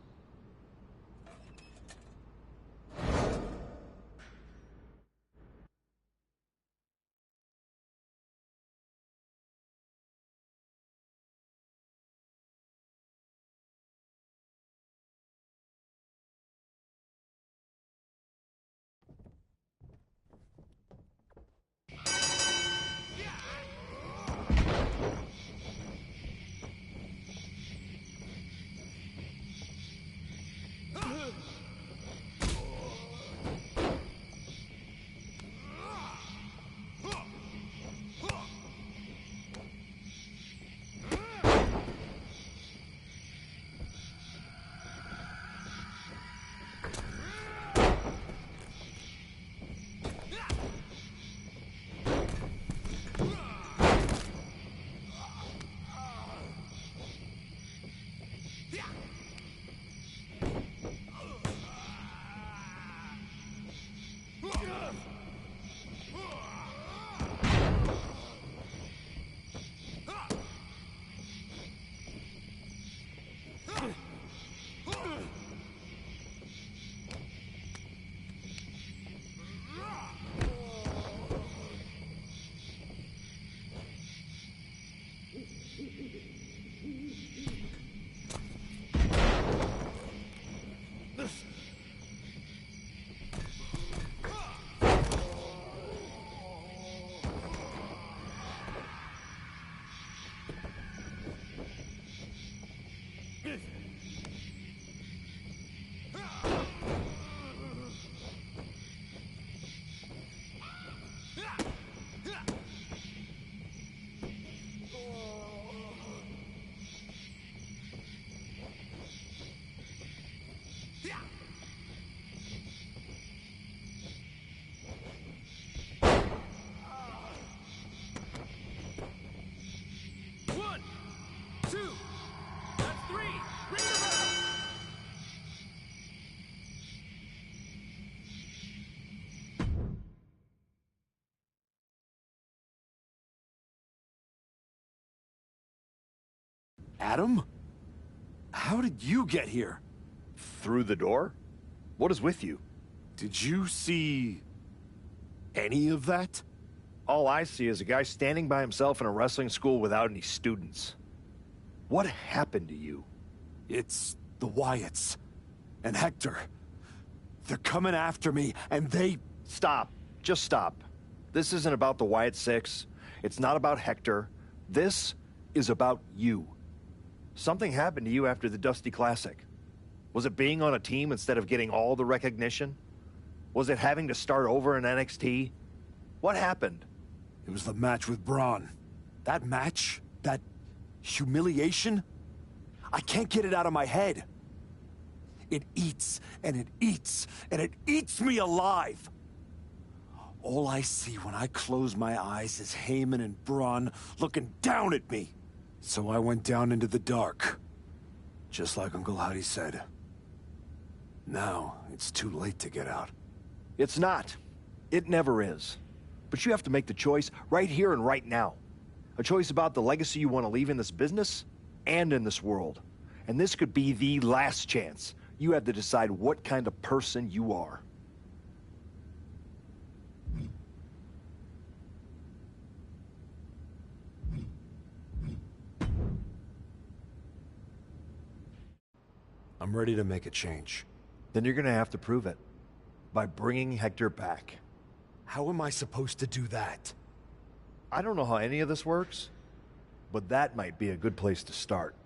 Adam? How did you get here? Through the door? What is with you? Did you see any of that? All I see is a guy standing by himself in a wrestling school without any students. What happened to you? It's the Wyatts. And Hector. They're coming after me, and they... Stop. Just stop. This isn't about the Wyatt Six. It's not about Hector. This is about you. Something happened to you after the Dusty Classic. Was it being on a team instead of getting all the recognition? Was it having to start over in NXT? What happened? It was the match with Braun. That match? That humiliation? I can't get it out of my head. It eats, and it eats, and it eats me alive. All I see when I close my eyes is Heyman and Braun looking down at me. So I went down into the dark, just like Uncle Howdy said. Now, it's too late to get out. It's not. It never is. But you have to make the choice right here and right now. A choice about the legacy you want to leave in this business and in this world. And this could be the last chance. You have to decide what kind of person you are. I'm ready to make a change. Then you're gonna have to prove it. by bringing Hector back. How am I supposed to do that? I don't know how any of this works, but that might be a good place to start.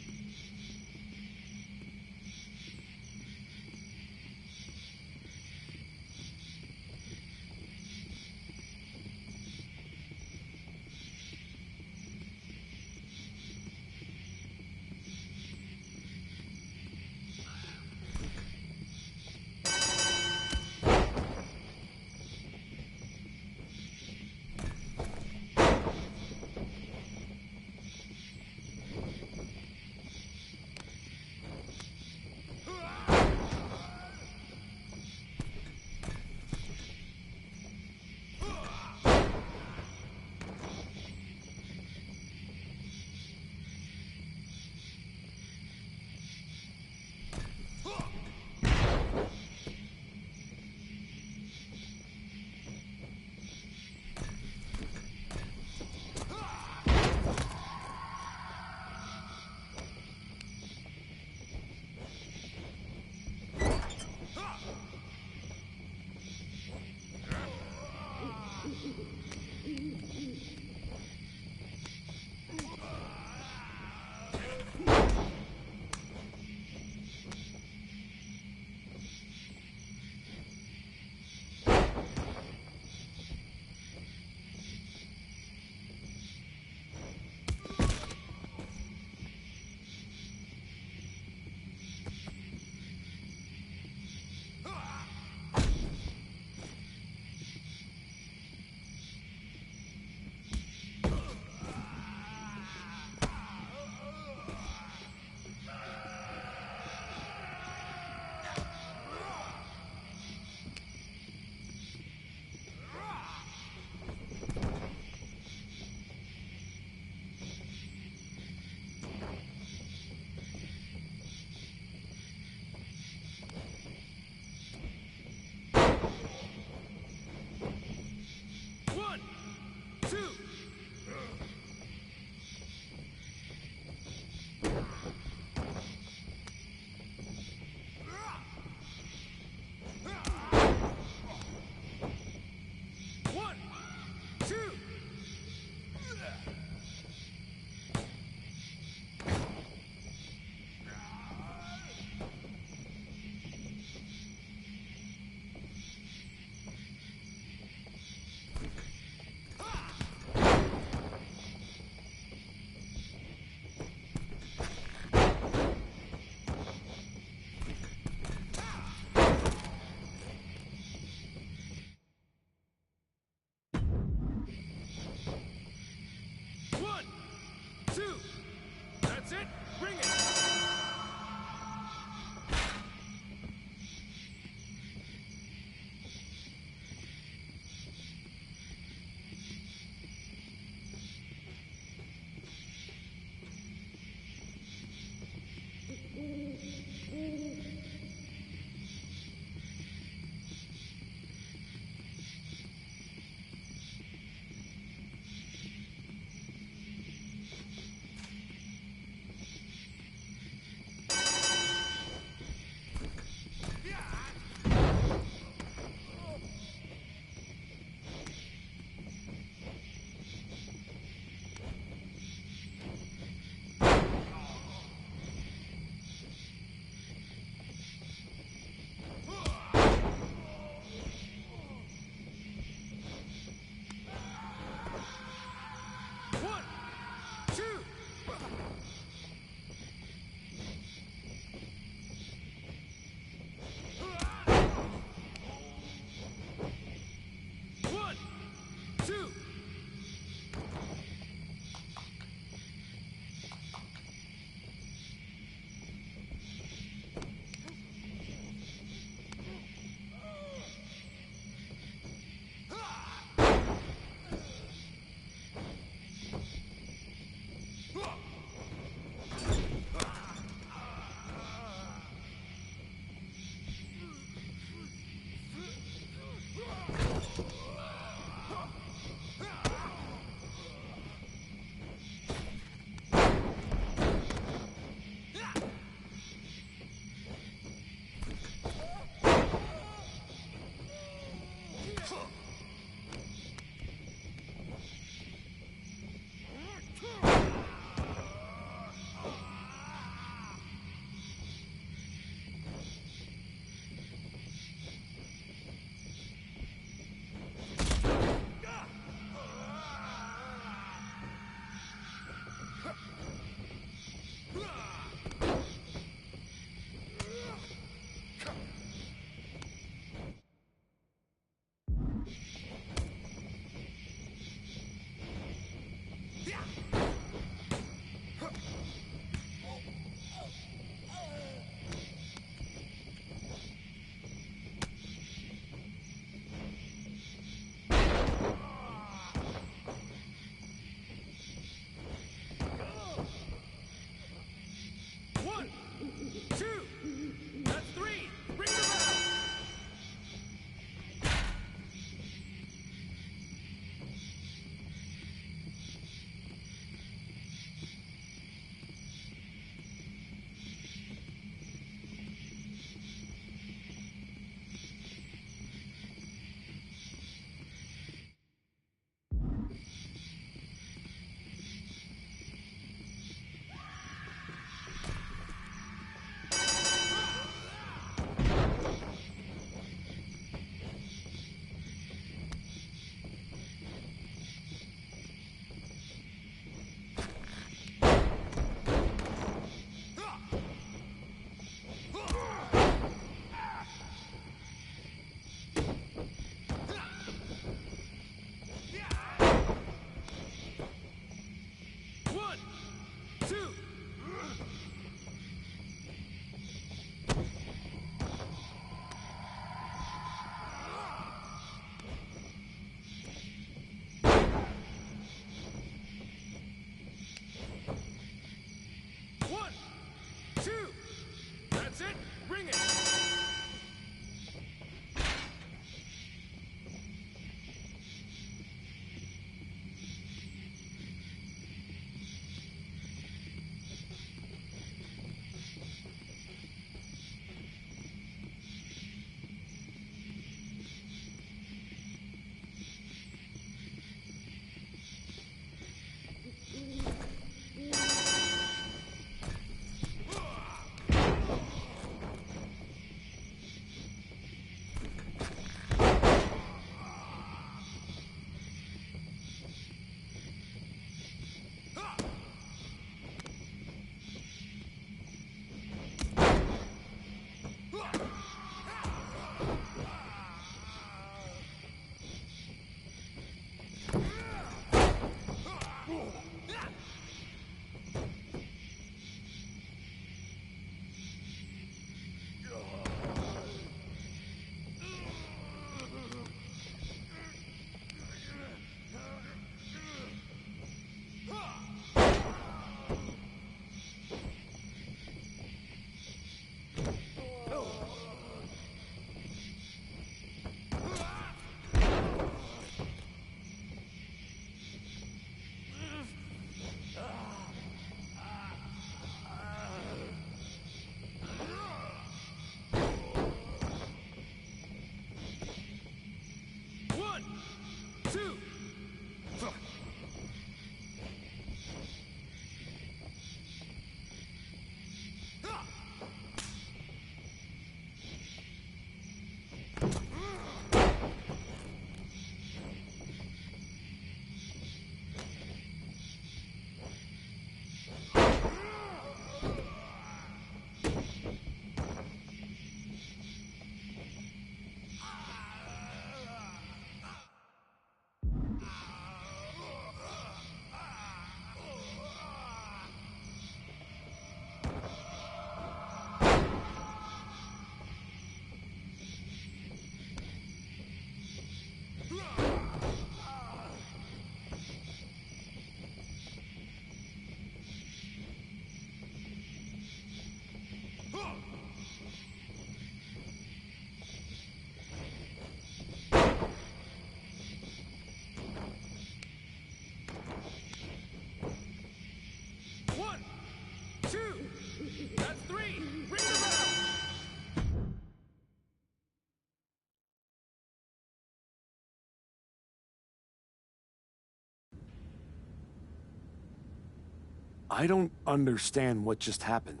I don't understand what just happened.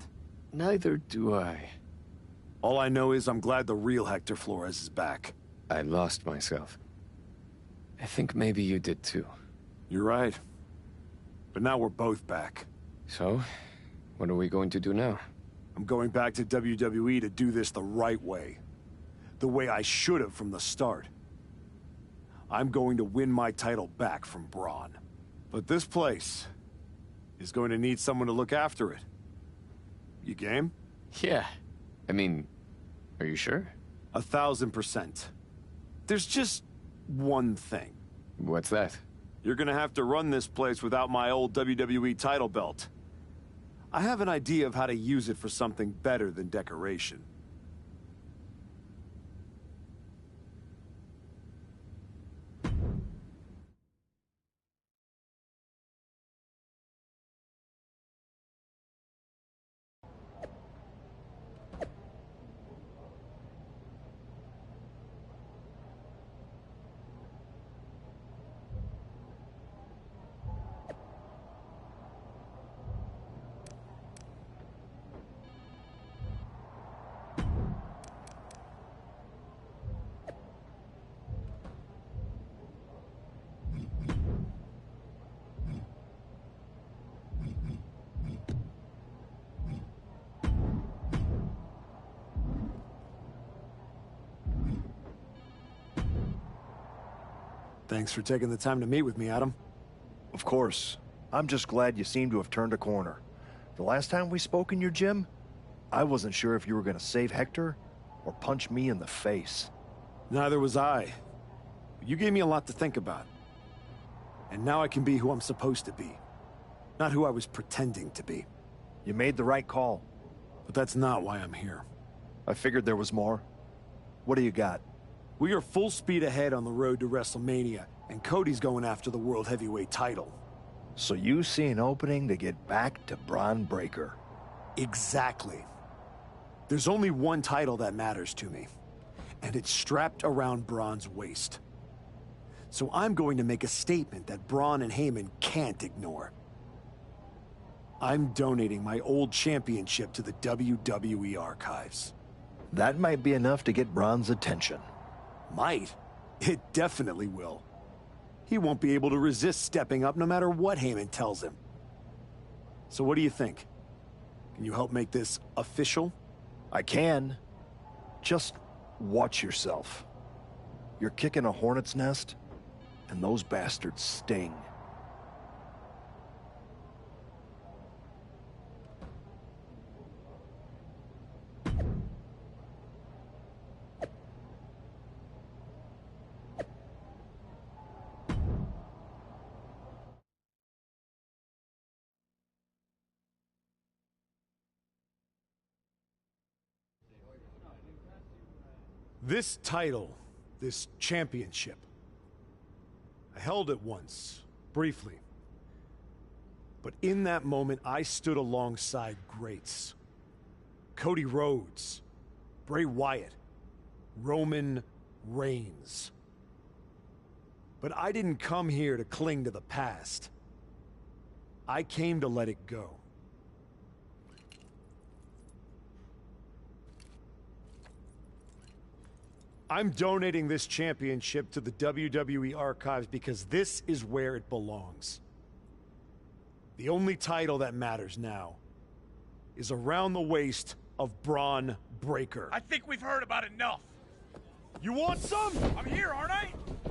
Neither do I. All I know is I'm glad the real Hector Flores is back. I lost myself. I think maybe you did too. You're right. But now we're both back. So, what are we going to do now? I'm going back to WWE to do this the right way. The way I should have from the start. I'm going to win my title back from Braun. But this place is going to need someone to look after it. You game? Yeah. I mean, are you sure? 1000%. There's just one thing. What's that? You're gonna have to run this place without my old WWE title belt. I have an idea of how to use it for something better than decoration. Thanks for taking the time to meet with me, Adam. Of course. I'm just glad you seem to have turned a corner. The last time we spoke in your gym, I wasn't sure if you were gonna save Hector or punch me in the face. Neither was I. You gave me a lot to think about. And now I can be who I'm supposed to be. Not who I was pretending to be. You made the right call. But that's not why I'm here. I figured there was more. What do you got? We are full speed ahead on the road to WrestleMania, and Cody's going after the World Heavyweight title. So you see an opening to get back to Braun Breaker. Exactly. There's only one title that matters to me, and it's strapped around Braun's waist. So I'm going to make a statement that Braun and Heyman can't ignore. I'm donating my old championship to the WWE archives. That might be enough to get Braun's attention. Might. It definitely will. He won't be able to resist stepping up no matter what Heyman tells him. So what do you think? Can you help make this official? I can. Just watch yourself. You're kicking a hornet's nest, and those bastards sting. This title, this championship, I held it once, briefly. But in that moment, I stood alongside greats. Cody Rhodes, Bray Wyatt, Roman Reigns. But I didn't come here to cling to the past. I came to let it go. I'm donating this championship to the WWE archives because this is where it belongs. The only title that matters now is around the waist of Braun Breaker. I think we've heard about enough. You want some? I'm here, aren't I?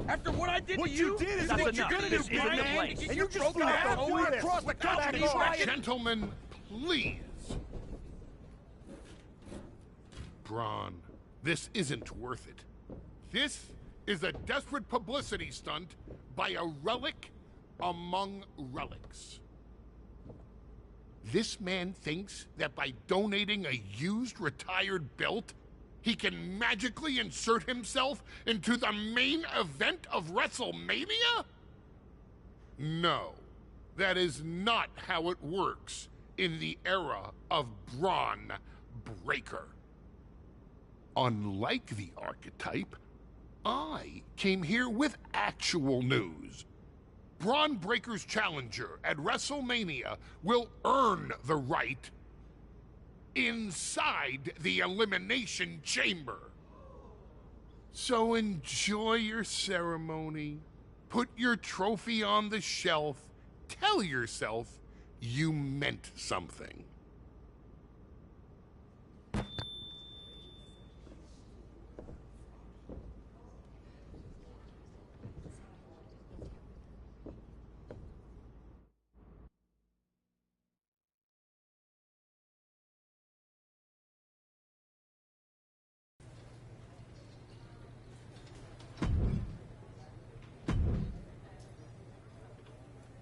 After what I did What to you? you did is what what you're you're gonna gonna do, do, Brian, man. to get And your you just broken threw ass out over this. across the Without country, me, Brian. Gentlemen, please. Braun, this isn't worth it. This is a desperate publicity stunt by a relic among relics. This man thinks that by donating a used retired belt, he can magically insert himself into the main event of WrestleMania? No, that is not how it works in the era of Braun Breaker. Unlike the archetype, I came here with actual news. Braun Breaker's challenger at WrestleMania will earn the right inside the Elimination Chamber. So enjoy your ceremony, put your trophy on the shelf, tell yourself you meant something.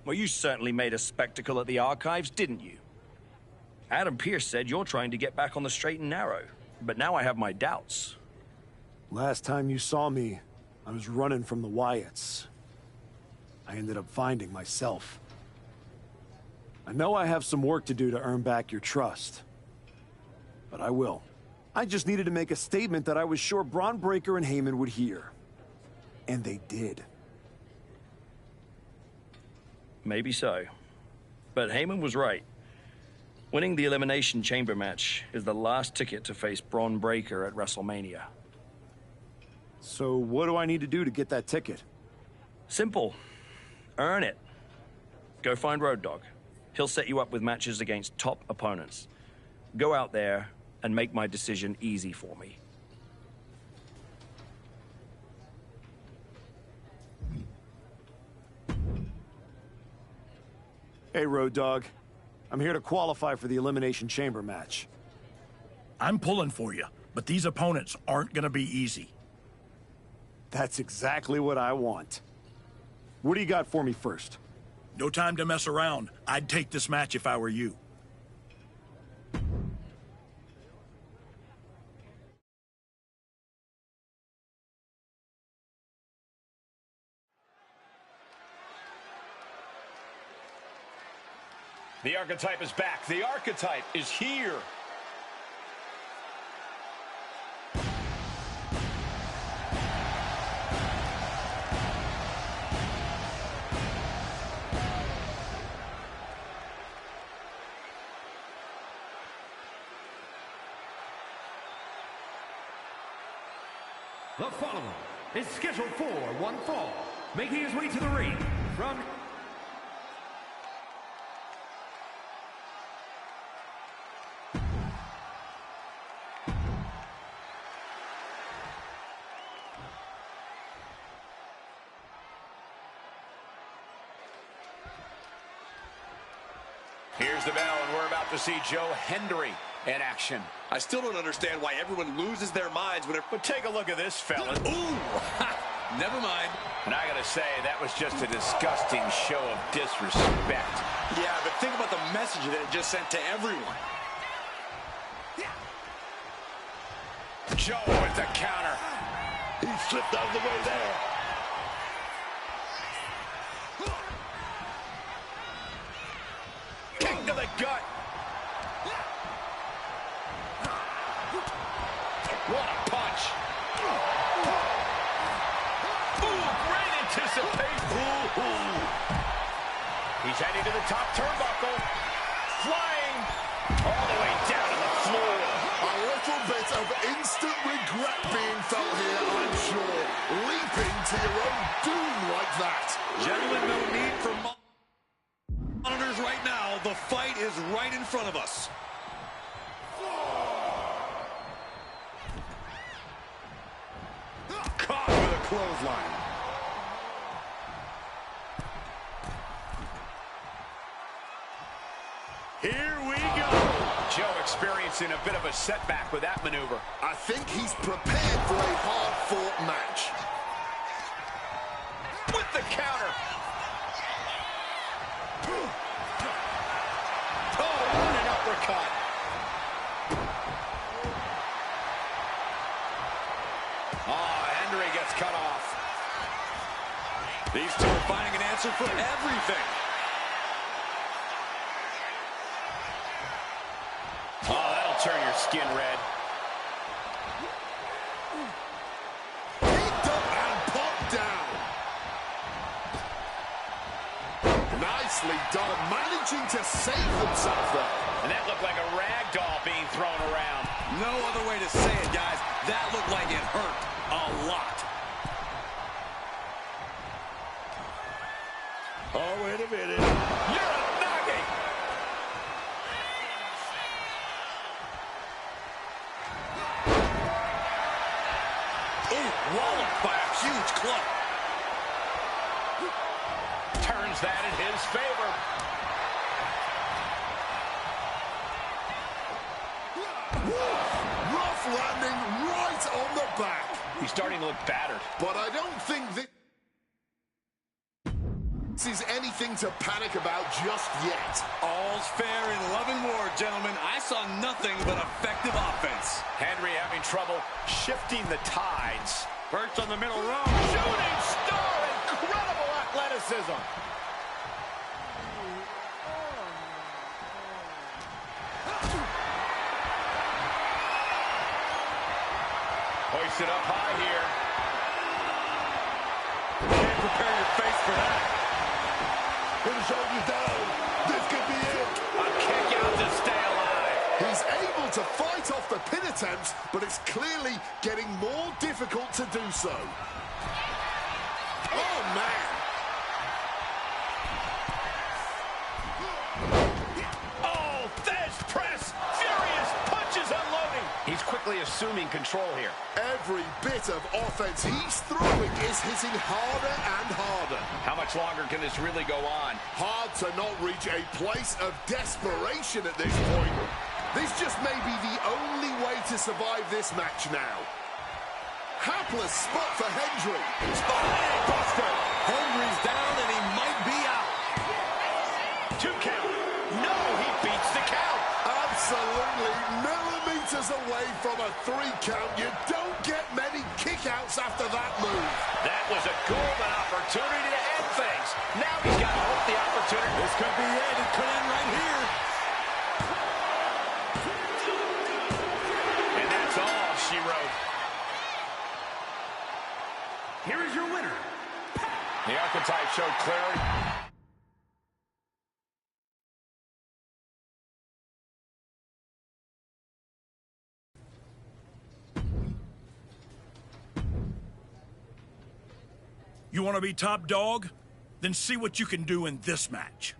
Well, you certainly made a spectacle at the archives, didn't you? Adam Pearce said you're trying to get back on the straight and narrow, but now I have my doubts. Last time you saw me, I was running from the Wyatts. I ended up finding myself. I know I have some work to do to earn back your trust, but I will. I just needed to make a statement that I was sure Braun Breaker and Heyman would hear. And they did. Maybe so. But Heyman was right. Winning the Elimination Chamber match is the last ticket to face Braun Breaker at WrestleMania. So what do I need to do to get that ticket? Simple. Earn it. Go find Road Dogg. He'll set you up with matches against top opponents. Go out there and make my decision easy for me. Hey, Road Dogg. I'm here to qualify for the Elimination Chamber match. I'm pulling for you, but these opponents aren't gonna be easy. That's exactly what I want. What do you got for me first? No time to mess around. I'd take this match if I were you. The Archetype is back. The Archetype is here. The following is scheduled for one fall, making his way to the ring from Here's the bell, and we're about to see Joe Hendry in action. I still don't understand why everyone loses their minds when it... But take a look at this, fellas. Ooh! Never mind. And I gotta say, that was just a disgusting show of disrespect. Yeah, but think about the message that it just sent to everyone. Joe with the counter. He slipped out of the way there. Kick to the gut. What a punch. Ooh, great anticipation. Ooh. He's heading to the top turnbuckle. Flying all the way down to the floor. A little bit of instant regret being felt here, I'm sure. Leaping to your own doom like that. Gentlemen, no need for monitors right now. The fight is right in front of us. Caught with a clothesline. Here we go. Joe experiencing a bit of a setback with that maneuver. I think he's prepared for a hard-fought match. With the counter. Oh, what an uppercut. Oh, Hendry gets cut off. These two are finding an answer for everything. Oh, that'll turn your skin red. Picked up and popped down. done, managing to save themselves there. And that looked like a rag doll being thrown around. No other way to say it, guys. That looked like it hurt a lot. Oh, wait a minute. You're a noggin. Ooh, walloped by a huge club. Turns that in his favor. Rough landing right on the back. He's starting to look battered. But I don't think this is anything to panic about just yet. All's fair in love and war, gentlemen. I saw nothing but effective offense. Henry having trouble shifting the tides. Perched on the middle row. Shooting star, incredible athleticism. Hoisted up high here. Can't prepare your face for that. Put the shoulders down. This could be it. A kick out to stay alive. He's able to fight off the pin attempts, but it's clearly getting more difficult to do so. Oh, man. Oh, Thesz press. Furious punches unloading. He's quickly assuming control here. Every bit of offense he's throwing is hitting harder and harder. How much longer can this really go on? Hard to not reach a place of desperation at this point. This just may be the only way to survive this match now. Hapless spot for Hendry. Spine buster. Hendry's down and he might be out. 2 count. No, he beats the count. Absolutely millimeters away from a 3 count. You don't get many kickouts after that move. That was a golden opportunity to end things. Now he's got to hope the opportunity. This could be it. It could end right here. And that's all she wrote. Here is your winner. The archetype showed clarity. You want to be top dog? Then see what you can do in this match.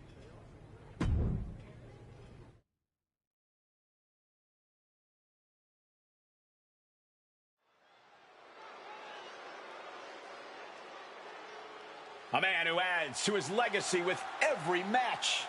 A man who adds to his legacy with every match.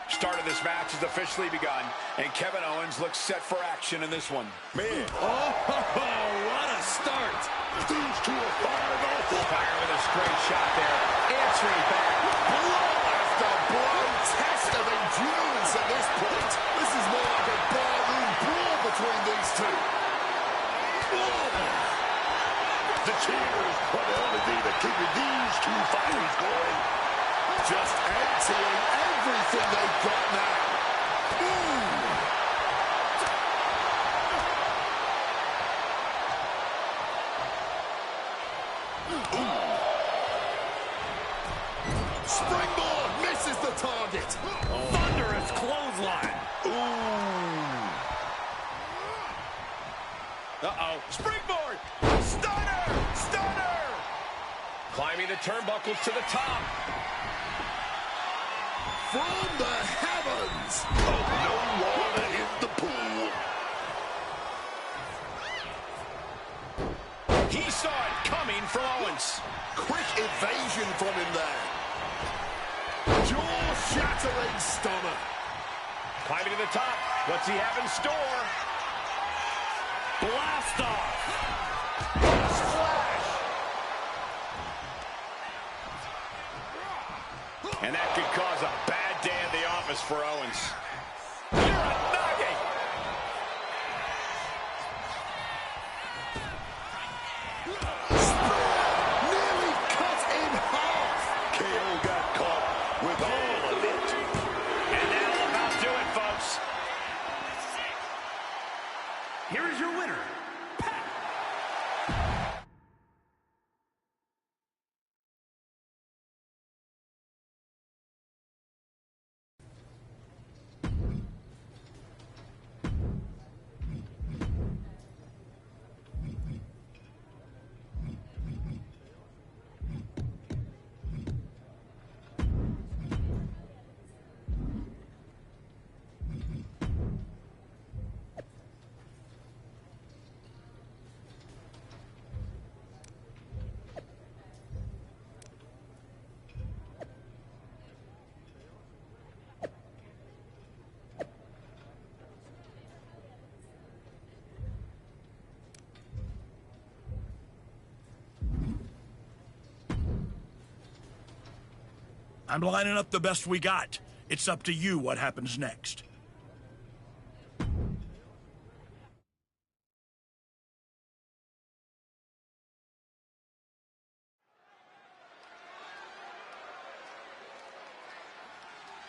Start of this match has officially begun, and Kevin Owens looks set for action in this one. Man. Oh, what a start. These two are firing off. Fire with a straight shot there. Answering back. Blow after blow. Test of endurance at this point. This is more like a barroom brawl between these two. The cheers are the only thing that keep these two fighters going. Just emptying everything they've got now. Springboard misses the target. Thunderous clothesline. Uh-oh. Springboard. Stunner. Stunner. Climbing the turnbuckles to the top. From the heavens. No water in the pool. He saw it coming from Owens. Quick evasion from him there. Jaw-shattering stunner. Climbing to the top. What's he have in store? Blast off. Splash. And that could cause a bad day at the office for Owens. Uranage. Nearly cut in half. KO got caught with all of it. And that'll about do it, folks. Here is your winner. I'm lining up the best we got. It's up to you what happens next.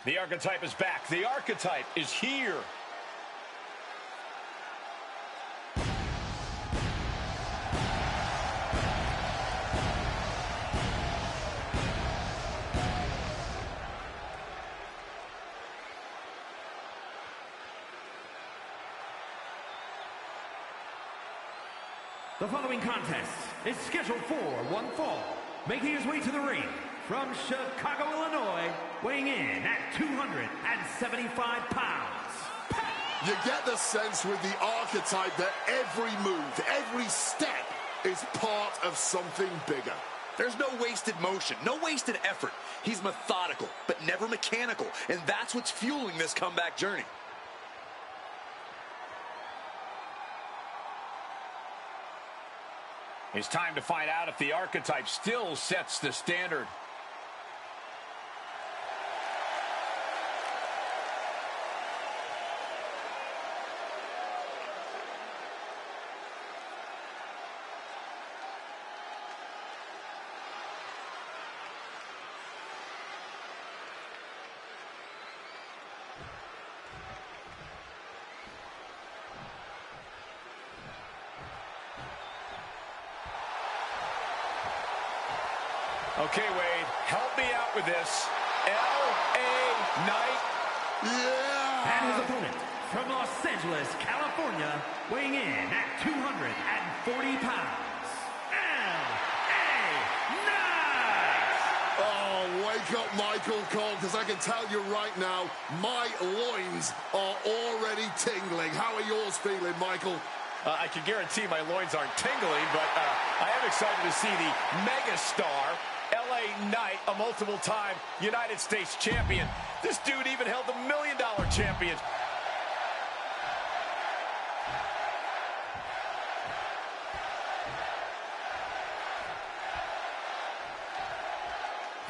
The Archetype is back. The Archetype is here. The following contest is scheduled for one fall. Making his way to the ring from Chicago, Illinois, weighing in at 275 pounds. You get the sense with the Archetype that every move, every step is part of something bigger. There's no wasted motion, no wasted effort. He's methodical, but never mechanical, and that's what's fueling this comeback journey. It's time to find out if the Archetype still sets the standard. Okay, Wade, help me out with this. L.A. Knight. Yeah! And his opponent from Los Angeles, California, weighing in at 240 pounds. L.A. Knight! Oh, wake up, Michael Cole, because I can tell you right now, my loins are already tingling. How are yours feeling, Michael? I can guarantee my loins aren't tingling, but I am excited to see the megastar L.A. Knight, a multiple-time United States champion. This dude even held the $1 Million champion.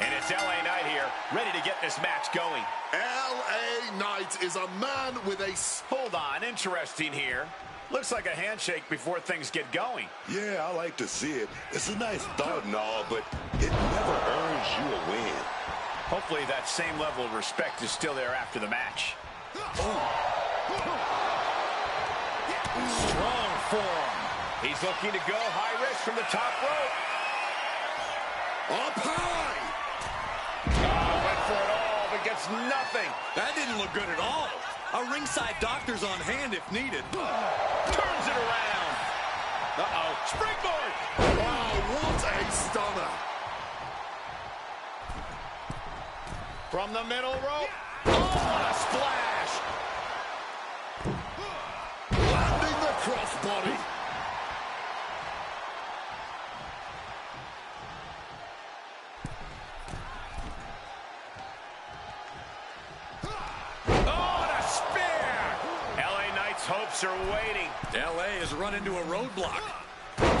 And it's L.A. Knight here, ready to get this match going. L.A. Knight is a man with a... Hold on, interesting here. Looks like a handshake before things get going. Yeah, I like to see it. It's a nice thought and all, but it never earns you a win. Hopefully that same level of respect is still there after the match. Strong forearm. He's looking to go high risk from the top rope. Up high! Went for it all, but gets nothing. That didn't look good at all. A ringside doctor's on hand if needed. Turns it around. Uh-oh. Springboard. Wow, what a stunner. From the middle rope. Oh, what a splash. Landing the crossbody. Hopes champs are waiting. LA has run into a roadblock. 630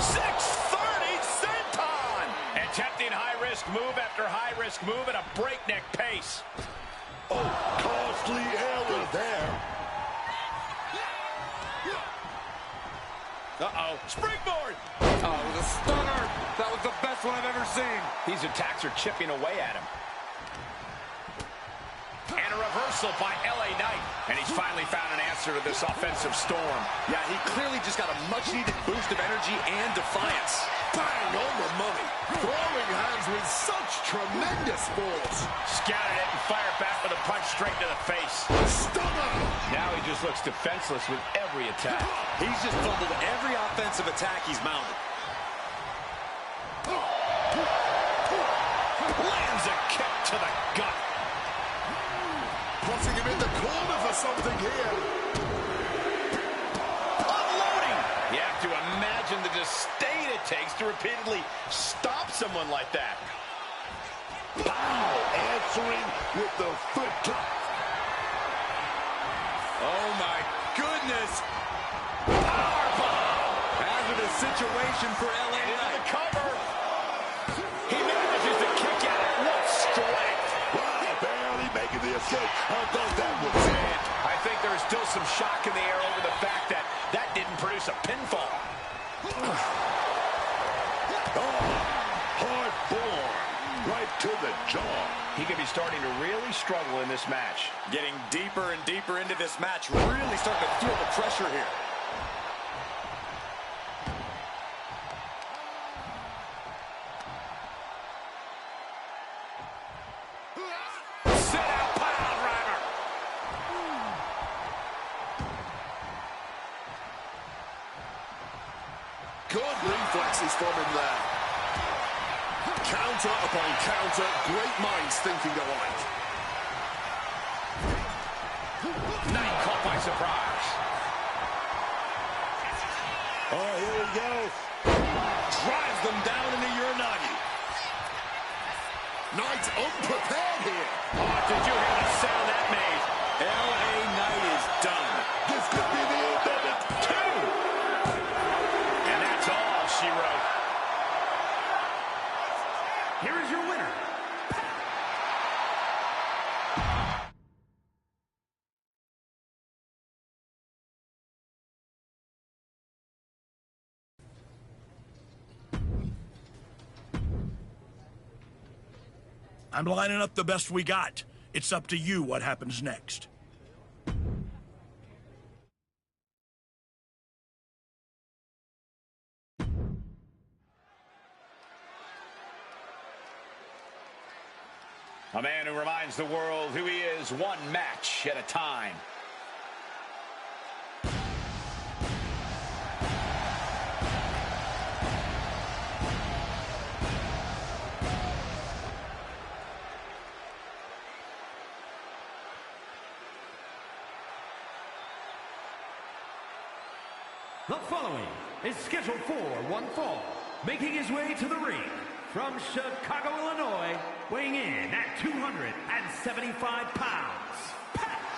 senton! Attempting high-risk move after high-risk move at a breakneck pace. Oh, costly error there. Uh-oh. Springboard! Oh, the stunner. That was the best one I've ever seen. These attacks are chipping away at him. And a reversal by LA Knight. And he's finally found an answer to this offensive storm. Yeah, he clearly just got a much-needed boost of energy and defiance. Bang on the money. Throwing hands with such tremendous force. Scouted it and fired back with a punch straight to the face. Stunner! Now he just looks defenseless with every attack. He's just fumbled every offensive attack he's mounted. Lands a kick to the gut. Putting him in the corner for something here. Unloading! You have to imagine the disdain it takes to repeatedly stop someone like that. Pow! Answering with the foot kick. Oh, my goodness. Powerbomb. Hazardous situation for LA Knight. The cover. He manages to kick at it. What strength. Wow, barely making the escape. I thought that was it. I think there is still some shock in the air over the fact that that didn't produce a pinfall. Oh, hard form. Right to the jaw. He could be starting to really struggle in this match. Getting deeper and deeper into this match. Really starting to feel the pressure here. Good reflexes from him there. Counter upon counter. Great minds thinking alike. Knight caught by surprise. Oh, here we go. Drives them down into Uranagi. Knight unprepared here. Oh, did you hear the sound that made? LA Knight is done. This could be the end of it. Two. And that's all she wrote. Here is your winner. I'm lining up the best we got. It's up to you what happens next. A man who reminds the world who he is one match at a time. The following is scheduled for one fall, making his way to the ring from Chicago, Illinois, weighing in at 275 pounds.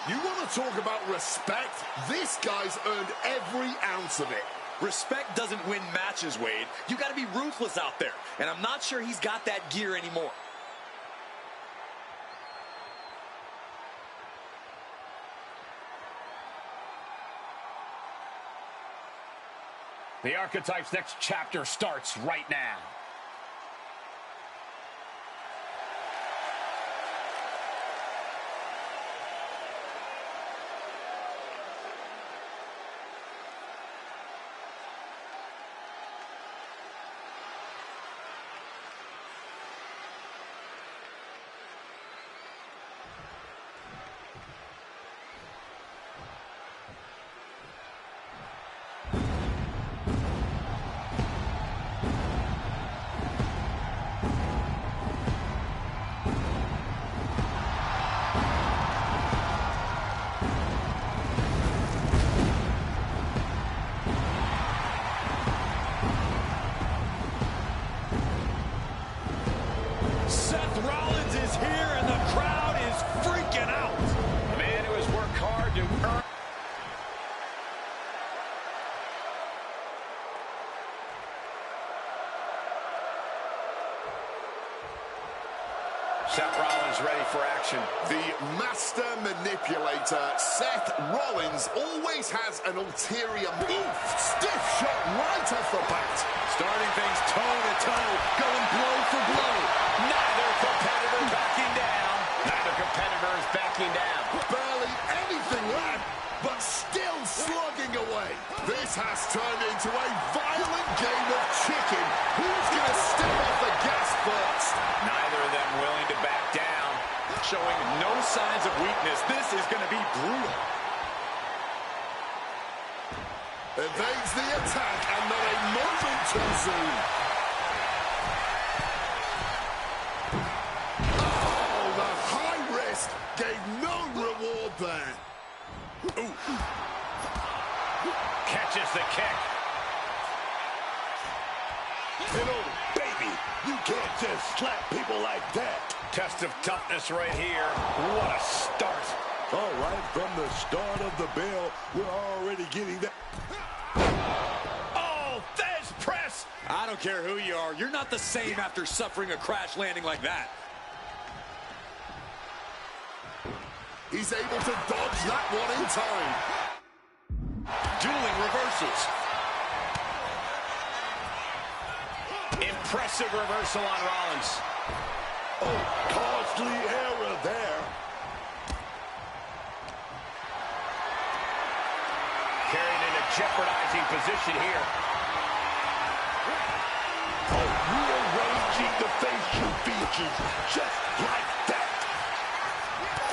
You want to talk about respect? This guy's earned every ounce of it. Respect doesn't win matches, Wade. You got to be ruthless out there, and I'm not sure he's got that gear anymore. The Archetype's next chapter starts right now. Seth Rollins ready for action. The master manipulator, Seth Rollins, always has an ulterior move. Stiff shot right off the bat. Starting things toe-to-toe, going blow for blow. Neither competitor backing down. Neither competitor is backing down. Barely anything left, but still slugging away. This has turned into a violent game of chicken. Who's going to step off the gas first? Neither of them willing to back down, showing no signs of weakness. This is going to be brutal. Evades the attack, and not a moment too soon. Oh, the high risk gave no reward there. Ooh. Catches the kick. And oh, baby, you can't just slap people like that. Test of toughness right here. What a start. All right, from the start of the bell, we're already getting that. Oh, Fez press. I don't care who you are. You're not the same after suffering a crash landing like that. He's able to dodge that one in time. Dueling reversals. Impressive reversal on Rollins. Oh, costly error there. Carried in a jeopardizing position here. Oh, rearranging the facial features just like that.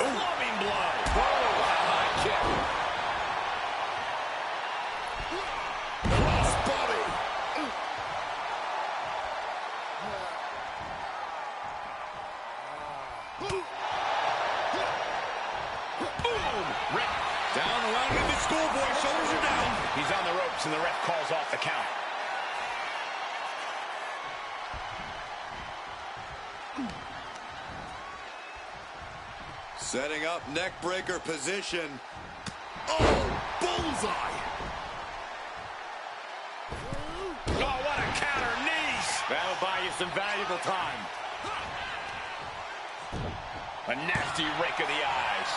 Loving blow. Oh, what a high kick. Cross body. Boom. Rip. Down around with the schoolboy. Shoulders are down. He's on the ropes, and the ref calls off the count. Setting up neck breaker position. Oh, bullseye. Oh, what a counter. Knees. That'll buy you some valuable time. A nasty rake of the eyes.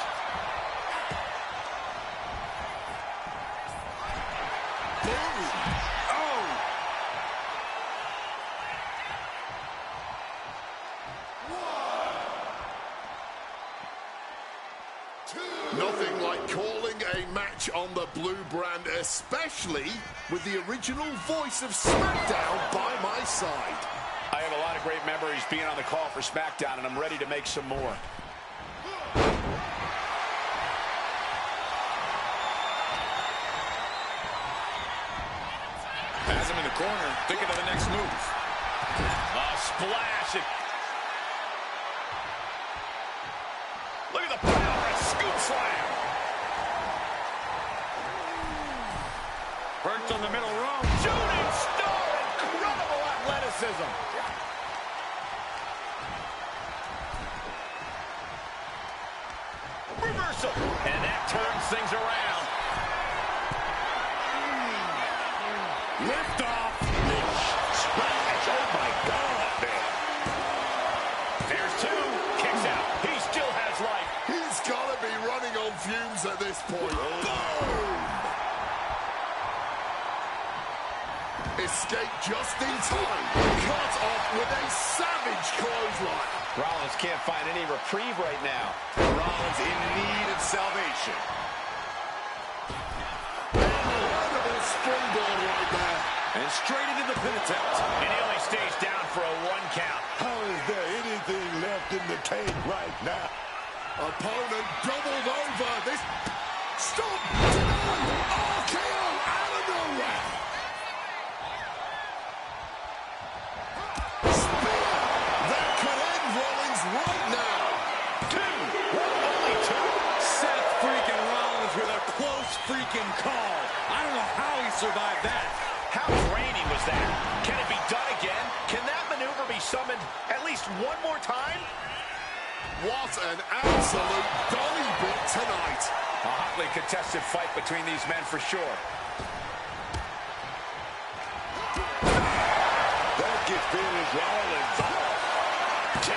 Nothing like calling a match on the blue brand, especially with the original voice of SmackDown by my side. I have a lot of great memories being on the call for SmackDown, and I'm ready to make some more. Has him in the corner, thinking of the next move. A splash. Look at the power, a scoop slam. Perched on the middle row. Shooting star, incredible athleticism. Reversal, and that turns things around. Lift off. Splash, oh my God, man. There's two, kicks out. He still has life. He's got to be running on fumes at this point. Boom! Escape just in time. Cut off with a savage clothesline. Rollins can't find any reprieve right now. Rollins in need of salvation. Incredible springboard right there. And straight into the pin attempt. And he only stays down for a 1 count. How is there anything left in the tank right now? Opponent doubled over. This stop. RKO out of nowhere. Spear. That could end Rollins right now. Only two. Seth freaking Rollins with a close freaking call. I don't know how he survived that. How draining was that? Can it be done again? Can that maneuver be summoned at least one more time? What an absolute Donnybrook tonight. A hotly contested fight between these men for sure. That could finish Rollins off. 2.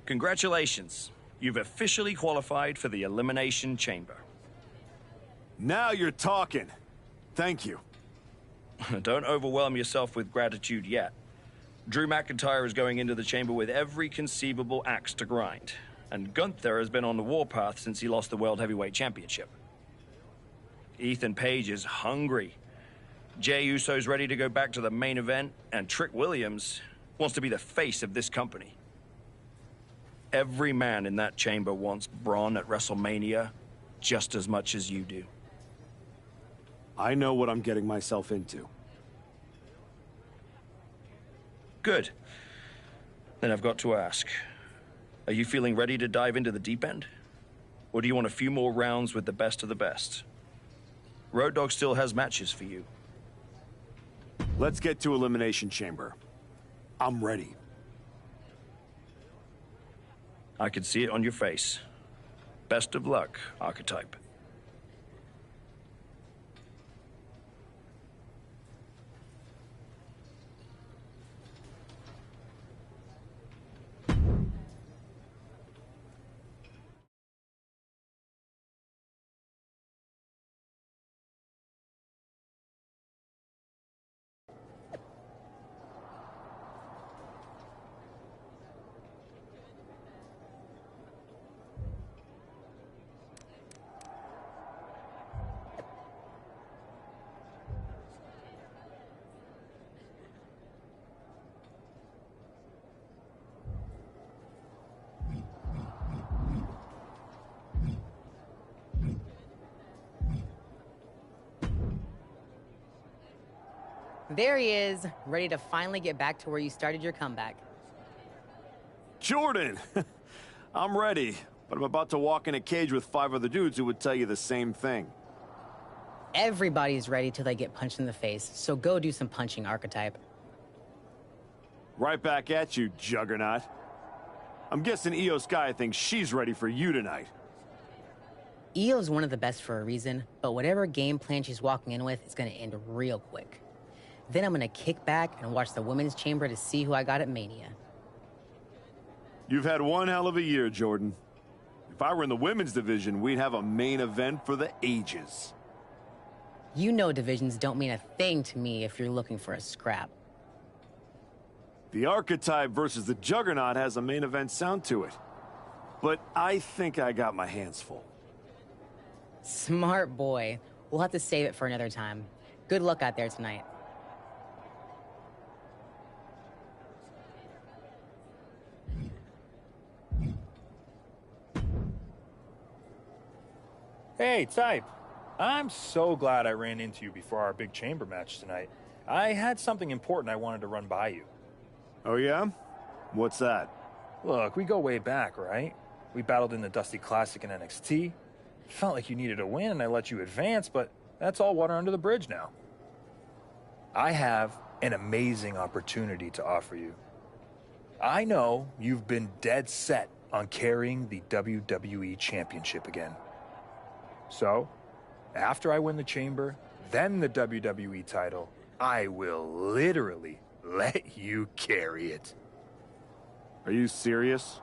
Congratulations. You've officially qualified for the Elimination Chamber. Now you're talking. Thank you. Don't overwhelm yourself with gratitude yet. Drew McIntyre is going into the chamber with every conceivable axe to grind. And Gunther has been on the warpath since he lost the World Heavyweight Championship. Ethan Page is hungry. Jey Uso's ready to go back to the main event, and Trick Williams wants to be the face of this company. Every man in that chamber wants Braun at WrestleMania just as much as you do. I know what I'm getting myself into. Good. Then I've got to ask, are you feeling ready to dive into the deep end? Or do you want a few more rounds with the best of the best? Road Dogg still has matches for you. Let's get to Elimination Chamber. I'm ready. I can see it on your face. Best of luck, Archetype. There he is, ready to finally get back to where you started your comeback. Jordan! I'm ready, but I'm about to walk in a cage with 5 other dudes who would tell you the same thing. Everybody's ready till they get punched in the face, so go do some punching, Archetype. Right back at you, Juggernaut. I'm guessing Io Sky thinks she's ready for you tonight. Io's one of the best for a reason, but whatever game plan she's walking in with is gonna end real quick. Then I'm gonna kick back and watch the women's chamber to see who I got at Mania. You've had one hell of a year, Jordan. If I were in the women's division, we'd have a main event for the ages. You know divisions don't mean a thing to me if you're looking for a scrap. The Archetype versus the Juggernaut has a main event sound to it. But I think I got my hands full. Smart boy. We'll have to save it for another time. Good luck out there tonight. Hey, Type. I'm so glad I ran into you before our big chamber match tonight. I had something important I wanted to run by you. Oh, yeah? What's that? Look, we go way back, right? We battled in the Dusty Classic in NXT. Felt like you needed a win, and I let you advance, but that's all water under the bridge now. I have an amazing opportunity to offer you. I know you've been dead set on carrying the WWE Championship again. So, after I win the chamber, then the WWE title, I will literally let you carry it. Are you serious?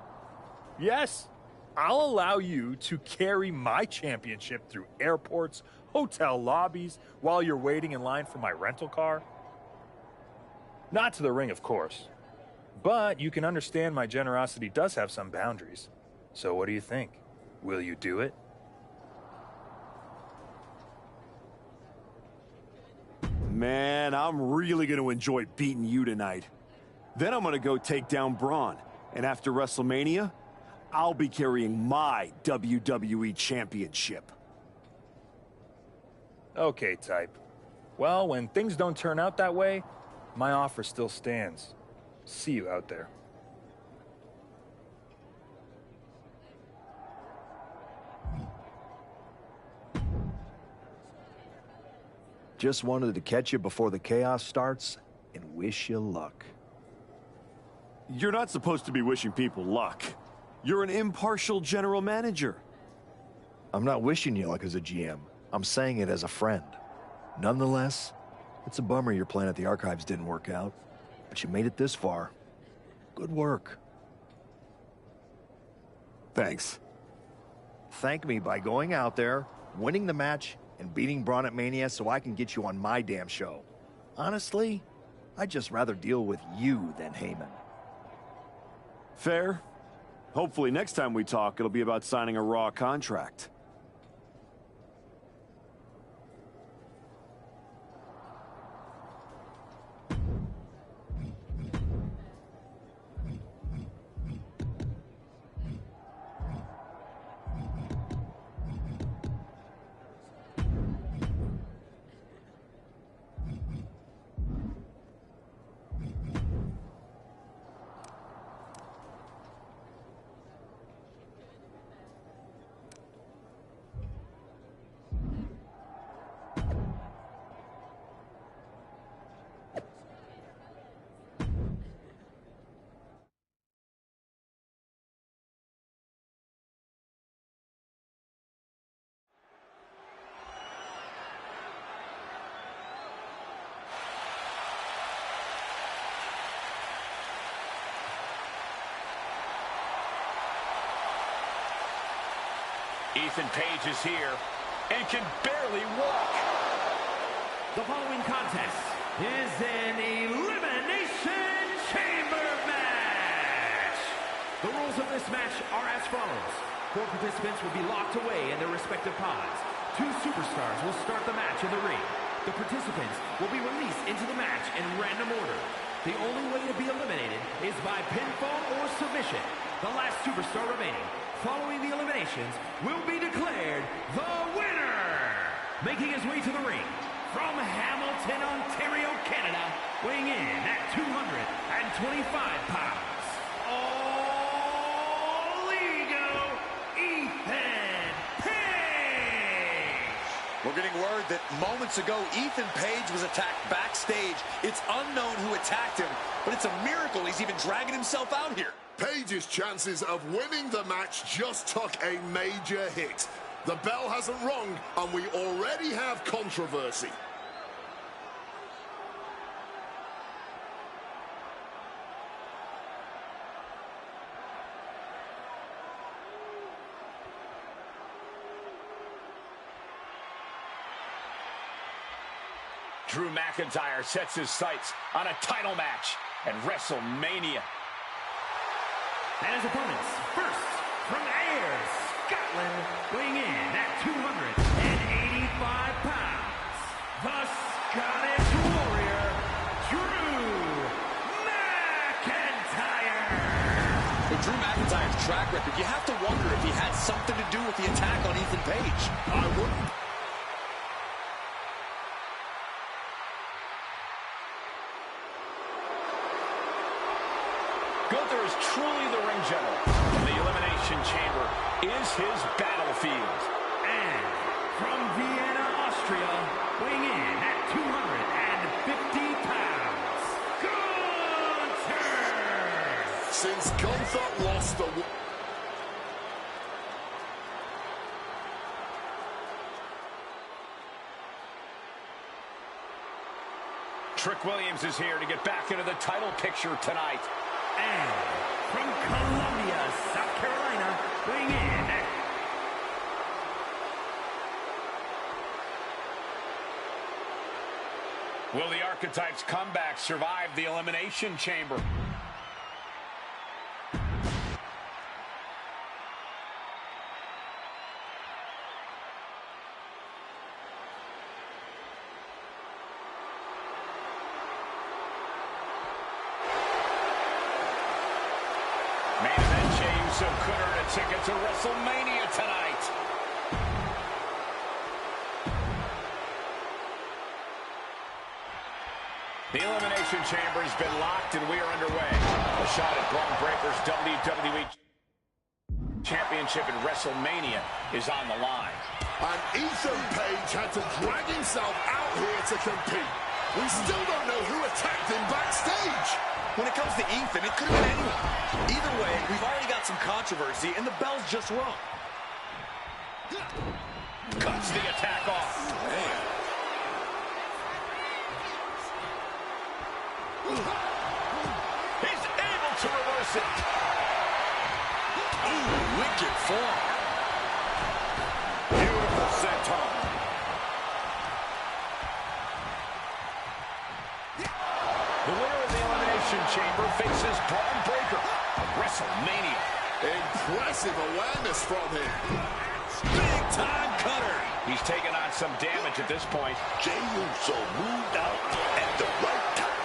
Yes. I'll allow you to carry my championship through airports, hotel lobbies, while you're waiting in line for my rental car. Not to the ring, of course. But you can understand my generosity does have some boundaries. So what do you think? Will you do it? Man, I'm really going to enjoy beating you tonight. Then I'm going to go take down Braun. And after WrestleMania, I'll be carrying my WWE Championship. Okay, Type. Well, when things don't turn out that way, my offer still stands. See you out there. Just wanted to catch you before the chaos starts and wish you luck. You're not supposed to be wishing people luck. You're an impartial general manager. I'm not wishing you luck as a GM. I'm saying it as a friend. Nonetheless, it's a bummer your plan at the Archives didn't work out. But you made it this far. Good work. Thanks. Thank me by going out there, winning the match, and beating Braun at Mania so I can get you on my damn show. Honestly, I'd just rather deal with you than Heyman. Fair. Hopefully next time we talk, it'll be about signing a Raw contract. Ethan Page is here and can barely walk. The following contest is an Elimination Chamber match. The rules of this match are as follows. 4 participants will be locked away in their respective pods. 2 superstars will start the match in the ring. The participants will be released into the match in random order. The only way to be eliminated is by pinfall or submission. The last superstar remaining following the eliminations will be declared the winner. Making his way to the ring from Hamilton, Ontario, Canada, weighing in at 225 pounds, All Ego, Ethan Page. We're getting word that moments ago, Ethan Page was attacked backstage. It's unknown who attacked him, but it's a miracle he's even dragging himself out here. Page's chances of winning the match just took a major hit. The bell hasn't rung, and we already have controversy. Drew McIntyre sets his sights on a title match at WrestleMania. And his opponents, first, from Ayr, Scotland, weighing in at 285 pounds, the Scottish Warrior, Drew McIntyre. With Drew McIntyre's track record, you have to wonder if he had something to do with the attack on Ethan Page. I wouldn't. Gunther is truly the ring general. The Elimination Chamber is his battlefield. And from Vienna, Austria, weighing in at 250 pounds, Gunther! Since Gunther lost the... Trick Williams is here to get back into the title picture tonight. And from Columbia, South Carolina, weighing in at... Will the Archetypes' comeback survive the Elimination Chamber? Main event, James O'Connor a ticket to WrestleMania tonight. The Elimination Chamber has been locked and we are underway. A shot at Braun Breaker's WWE Championship at WrestleMania is on the line. And Ethan Page had to drag himself out here to compete. We still don't know who attacked him backstage. When it comes to Ethan, it could have been anyone. Either way, we've already got some controversy, and the bell's just rung. Cuts the attack off. Man. He's able to reverse it. Ooh, wicked form. Beautiful senton. The winner of the Elimination Chamber faces Braun Breaker of WrestleMania. Impressive awareness from him. Big time cutter. He's taken on some damage at this point. Jey Uso moved out at the right time.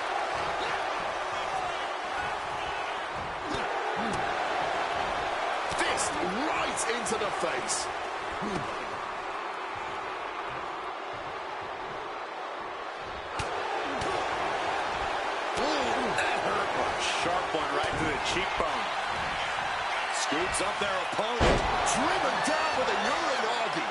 Fist right into the face. Sharp one right to the cheekbone. Scoots up their opponent. Driven down with a Uranagi.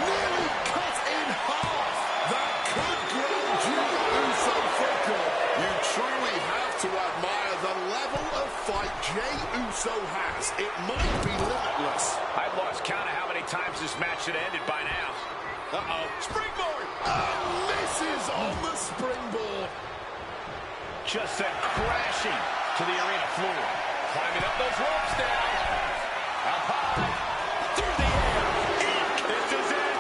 Nearly cut in half. That could grow Jey Uso for good. You truly have to admire the level of fight Jey Uso has. It might be limitless. I've lost count of how many times this match had ended by now. Uh-oh. Springboard! Misses on the springboard. Just sent crashing to the arena floor. Climbing up those ropes now. Up high. Through the air. This is it.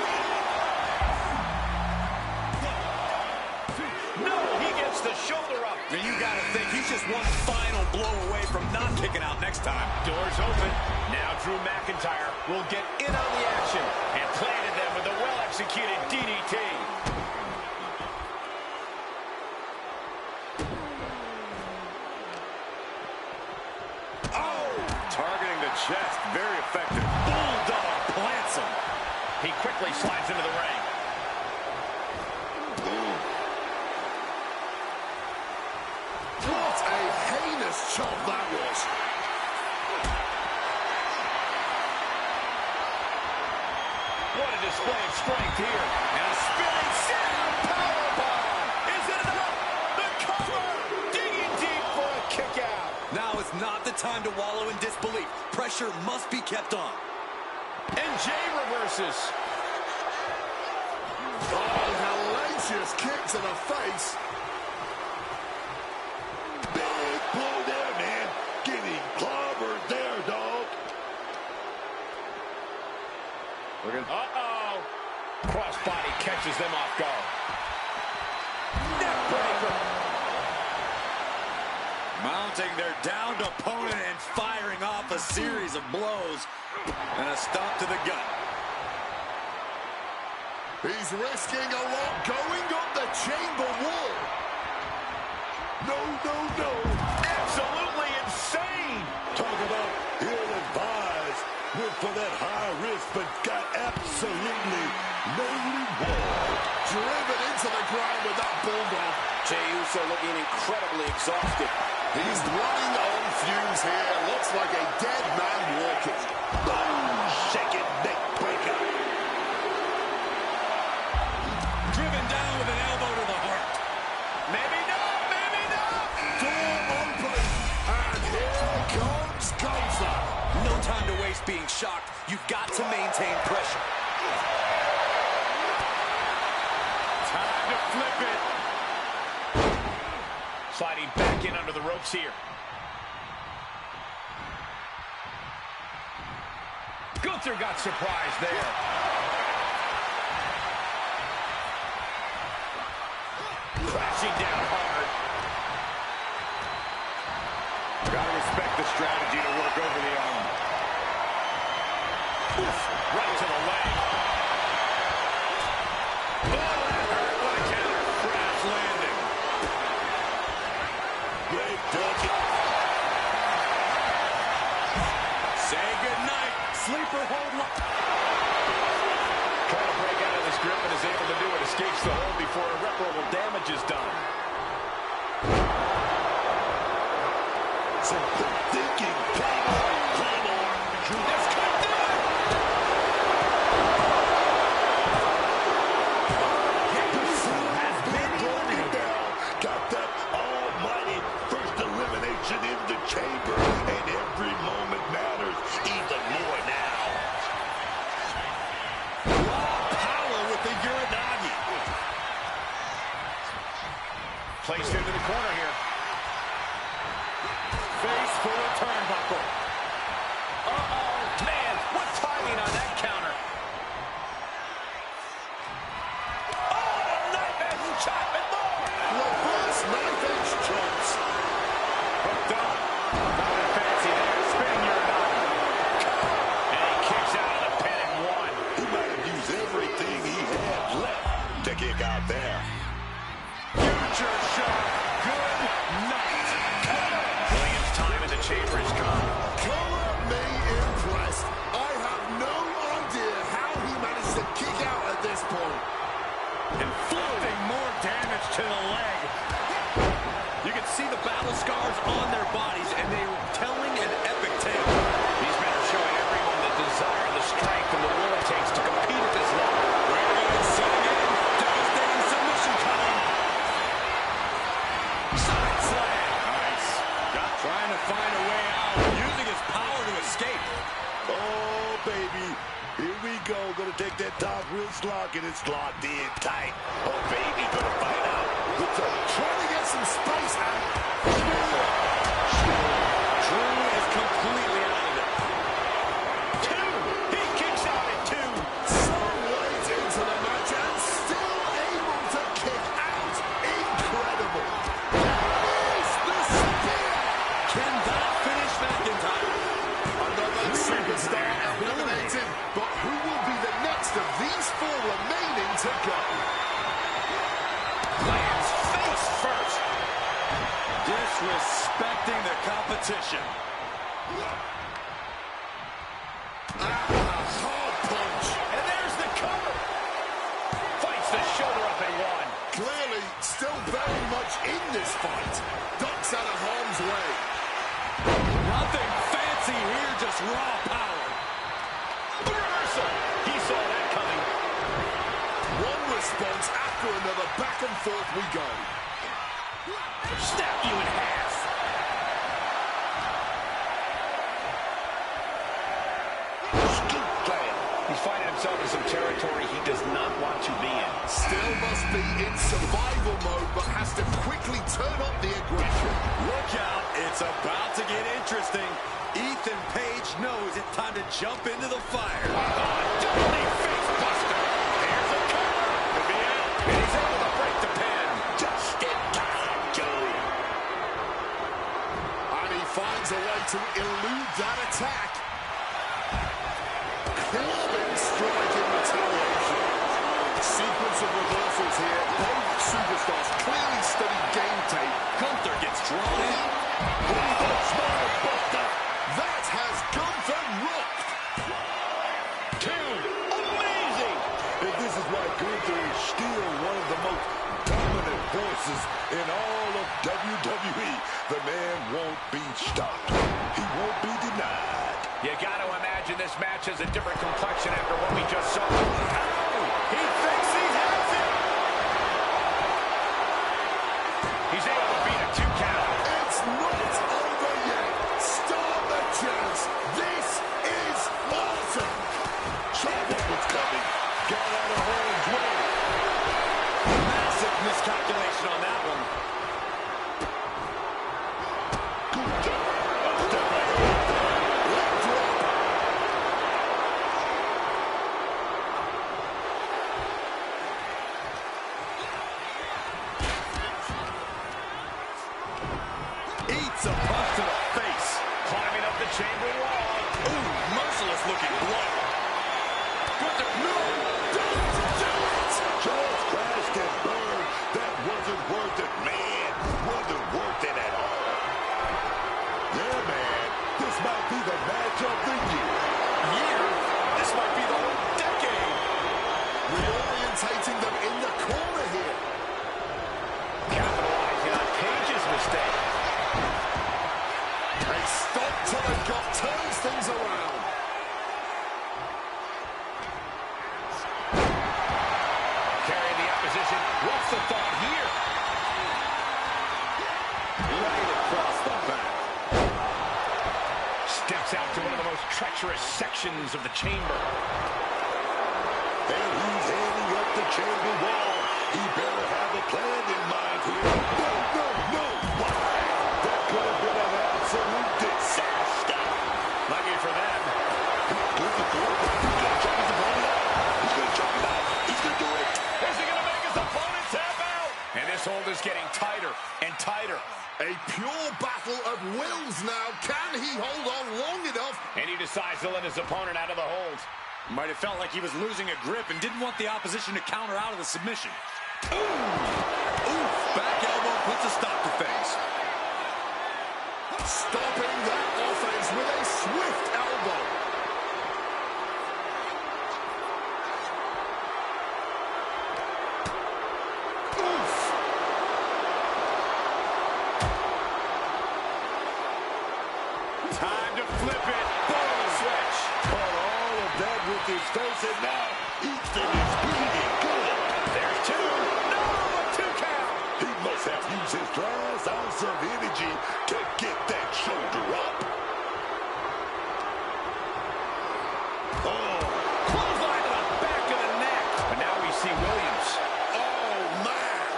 No, he gets the shoulder up. And you got to think he's just one final blow away from not kicking out next time. Doors open. Now Drew McIntyre will get in on the action and planted them with a well-executed DDT. Targeting the chest, very effective. Bulldog plants him. He quickly slides into the ring. What a heinous chop that was. What a display of strength here. And a spinning down powerbomb. Is it enough? The cover. Digging deep for a kick out. Now is not the time to wallow in disbelief. Pressure must be kept on. And Jey reverses. Oh, hellacious kick to the face. Big blow there, man. Getting clobbered there, dog. Uh-oh. Crossbody catches them off guard. Neckbreaker. Mounting their downed opponent and firing off a series of blows. And a stomp to the gut. He's risking a lot going up the chamber wall. No, no, no. Absolutely insane. Talk about ill-advised. Went for that high risk, but got absolutely no reward. Driven into the ground with that bulldog. Jey Uso looking incredibly exhausted. He's running on fumes here. Looks like a dead man walking. Boom! Shaking neck breaker. Driven down with an elbow to the heart. Maybe not, maybe not. Door open. And here comes Gunther. No time to waste being shocked. You've got to maintain pressure. Time to flip it. Sliding back in under the ropes here. Gunther got surprised there. Crashing down hard. Gotta respect the strategy to work over the arm. Oof, right to the leg. Oh, that hurt. What a counter. Crash landing. Great ducky. Say goodnight. Sleeper hold. Trying to break out of this grip and is able to do it. Escapes the hold before irreparable damage is done. Some quick thinking. Claymore. This could do it. Has been broken down. Got that almighty first elimination in the chamber, and every moment matters even more now. Raw power with the Uranagi. Placed into the corner here. for the turnbuckle. Uh-oh, man, what timing on that counter. Oh, knife edge chop and more. Reverse knife edge chops. Hooked up. Nothing fancy there. Spin your knife. And he kicks out of the pin and one. He might have used everything he had left to kick out there. Future shock. Good night. Williams' time in the chamber has come. Color me impressed. I have no idea how he managed to kick out at this point. Inflicting more damage to the leg. You can see the battle scars on their bodies, and they were telling an epic tale. These men are showing everyone the desire, the strength, and the will it takes to compete at this level. We're going to see again. Devastating submission coming. Side slam. Nice. Trying to find a way out, using his power to escape. Oh, baby. Here we go. Gonna take that top real slog, and it's locked in tight. Oh, baby, gonna fight out. Trying to get some space out. Drew is completely out of it. Two. He kicks out at two. Some late into the match and still able to kick out. Incredible. Is the spear. Can that finish McIntyre? Another superstar eliminated, but who will be the next of these four remaining to go? Lands face first. Disrespecting the competition. Hard punch. And there's the cover. Fights the shoulder up and one. Clearly still very much in this fight. Ducks out of harm's way. Nothing fancy here, just raw power. The reversal. He saw that coming. One response after another. Back and forth we go. Snap you in half. He's finding himself in some territory he does not want to be in. Still must be in survival mode, but has to quickly turn up the aggression. Look out, it's about to get interesting. Ethan Page knows it's time to jump into the fire. Dirty face buster. Here's a cover. Could be out, and he's able to break the pin. Just in time, Joe. And he finds a way to elude that attack. Clubbing strike in retaliation. Sequence of reversals here. Both superstars clearly studied game tape. Gunther gets drawn in. That has Gunther rocked. Two. Amazing. And this is why Gunther is still one of the most dominant forces in all of WWE. The man won't be stopped. He won't be denied. You got to imagine this match has a different complexion after what we just saw. Oh, he thinks he has it. He's able to beat a 2 count. It's not over yet. Start the chance. This is awesome. Someone was coming. Got out of harm's way. Massive miscalculation on that one. Eats a punch to the face. Climbing up the chamber wall. Ooh, merciless looking blow. Gunther, no! Don't do it! Just crashed and burned. That wasn't worth it, man. Wasn't worth it at all. Yeah, man. This might be the match of the year. This might be the whole decade. Reorientating them in the corner here. Capitalizing on Page's mistake. A stop to the gut turns things around. Carrying the opposition. What's the thought here? Right across the back. Steps out to one of the most treacherous sections of the chamber. And he's heading up the chamber wall. He better have a plan in mind here. No, no, no. Why? That could have been an absolute This hold is getting tighter and tighter. A pure battle of wills now. Can he hold on long enough? And he decides to let his opponent out of the hold. Might have felt like he was losing a grip and didn't want the opposition to counter out of the submission. Ooh! Ooh! Back elbow puts a stop to things. Stopping that offense with a swift elbow. Oof! Time to flip it. Boom! Switch. Caught all of that with his face, and now Ethan is bleeding good. There's two. No! A 2 count. He must have used his last ounce of energy to get that shoulder up. Oh! Clothesline to the back of the neck. But now we see Williams. Oh, man!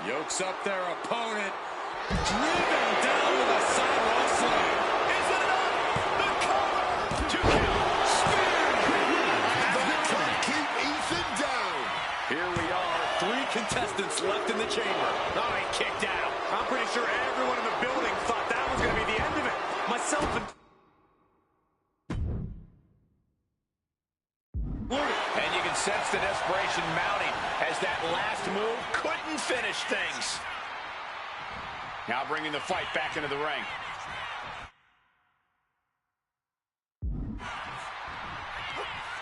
Yokes up their opponent. Driven down with a sidewalk slam. Is it enough? The cover. 2 count. Spear. That can't keep Ethan down. Here we are. 3 contestants left in the chamber. Oh, he kicked out. I'm pretty sure everyone in the building thought that was going to be the end of it. Myself and... And you can sense the desperation mounting as that last move couldn't finish things. Now bringing the fight back into the ring.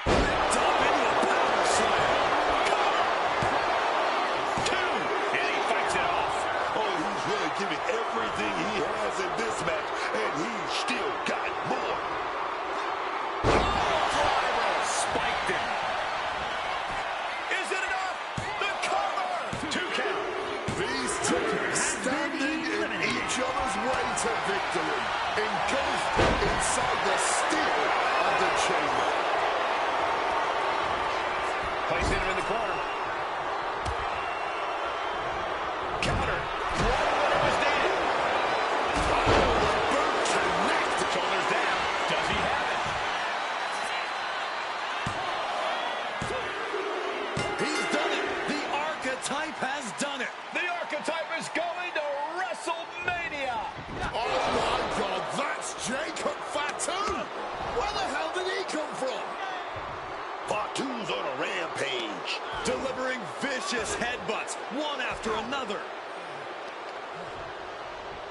Dump into a power slam. Cover. 2. And he fights it off. Oh, he's really giving everything he has in this match, and he's still got more. Driver spiked him. Is it enough? The cover. 2 count. These two standing in each other's way to victory, engulfed inside the steel of the chamber. Placing him in the corner. Counter. One winner was needed. Boot connect. Shoulders down. Does he have it? He's done it. The Archetype has done it. The Archetype is going to WrestleMania. Oh my God, that's Jacob Fatu. Where the hell did he come from? Fatu's on a rampage. Delivering vicious headbutts, one after another.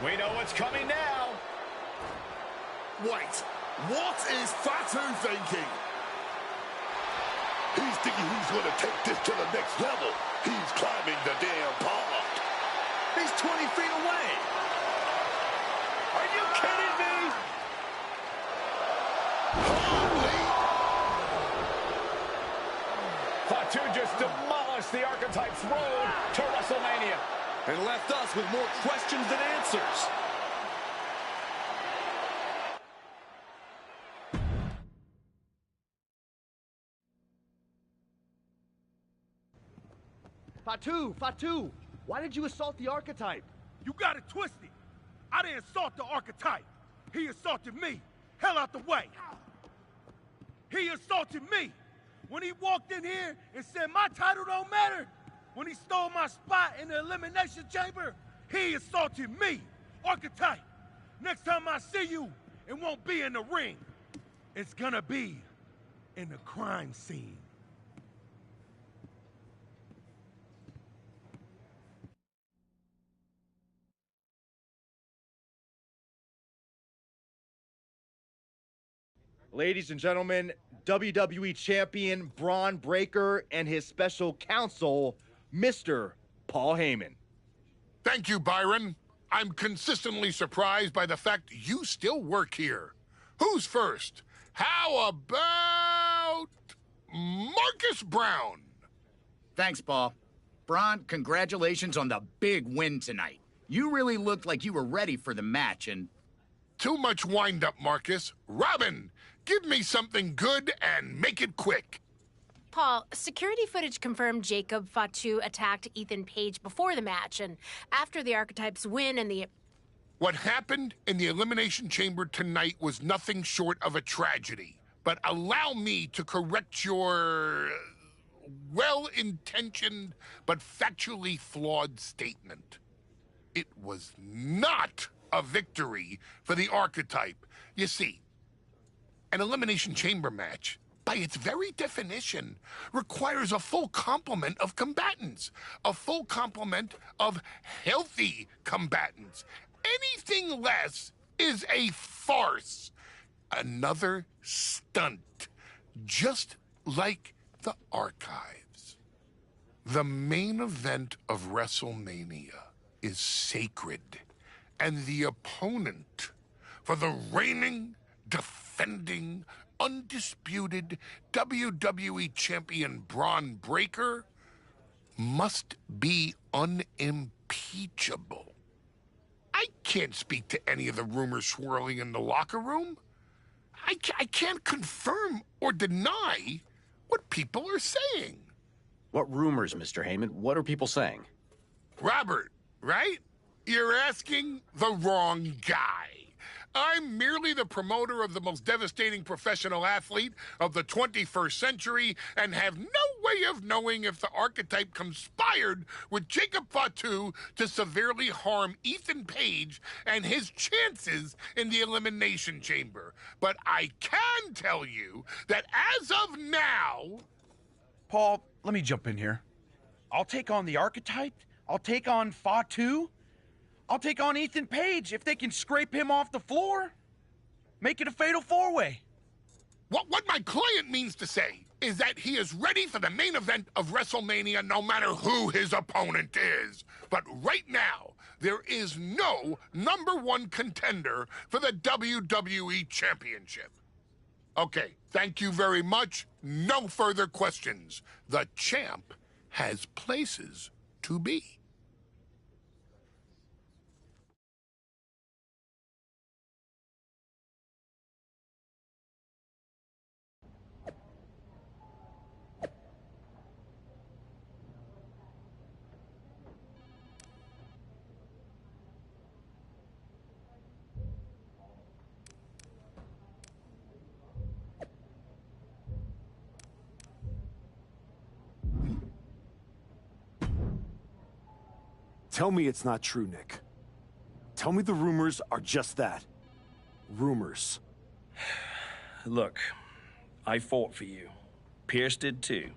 We know what's coming now. Wait, what is Fatu thinking? He's thinking he's going to take this to the next level. He's climbing the damn pond. He's 20 feet away. Are you kidding me? Fatu just demolished the Archetype's road to WrestleMania and left us with more questions than answers. Fatu, why did you assault the Archetype? You got it twisted. I didn't assault the Archetype. He assaulted me. Hell out the way. He assaulted me. When he walked in here and said my title don't matter, when he stole my spot in the Elimination Chamber, he assaulted me. Archetype, next time I see you, it won't be in the ring. It's gonna be in the crime scene. Ladies and gentlemen, WWE Champion Braun Breaker and his special counsel, Mr. Paul Heyman. Thank you, Byron. I'm consistently surprised by the fact you still work here. Who's first? How about Marcus Brown? Thanks, Paul. Braun, congratulations on the big win tonight. You really looked like you were ready for the match, and... Too much wind-up, Marcus. Robin, give me something good and make it quick. Paul, security footage confirmed Jacob Fatu attacked Ethan Page before the match, and after the Archetypes win and the... What happened in the Elimination Chamber tonight was nothing short of a tragedy. But allow me to correct your... well-intentioned but factually flawed statement. It was not a victory for the Archetype. You see, an Elimination Chamber match, by its very definition, requires a full complement of combatants, a full complement of healthy combatants. Anything less is a farce. Another stunt, just like the Archives. The main event of WrestleMania is sacred, and the opponent for the reigning, defending, undisputed WWE Champion Braun Breaker must be unimpeachable. I can't speak to any of the rumors swirling in the locker room. I can't confirm or deny what people are saying. What rumors, Mr. Heyman? What are people saying? Robert, right? You're asking the wrong guy. I'm merely the promoter of the most devastating professional athlete of the 21st century and have no way of knowing if the Archetype conspired with Jacob Fatu to severely harm Ethan Page and his chances in the Elimination Chamber. But I can tell you that as of now... Paul, let me jump in here. I'll take on the Archetype. I'll take on Fatu. I'll take on Ethan Page if they can scrape him off the floor. Make it a fatal four-way. What my client means to say is that he is ready for the main event of WrestleMania no matter who his opponent is. But right now, there is no #1 contender for the WWE Championship. Okay, thank you very much. No further questions. The champ has places to be. Tell me it's not true, Nick. Tell me the rumors are just that. Rumors. Look, I fought for you. Pierce did too.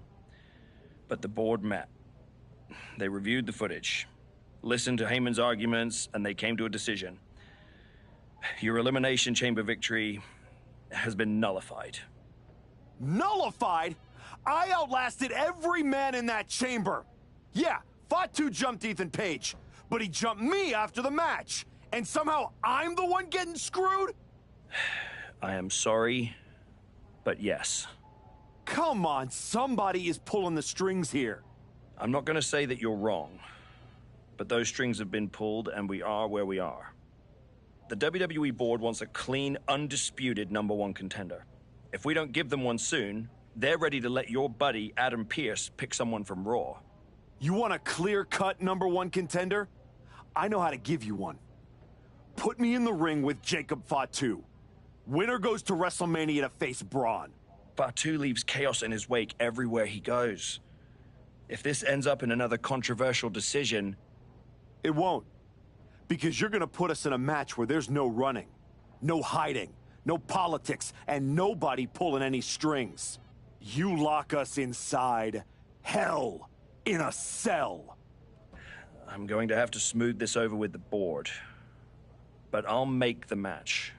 But the board met. They reviewed the footage, listened to Heyman's arguments, and they came to a decision. Your Elimination Chamber victory has been nullified. Nullified? I outlasted every man in that chamber. Yeah, Fatu jumped Ethan Page, but he jumped me after the match. And somehow I'm the one getting screwed? I am sorry, but yes. Come on, somebody is pulling the strings here. I'm not going to say that you're wrong, but those strings have been pulled and we are where we are. The WWE board wants a clean, undisputed #1 contender. If we don't give them one soon, they're ready to let your buddy Adam Pearce pick someone from Raw. You want a clear-cut #1 contender? I know how to give you one. Put me in the ring with Jacob Fatu. Winner goes to WrestleMania to face Braun. Fatu leaves chaos in his wake everywhere he goes. If this ends up in another controversial decision... It won't. Because you're gonna put us in a match where there's no running, no hiding, no politics, and nobody pulling any strings. You lock us inside hell. In a cell. I'm going to have to smooth this over with the board. But I'll make the match.